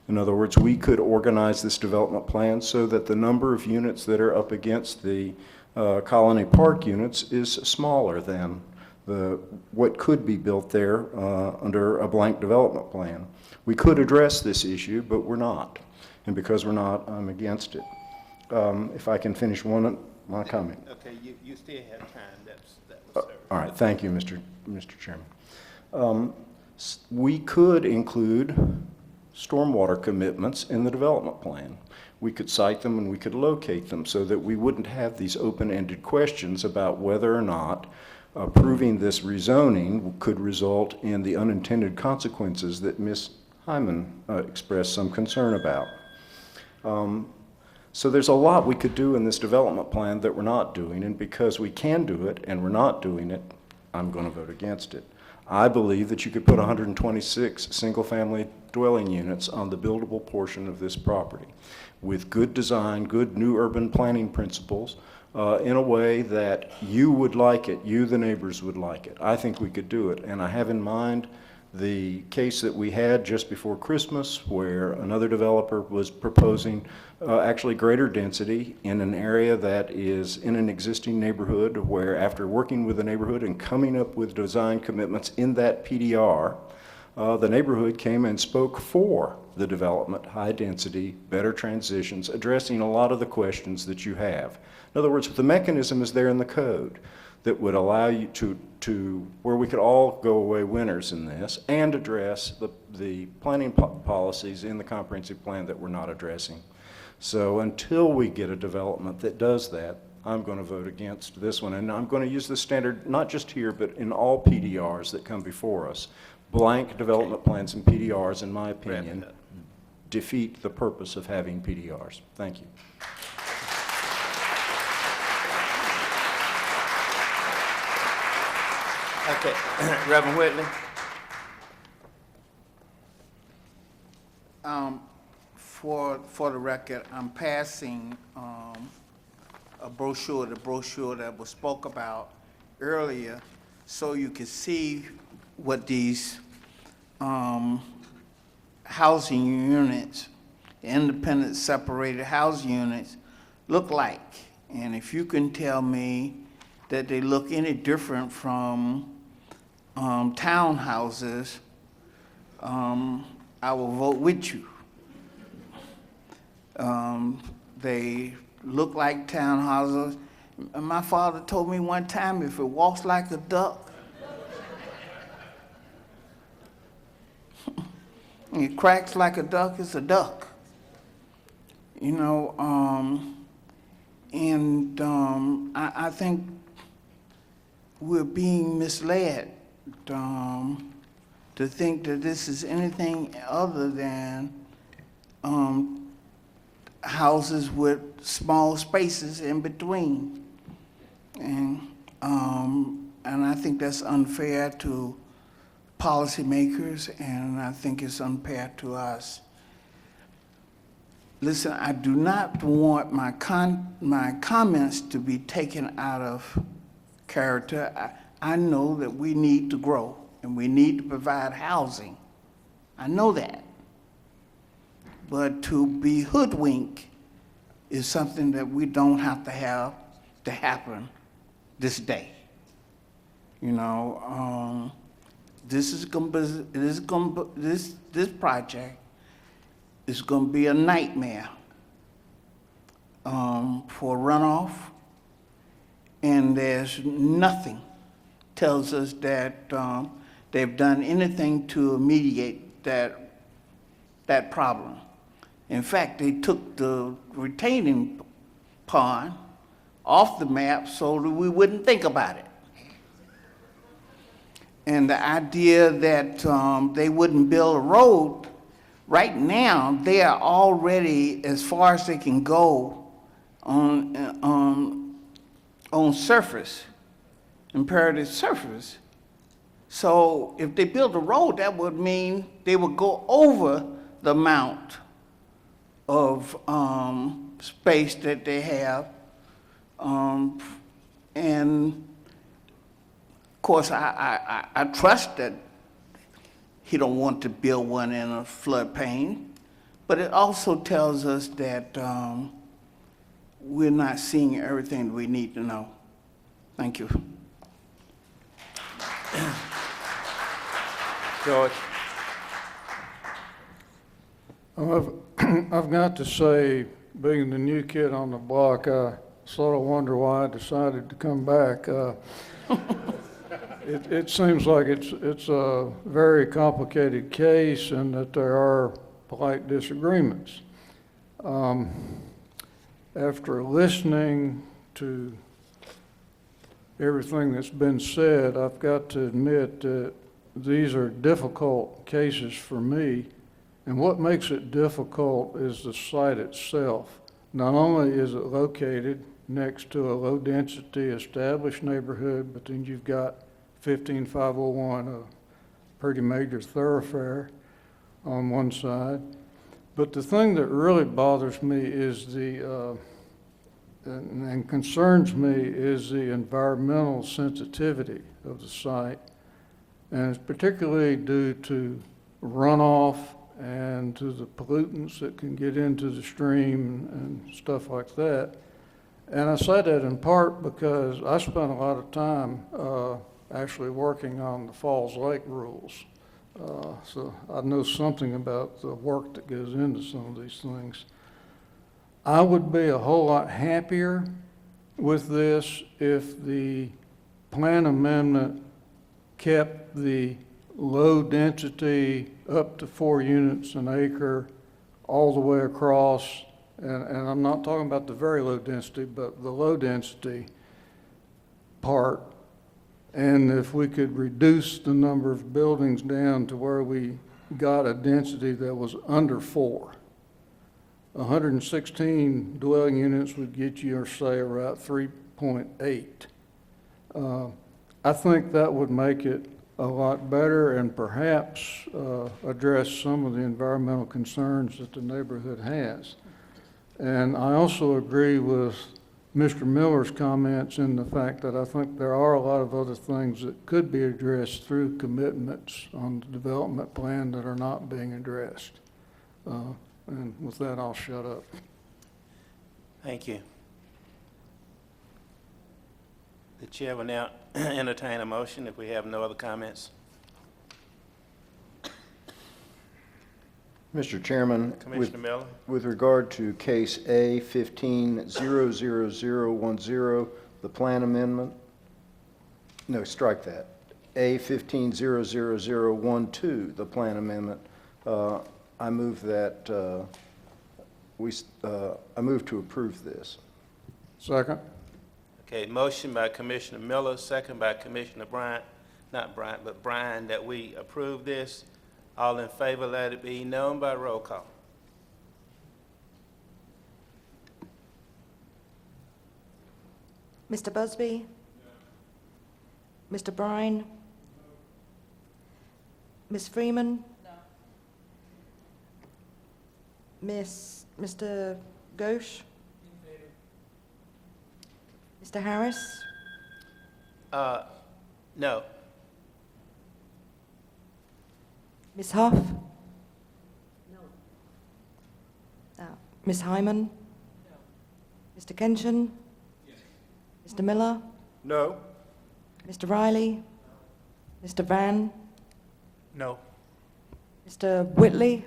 In other words, we could organize this development plan so that the number of units that are up against the Colony Park units is smaller than what could be built there under a blank development plan. We could address this issue, but we're not. And because we're not, I'm against it. If I can finish my comment. Okay, you still have time. That was All right, thank you, Mr. Chairman. We could include stormwater commitments in the development plan. We could cite them and we could locate them so that we wouldn't have these open-ended questions about whether or not approving this rezoning could result in the unintended consequences that Ms. Hyman expressed some concern about. So there's a lot we could do in this development plan that we're not doing, and because we can do it and we're not doing it, I'm going to vote against it. I believe that you could put 126 single-family dwelling units on the buildable portion of this property with good design, good new urban planning principles, in a way that you would like it, you, the neighbors, would like it. I think we could do it, and I have in mind the case that we had just before Christmas where another developer was proposing actually greater density in an area that is in an existing neighborhood where, after working with the neighborhood and coming up with design commitments in that PDR, the neighborhood came and spoke for the development, high density, better transitions, addressing a lot of the questions that you have. In other words, the mechanism is there in the code that would allow you to where we could all go away winners in this and address the planning policies in the comprehensive plan that we're not addressing. So until we get a development that does that, I'm going to vote against this one. And I'm going to use the standard, not just here, but in all PDRs that come before us. Blank development plans and PDRs, in my opinion, defeat the purpose of having PDRs. Thank you. Okay, Reverend Whitley. For the record, I'm passing a brochure, the brochure that was spoke about earlier, so you can see what these housing units, independent separated housing units, look like. And if you can tell me that they look any different from townhouses, I will vote with you. They look like townhouses. And my father told me one time, if it walks like a duck, it cracks like a duck, it's a duck. You know, I think we're being misled. The to think that this is anything other than houses with small spaces in between. And I think that's unfair to policymakers, and I think it's unfair to us. Listen, I do not want my comments to be taken out of character. I know that we need to grow, and we need to provide housing. I know that. But to be hoodwinked is something that we don't have to happen this day. You know, this project is going to be a nightmare for runoff, and there's nothing tells us that they've done anything to mediate that problem. In fact, they took the retaining pond off the map so that we wouldn't think about it. And the idea that they wouldn't build a road, right now, they are already as far as they can go on surface, imperative surface. So if they build a road, that would mean they would go over the amount of space that they have. And of course, I trust that he don't want to build one in a floodplain, but it also tells us that we're not seeing everything we need to know. Thank you. George. I've got to say, being the new kid on the block, I sort of wonder why I decided to come back. It seems like it's a very complicated case and that there are polite disagreements. After listening to everything that's been said, I've got to admit that these are difficult cases for me. And what makes it difficult is the site itself. Not only is it located next to a low-density established neighborhood, but then you've got 15501, a pretty major thoroughfare on one side. But the thing that really bothers me is and concerns me is the environmental sensitivity of the site. And it's particularly due to runoff and to the pollutants that can get into the stream and stuff like that. And I say that in part because I spent a lot of time actually working on the Falls Lake rules. So I know something about the work that goes into some of these things. I would be a whole lot happier with this if the plan amendment kept the low density up to 4 units an acre all the way across, and I'm not talking about the very low density, but the low density part. And if we could reduce the number of buildings down to where we got a density that was under 4. 116 dwelling units would get you, or say, around 3.8. I think that would make it a lot better and perhaps address some of the environmental concerns that the neighborhood has. And I also agree with Mr. Miller's comments in the fact that I think there are a lot of other things that could be addressed through commitments on the development plan that are not being addressed. And with that, I'll shut up. Thank you. The chair will now entertain a motion if we have no other comments. Mr. Chairman, Commissioner Miller. with regard to case A 15-00010, the plan amendment, no, strike that. A 15-00012, the plan amendment, I move that I move to approve this. Second. Okay, motion by Commissioner Miller, second by Commissioner Bryant. not Brian, but Brian, that we approve this. All in favor, let it be known by roll call. Mr. Busby? Mr. Brine? Ms. Freeman? Mr. Ghosh? Mr. Harris? No. Ms. Huff? No. Ms. Hyman? No. Mr. Kenshin? Yes. Mr. Miller? No. Mr. Riley? Mr. Van? No. Mr. Whitley?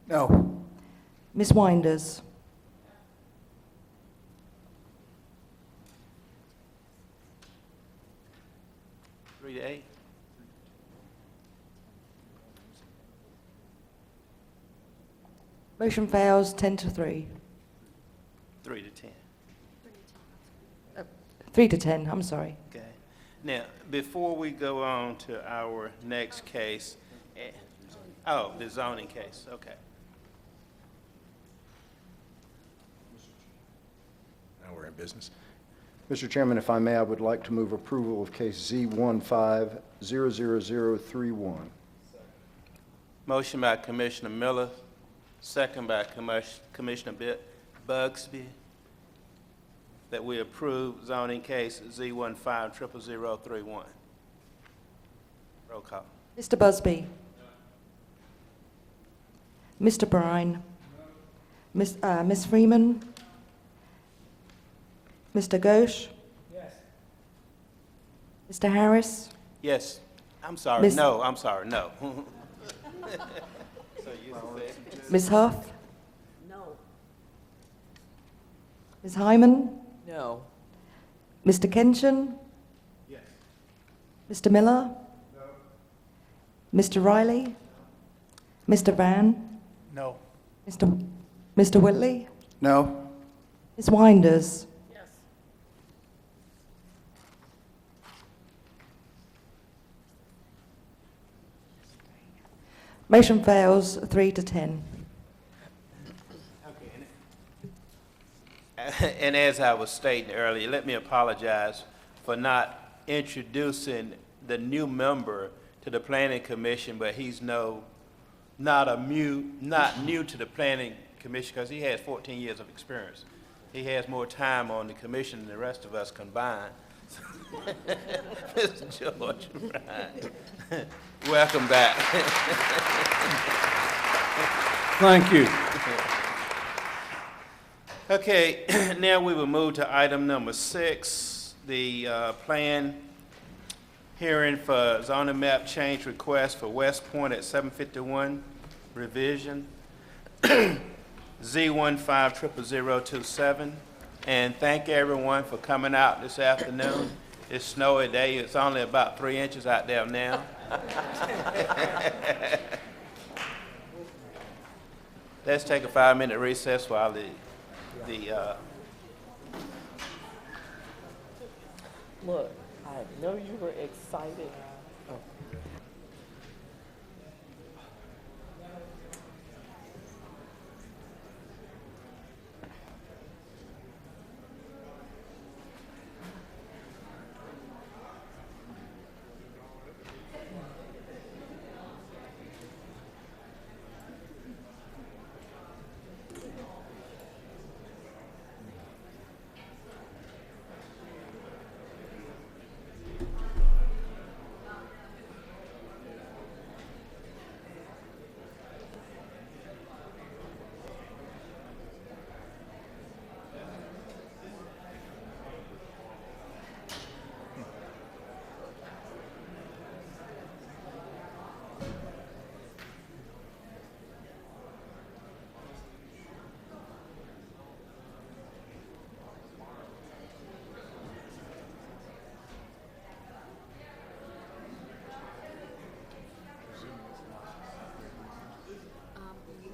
No. Ms. Winders? Three to eight. Motion fails 10-3. 3 to 10. 3 to 10, I'm sorry. Okay. Now, before we go on to our next case, the zoning case, okay. Now we're in business. Mr. Chairman, if I may, I would like to move approval of case Z15-00031. Motion by Commissioner Miller, second by Commissioner Bugsby, that we approve zoning case Z15-00031. Roll call. Mr. Busby? Mr. Brine? Ms. Freeman? Mr. Ghosh? Yes. Mr. Harris? Yes. I'm sorry. Miss- No, I'm sorry. No. Ms. Huff? No. Ms. Hyman? No. Mr. Kenshin? Yes. Mr. Miller? No. Mr. Riley? Mr. Van? No. Mr. Whitley? No. Ms. Winders? Yes. Motion fails 3 to 10. And as I was stating earlier, let me apologize for not introducing the new member to the Planning Commission, but he's not new to the Planning Commission because he has 14 years of experience. He has more time on the commission than the rest of us combined. Mr. George Bryan, welcome back. Thank you. Okay, now we will move to item number 6, the plan hearing for zoning map change request for West Point at 751 revision, Z150027. And thank everyone for coming out this afternoon. It's snowy day. It's only about 3 inches out there now. Let's take a 5-minute recess while Look, I know you were excited. Oh.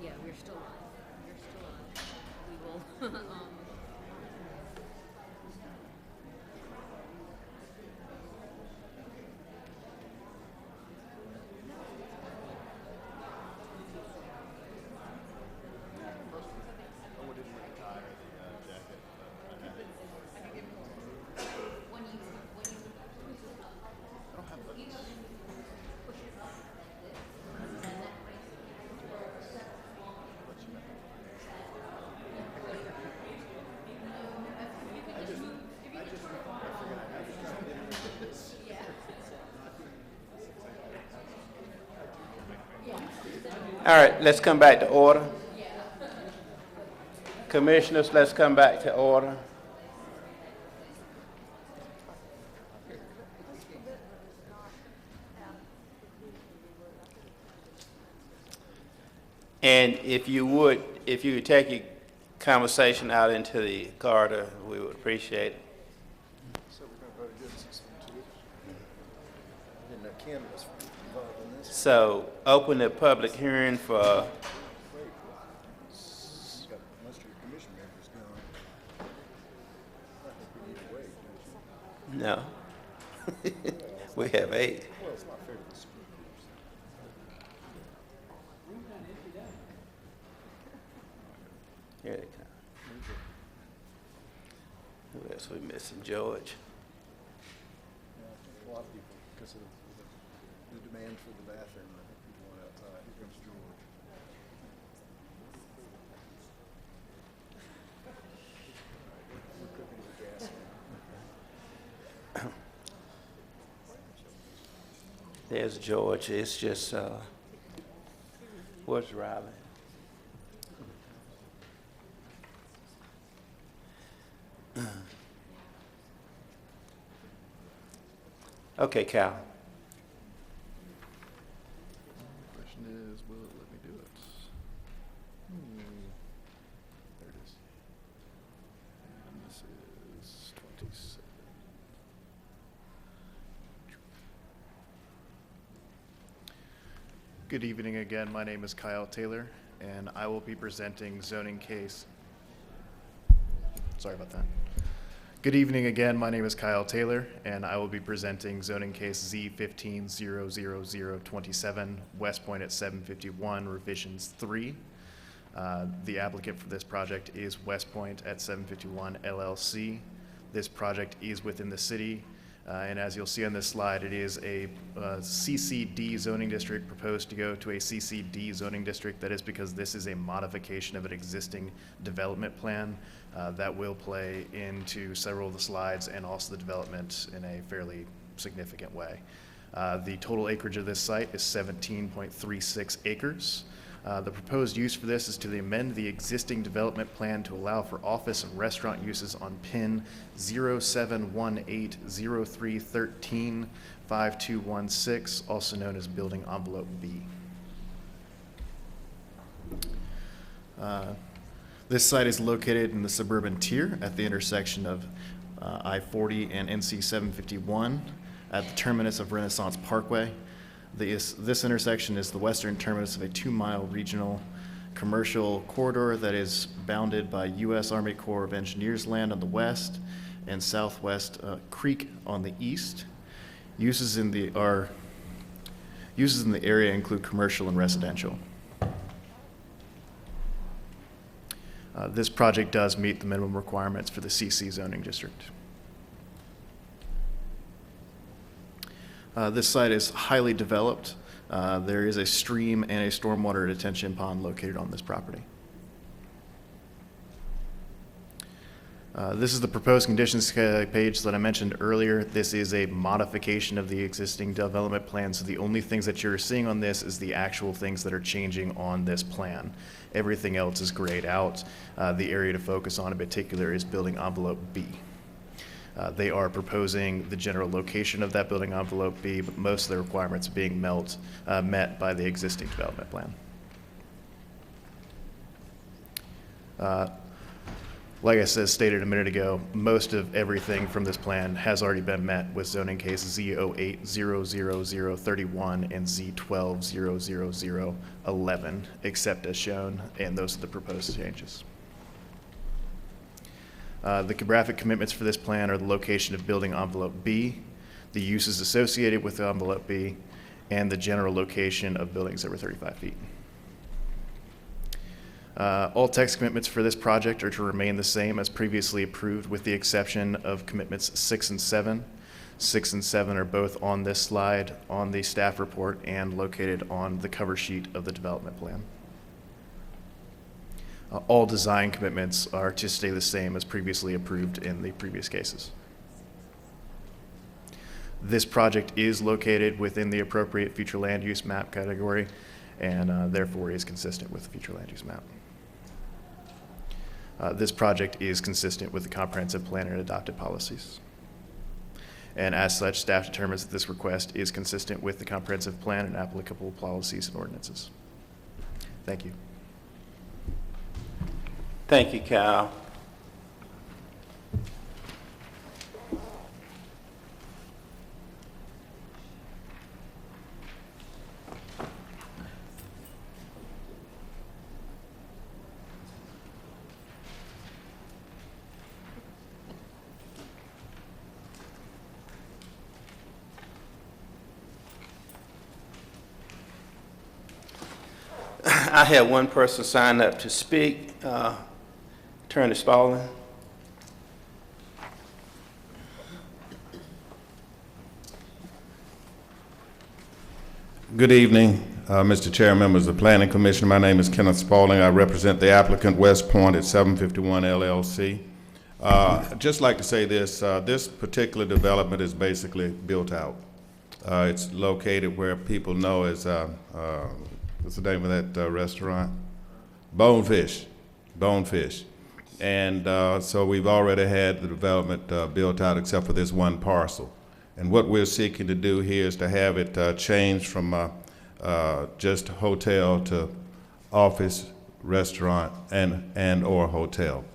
Yeah, we're still on. We're still on. We will, All right, let's come back to order. Commissioners, let's come back to order. And if you would take your conversation out into the corridor, we would appreciate it. So we're going to vote against this one too? I didn't know Kim was involved in this. So open the public hearing for, Got most of your commission members gone. I think we need to wait, don't you? no. We have 8. Well, it's not fair to the speakers. Here they come. Who else we missing? George. A lot of people, because of the demand for the bathroom, I think people want outside. Here comes George. We're cooking with gas now. There's George. It's just, where's Riley? Okay, Cal. Question is, will it let me do it? There it is. And this is 27. Good evening again. My name is Kyle Taylor, and I will be presenting zoning case. Sorry about that. Good evening again. My name is Kyle Taylor, and I will be presenting zoning case Z15-00027, West Point at 751, revisions 3. The applicant for this project is West Point at 751 LLC. This project is within the city, and as you'll see on this slide, it is a CCD zoning district proposed to go to a CCD zoning district. That is because this is a modification of an existing development plan that will play into several of the slides and also the development in a fairly significant way. The total acreage of this site is 17.36 acres. The proposed use for this is to amend the existing development plan to allow for office and restaurant uses on PIN 071803135216, also known as Building Envelope B. This site is located in the suburban tier at the intersection of I-40 and NC 751 at the terminus of Renaissance Parkway. This intersection is the western terminus of a 2-mile regional commercial corridor that is bounded by U.S. Army Corps of Engineers land on the west and Southwest Creek on the east. Uses in the area include commercial and residential. This project does meet the minimum requirements for the CC zoning district. This site is highly developed. There is a stream and a stormwater detention pond located on this property. This is the proposed conditions page that I mentioned earlier. This is a modification of the existing development plan, so the only things that you're seeing on this is the actual things that are changing on this plan. Everything else is grayed out. The area to focus on in particular is building envelope B. They are proposing the general location of that building envelope B, but most of the requirements are being met by the existing development plan. Like I stated a minute ago, most of everything from this plan has already been met with zoning case Z08-00031 and Z12-00011, except as shown, and those are the proposed changes. The graphic commitments for this plan are the location of building envelope B, the uses associated with envelope B, and the general location of buildings over 35 feet. All text commitments for this project are to remain the same as previously approved, with the exception of commitments 6 and 7. 6 and 7 are both on this slide, on the staff report, and located on the cover sheet of the development plan. All design commitments are to stay the same as previously approved in the previous cases. This project is located within the appropriate future land use map category, and therefore is consistent with the future land use map. This project is consistent with the comprehensive plan and adopted policies. And as such, staff determines that this request is consistent with the comprehensive plan and applicable policies and ordinances. Thank you. Thank you, Kyle. I have one person signed up to speak. Attorney Spaulding. Good evening, Mr. Chair, members of the Planning Commission. My name is Kenneth Spaulding. I represent the applicant West Point at 751 LLC. I'd just like to say this. This particular development is basically built out. It's located where people know as, what's the name of that restaurant? Bonefish. Bonefish. And so we've already had the development built out except for this one parcel. And what we're seeking to do here is to have it changed from just hotel to office, restaurant, and or hotel.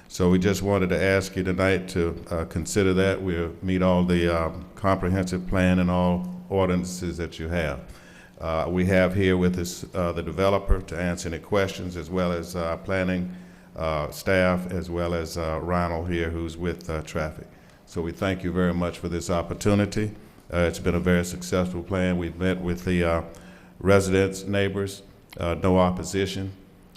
So we just wanted to ask you tonight to consider that. We'll meet all the comprehensive plan and all ordinances that you have. We have here with us the developer to answer any questions, as well as planning staff, as well as Ronald here, who's with traffic. So we thank you very much for this opportunity. It's been a very successful plan. We've met with the residents, neighbors, no opposition.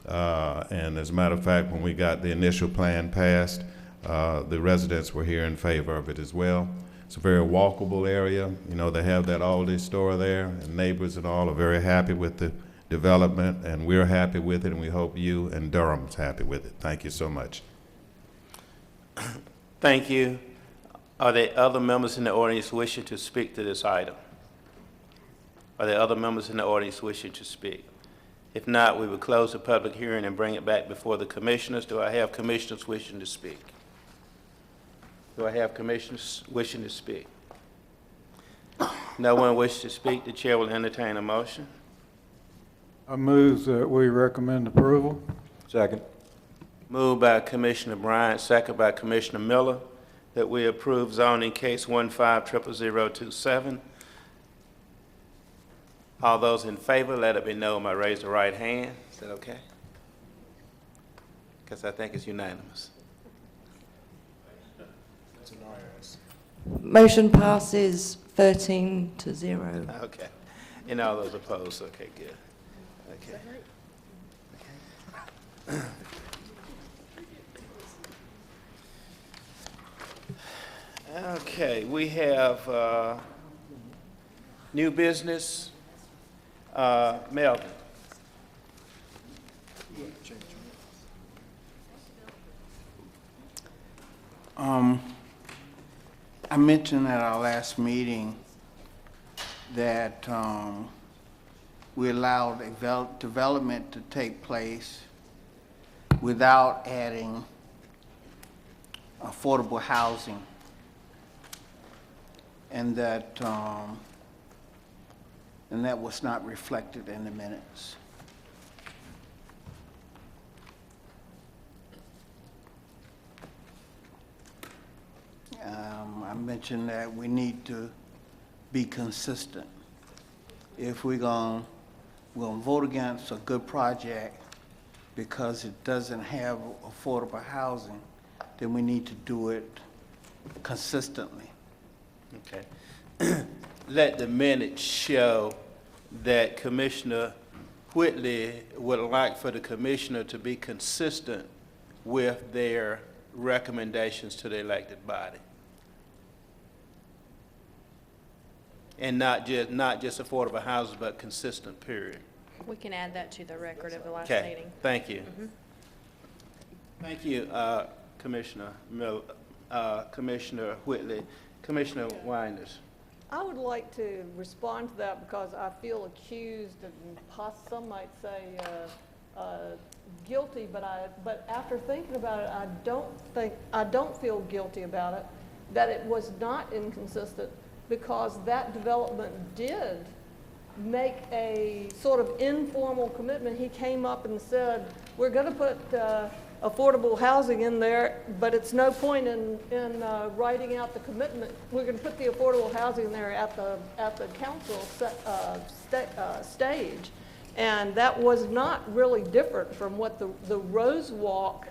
And as a matter of fact, when we got the initial plan passed, the residents were here in favor of it as well. It's a very walkable area. You know, they have that Aldi store there, and neighbors and all are very happy with the development, and we're happy with it, and we hope you and Durham's happy with it. Thank you so much. Thank you. Are there other members in the audience wishing to speak to this item? Are there other members in the audience wishing to speak? If not, we will close the public hearing and bring it back before the commissioners. Do I have commissioners wishing to speak? Do I have commissioners wishing to speak? No one wishes to speak. The chair will entertain a motion. I move that we recommend approval. Second. Moved by Commissioner Bryant, second by Commissioner Miller, that we approve zoning case 150027. All those in favor, let it be known by raise the right hand. Is that okay? Because I think it's unanimous. Motion passes 13-0. Okay. And all those opposed, okay, good. Okay. Okay, we have new business. Melvin. I mentioned at our last meeting that we allowed development to take place without adding affordable housing, and that was not reflected in the minutes. I mentioned that we need to be consistent. If we're gonna vote against a good project because it doesn't have affordable housing, then we need to do it consistently. Okay. Let the minutes show that Commissioner Whitley would like for the commissioner to be consistent with their recommendations to the elected body. And not just affordable houses, but consistent, period. We can add that to the record of the last Okay, meeting. thank you. Thank you, Commissioner Commissioner Whitley. Commissioner Winders. I would like to respond to that because I feel accused and some might say guilty, but after thinking about it, I don't feel guilty about it, that it was not inconsistent because that development did make a sort of informal commitment. He came up and said, we're going to put affordable housing in there, but it's no point in writing out the commitment. We're going to put the affordable housing in there at the council stage. And that was not really different from what the Rose Walk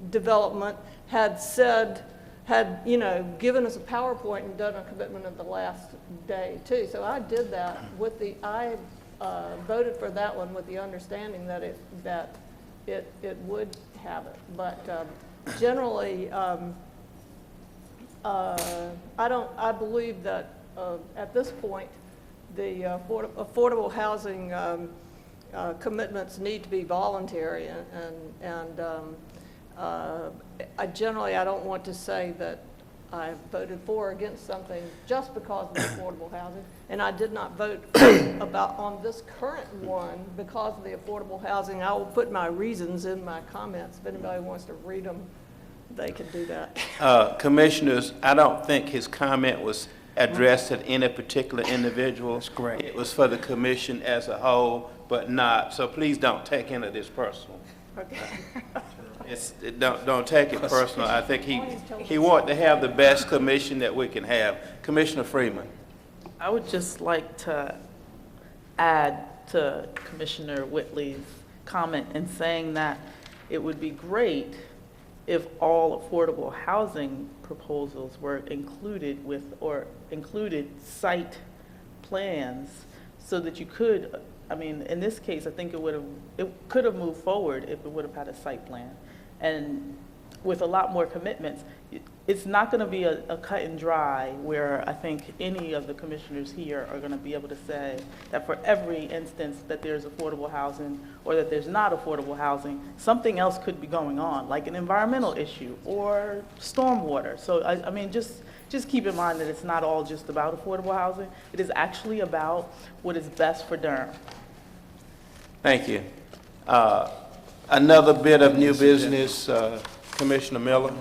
development had said, given us a PowerPoint and done a commitment at the last day too. So I did that I voted for that one with the understanding that it would have it. But generally, I believe that at this point, the affordable housing commitments need to be voluntary, and I don't want to say that I voted for or against something just because of the affordable housing, and I did not vote on this current one because of the affordable housing. I will put my reasons in my comments. If anybody wants to read them, they can do that. Commissioners, I don't think his comment was addressed at any particular individual. That's correct. It was for the commission as a whole, but not. So please don't take any of this personal. Okay. Don't take it personal. I think he wanted to have the best commission that we can have. Commissioner Freeman. I would just like to add to Commissioner Whitley's comment in saying that it would be great if all affordable housing proposals were included with or included site plans so that you could, in this case, I think it could have moved forward if it would have had a site plan. And with a lot more commitments, it's not going to be a cut and dry where I think any of the commissioners here are going to be able to say that for every instance that there's affordable housing or that there's not affordable housing, something else could be going on, like an environmental issue or stormwater. So, just keep in mind that it's not all just about affordable housing. It is actually about what is best for Durham. Thank you. Another bit of new business, Commissioner Miller.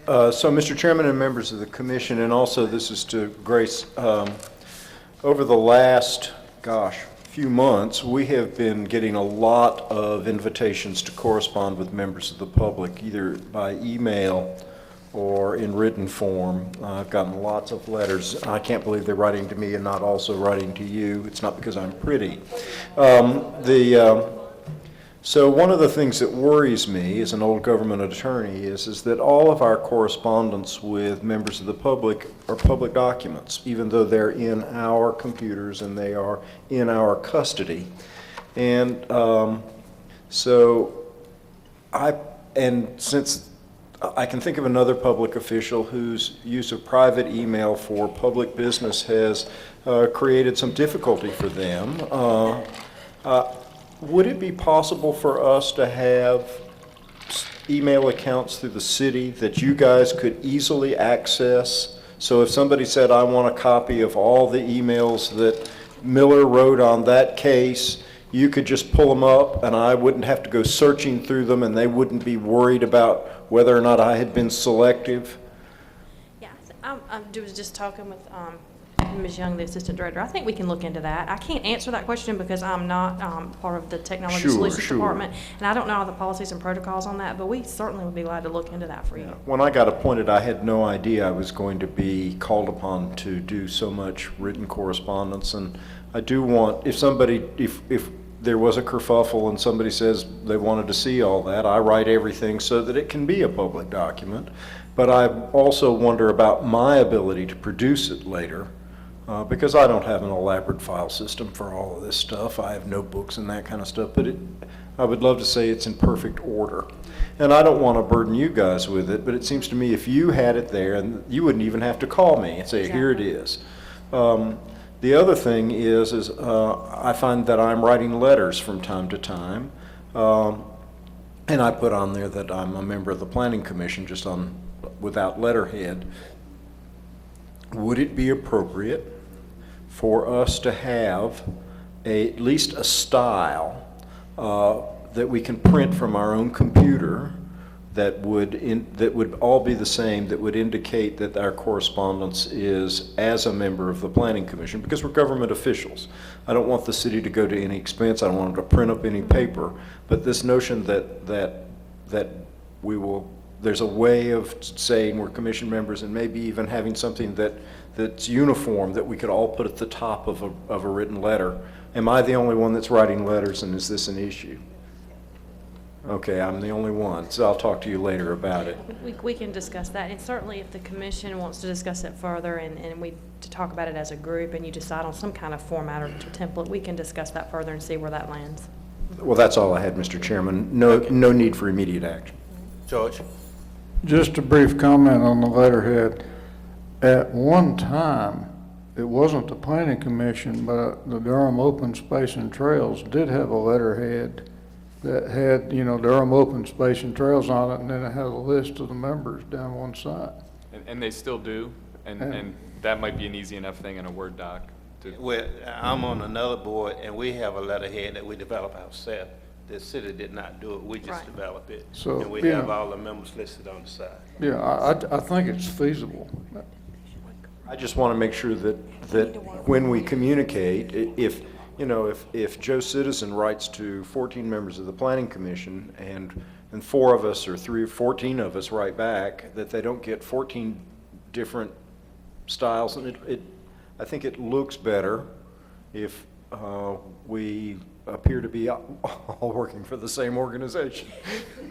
So, Mr. Chairman and members of the commission, and also this is to Grace, over the last, few months, we have been getting a lot of invitations to correspond with members of the public, either by email or in written form. I've gotten lots of letters. I can't believe they're writing to me and not also writing to you. It's not because I'm pretty. So one of the things that worries me as an old government attorney is that all of our correspondence with members of the public are public documents, even though they're in our computers and they are in our custody. And since I can think of another public official whose use of private email for public business has created some difficulty for them, would it be possible for us to have email accounts through the city that you guys could easily access? So if somebody said, I want a copy of all the emails that Miller wrote on that case, you could just pull them up and I wouldn't have to go searching through them and they wouldn't be worried about whether or not I had been selective? Yeah, I was just talking with Ms. Young, the Assistant Director. I think we can look into that. I can't answer that question because I'm not part of the Technology Solutions Department, and I don't know all the policies and protocols on that, but we certainly would be glad to look into that for you. When I got appointed, I had no idea I was going to be called upon to do so much written correspondence, and I do want, if there was a kerfuffle and somebody says they wanted to see all that, I write everything so that it can be a public document, but I also wonder about my ability to produce it later. Because I don't have an elaborate file system for all of this stuff. I have notebooks and that kind of stuff, but I would love to say it's in perfect order. And I don't want to burden you guys with it, but it seems to me if you had it there, and you wouldn't even have to call me and say, exactly. Here it is. The other thing is I find that I'm writing letters from time to time, and I put on there that I'm a member of the Planning Commission just without letterhead. would it be appropriate for us to have at least a style that we can print from our own computer that would all be the same, that would indicate that our correspondence is as a member of the Planning Commission, because we're government officials. I don't want the city to go to any expense. I don't want them to print up any paper. But this notion that there's a way of saying we're commission members, and maybe even having something that's uniform that we could all put at the top of a written letter. Am I the only one that's writing letters, and is this an issue? Okay, I'm the only one, so I'll talk to you later about it. We can discuss that, and certainly if the commission wants to discuss it further and we to talk about it as a group and you decide on some kind of format or template, we can discuss that further and see where that lands. Well, that's all I had, Mr. Chairman. No need for immediate action. George? Just a brief comment on the letterhead. At one time, it wasn't the Planning Commission, but the Durham Open Space and Trails did have a letterhead that had, Durham Open Space and Trails on it, and then it had a list of the members down one side. And they still do, and that might be an easy enough thing in a Word doc. Well, I'm on another board, and we have a letterhead that we develop ourselves. The city did not do it, we just developed it. So, and we yeah. have all the members listed on the side. Yeah, I think it's feasible. I just want to make sure that when we communicate, if Joe Citizen writes to 14 members of the Planning Commission and 4 of us or 14 of us write back, that they don't get 14 different styles, and I think it looks better if we appear to be all working for the same organization.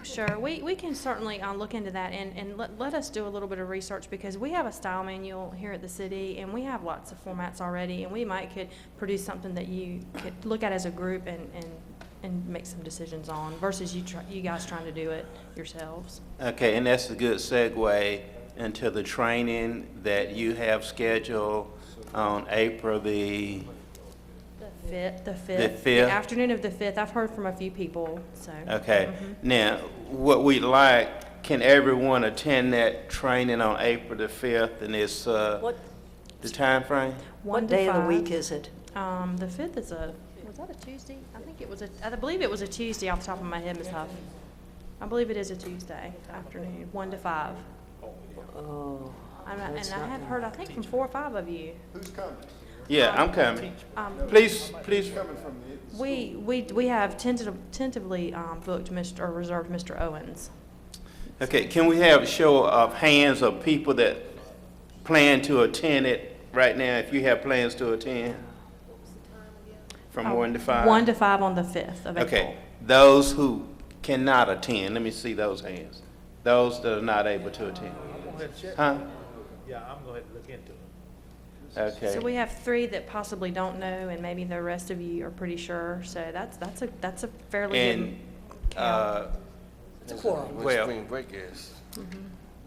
Sure, we can certainly look into that and let us do a little bit of research, because we have a style manual here at the city and we have lots of formats already, and we could produce something that you could look at as a group and make some decisions on versus you guys trying to do it yourselves. Okay, and that's a good segue into the training that you have scheduled on April the 5th. The 5th? The afternoon of the 5th. I've heard from a few people, so. Okay. Now, what we'd like, can everyone attend that training on April the 5th, and it's, the time frame? What day of the week is it? The 5th is was that a Tuesday? I believe it was a Tuesday off the top of my head, Ms. Huff. I believe it is a Tuesday afternoon, 1 to 5. Oh. And I have heard, I think, from 4 or 5 of you. Who's coming? Yeah, I'm coming. Please. We have tentatively booked or reserved Mr. Owens. Okay, can we have a show of hands of people that plan to attend it right now, if you have plans to attend? From 1 to 5? 1 to 5 on the 5th of April. Okay, those who cannot attend, let me see those hands. Those that are not able to attend. Huh? Yeah, I'm going to look into it. Okay. So we have 3 that possibly don't know, and maybe the rest of you are pretty sure. So that's a fairly good count. It's a quorum. Well, Spring break is.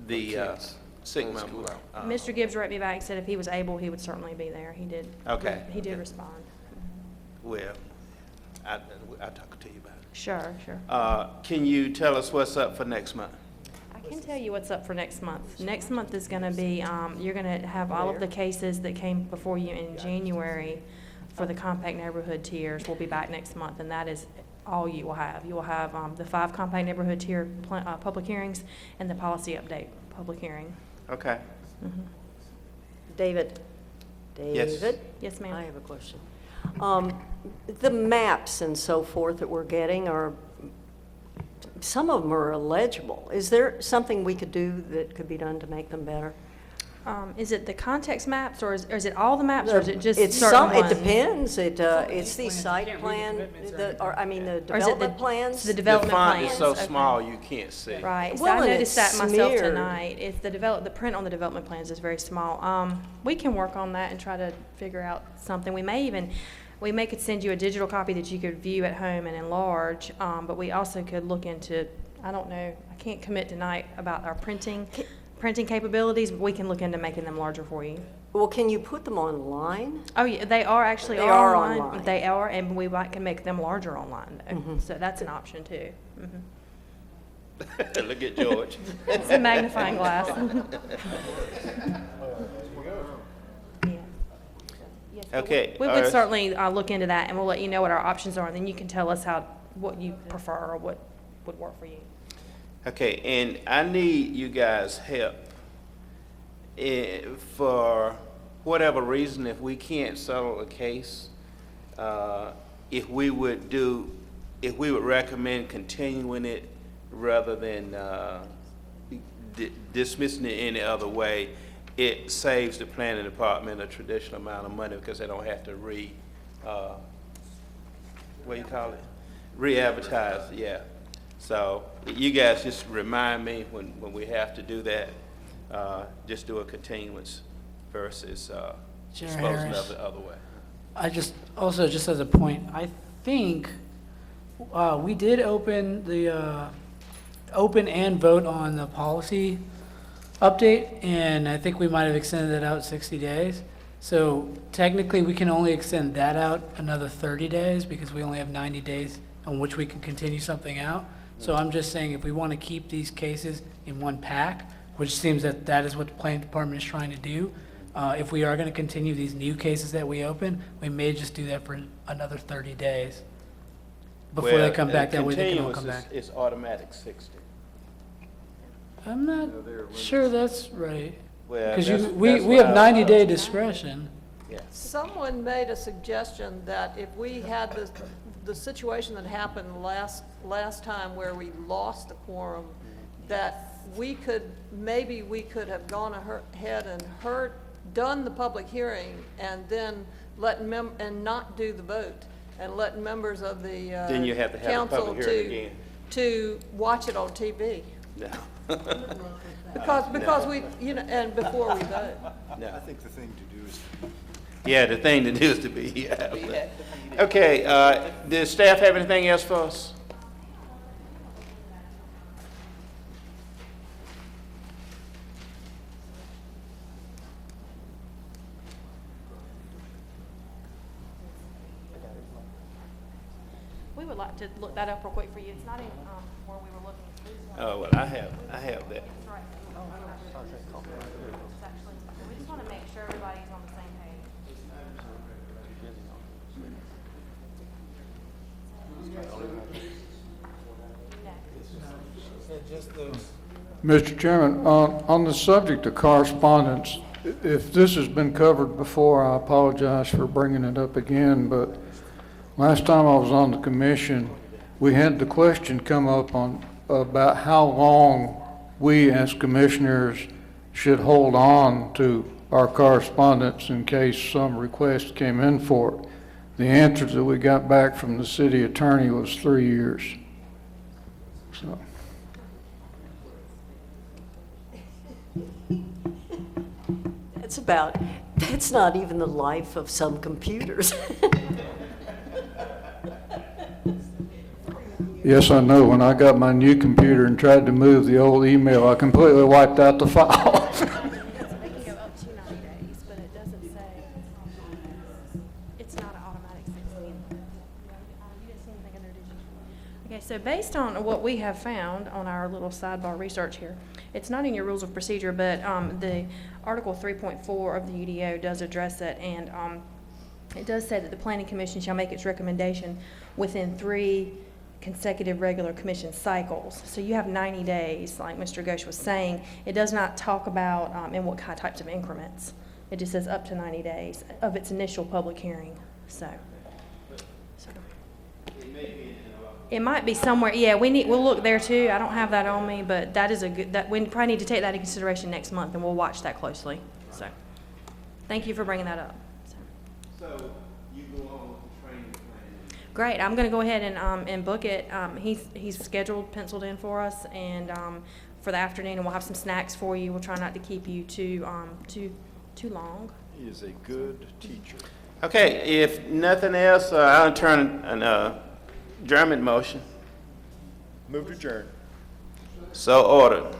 the sick member. Mr. Gibbs wrote me back and said if he was able, he would certainly be there. He did. Okay. He did respond. Well, I'll talk to you about it. Sure. Can you tell us what's up for next month? I can tell you what's up for next month. Next month is going to be, you're going to have all of the cases that came before you in January for the compact neighborhood tiers. We'll be back next month, and that is all you will have. You will have the 5 compact neighborhood tier public hearings and the policy update public hearing. Okay. Mm-hmm. David? Yes. Yes, ma'am. I have a question. The maps and so forth that we're getting some of them are illegible. Is there something we could do that could be done to make them better? Is it the context maps, or is it all the maps, or is it just It's certain ones? It depends. It's the site plan, the development plans. The development The font plans. is so Okay. small you can't see. Right. So Well, I and noticed it's that myself smeared. tonight. It's the print on the development plans is very small. We can work on that and try to figure out something. We may could send you a digital copy that you could view at home and enlarge, but we also could look into, I don't know, I can't commit tonight about our printing capabilities, but we can look into making them larger for you. Well, can you put them online? Oh, yeah, they are actually They are online. online. They are, and can make them larger online, though. So that's an option, too. Look at George. It's a magnifying glass. Okay. We would certainly look into that, and we'll let you know what our options are, and then you can tell us what you prefer or what would work for you. Okay, and I need you guys' help. For whatever reason, if we can't settle a case, if we would recommend continuing it rather than dismissing it any other way, it saves the planning department a traditional amount of money because they don't have to re-advertise, yeah. So you guys just remind me when we have to do that, just do a continuance versus Chair disposing Harris. of it the other way. I just, also, just as a point, I think we did open and vote on the policy update, and I think we might have extended that out 60 days. So technically, we can only extend that out another 30 days because we only have 90 days on which we can continue something out. So I'm just saying, if we want to keep these cases in one pack, which seems that is what the planning department is trying to do, if we are going to continue these new cases that we open, we may just do that for another 30 days before they come back. That way they can all come back. It's automatic 60. I'm not sure that's right. Well, Because that's we what have I- 90-day discretion. Yeah. Someone made a suggestion that if we had the situation that happened last time where we lost the quorum, that maybe we could have gone ahead and done the public hearing and then and not do the vote and let members of the Then you have to have a council public hearing again. to watch it on TV. No. Because we, and before we vote. No. I think the thing to do is Yeah, the thing to do is to be here. Okay, does staff have anything else for us? We would like to look that up real quick for you. It's not in where we were looking. Oh, well, I have that. That's right. It's actually, we just want to make sure everybody's on the same page. Mr. Chairman, on the subject of correspondence, if this has been covered before, I apologize for bringing it up again, but last time I was on the commission, we had the question come up about how long we as commissioners should hold on to our correspondence in case some request came in for it. The answer that we got back from the city attorney was 3 years. So. That's not even the life of some computers. Yes, I know. When I got my new computer and tried to move the old email, I completely wiped out the file. They can go up to 90 days, but it doesn't say, it's not an automatic 60. You didn't see anything under, did you? Okay, so based on what we have found on our little sidebar research here, it's not in your rules of procedure, but the Article 3.4 of the UDO does address it, and it does say that the Planning Commission shall make its recommendation within 3 consecutive regular commission cycles. So you have 90 days, like Mr. Ghosh was saying. It does not talk about in what kind of types of increments. It just says up to 90 days of its initial public hearing. So it might be somewhere. Yeah, we'll look there too. I don't have that on me, but that is we probably need to take that into consideration next month, and we'll watch that closely. So thank you for bringing that up. So you go on with the training plan. Great. I'm going to go ahead and book it. He's scheduled, penciled in for us, and for the afternoon, and we'll have some snacks for you. We'll try not to keep you too long. he is a good teacher. Okay, if nothing else, I'll turn an adjournment motion. Move to adjourn. So ordered.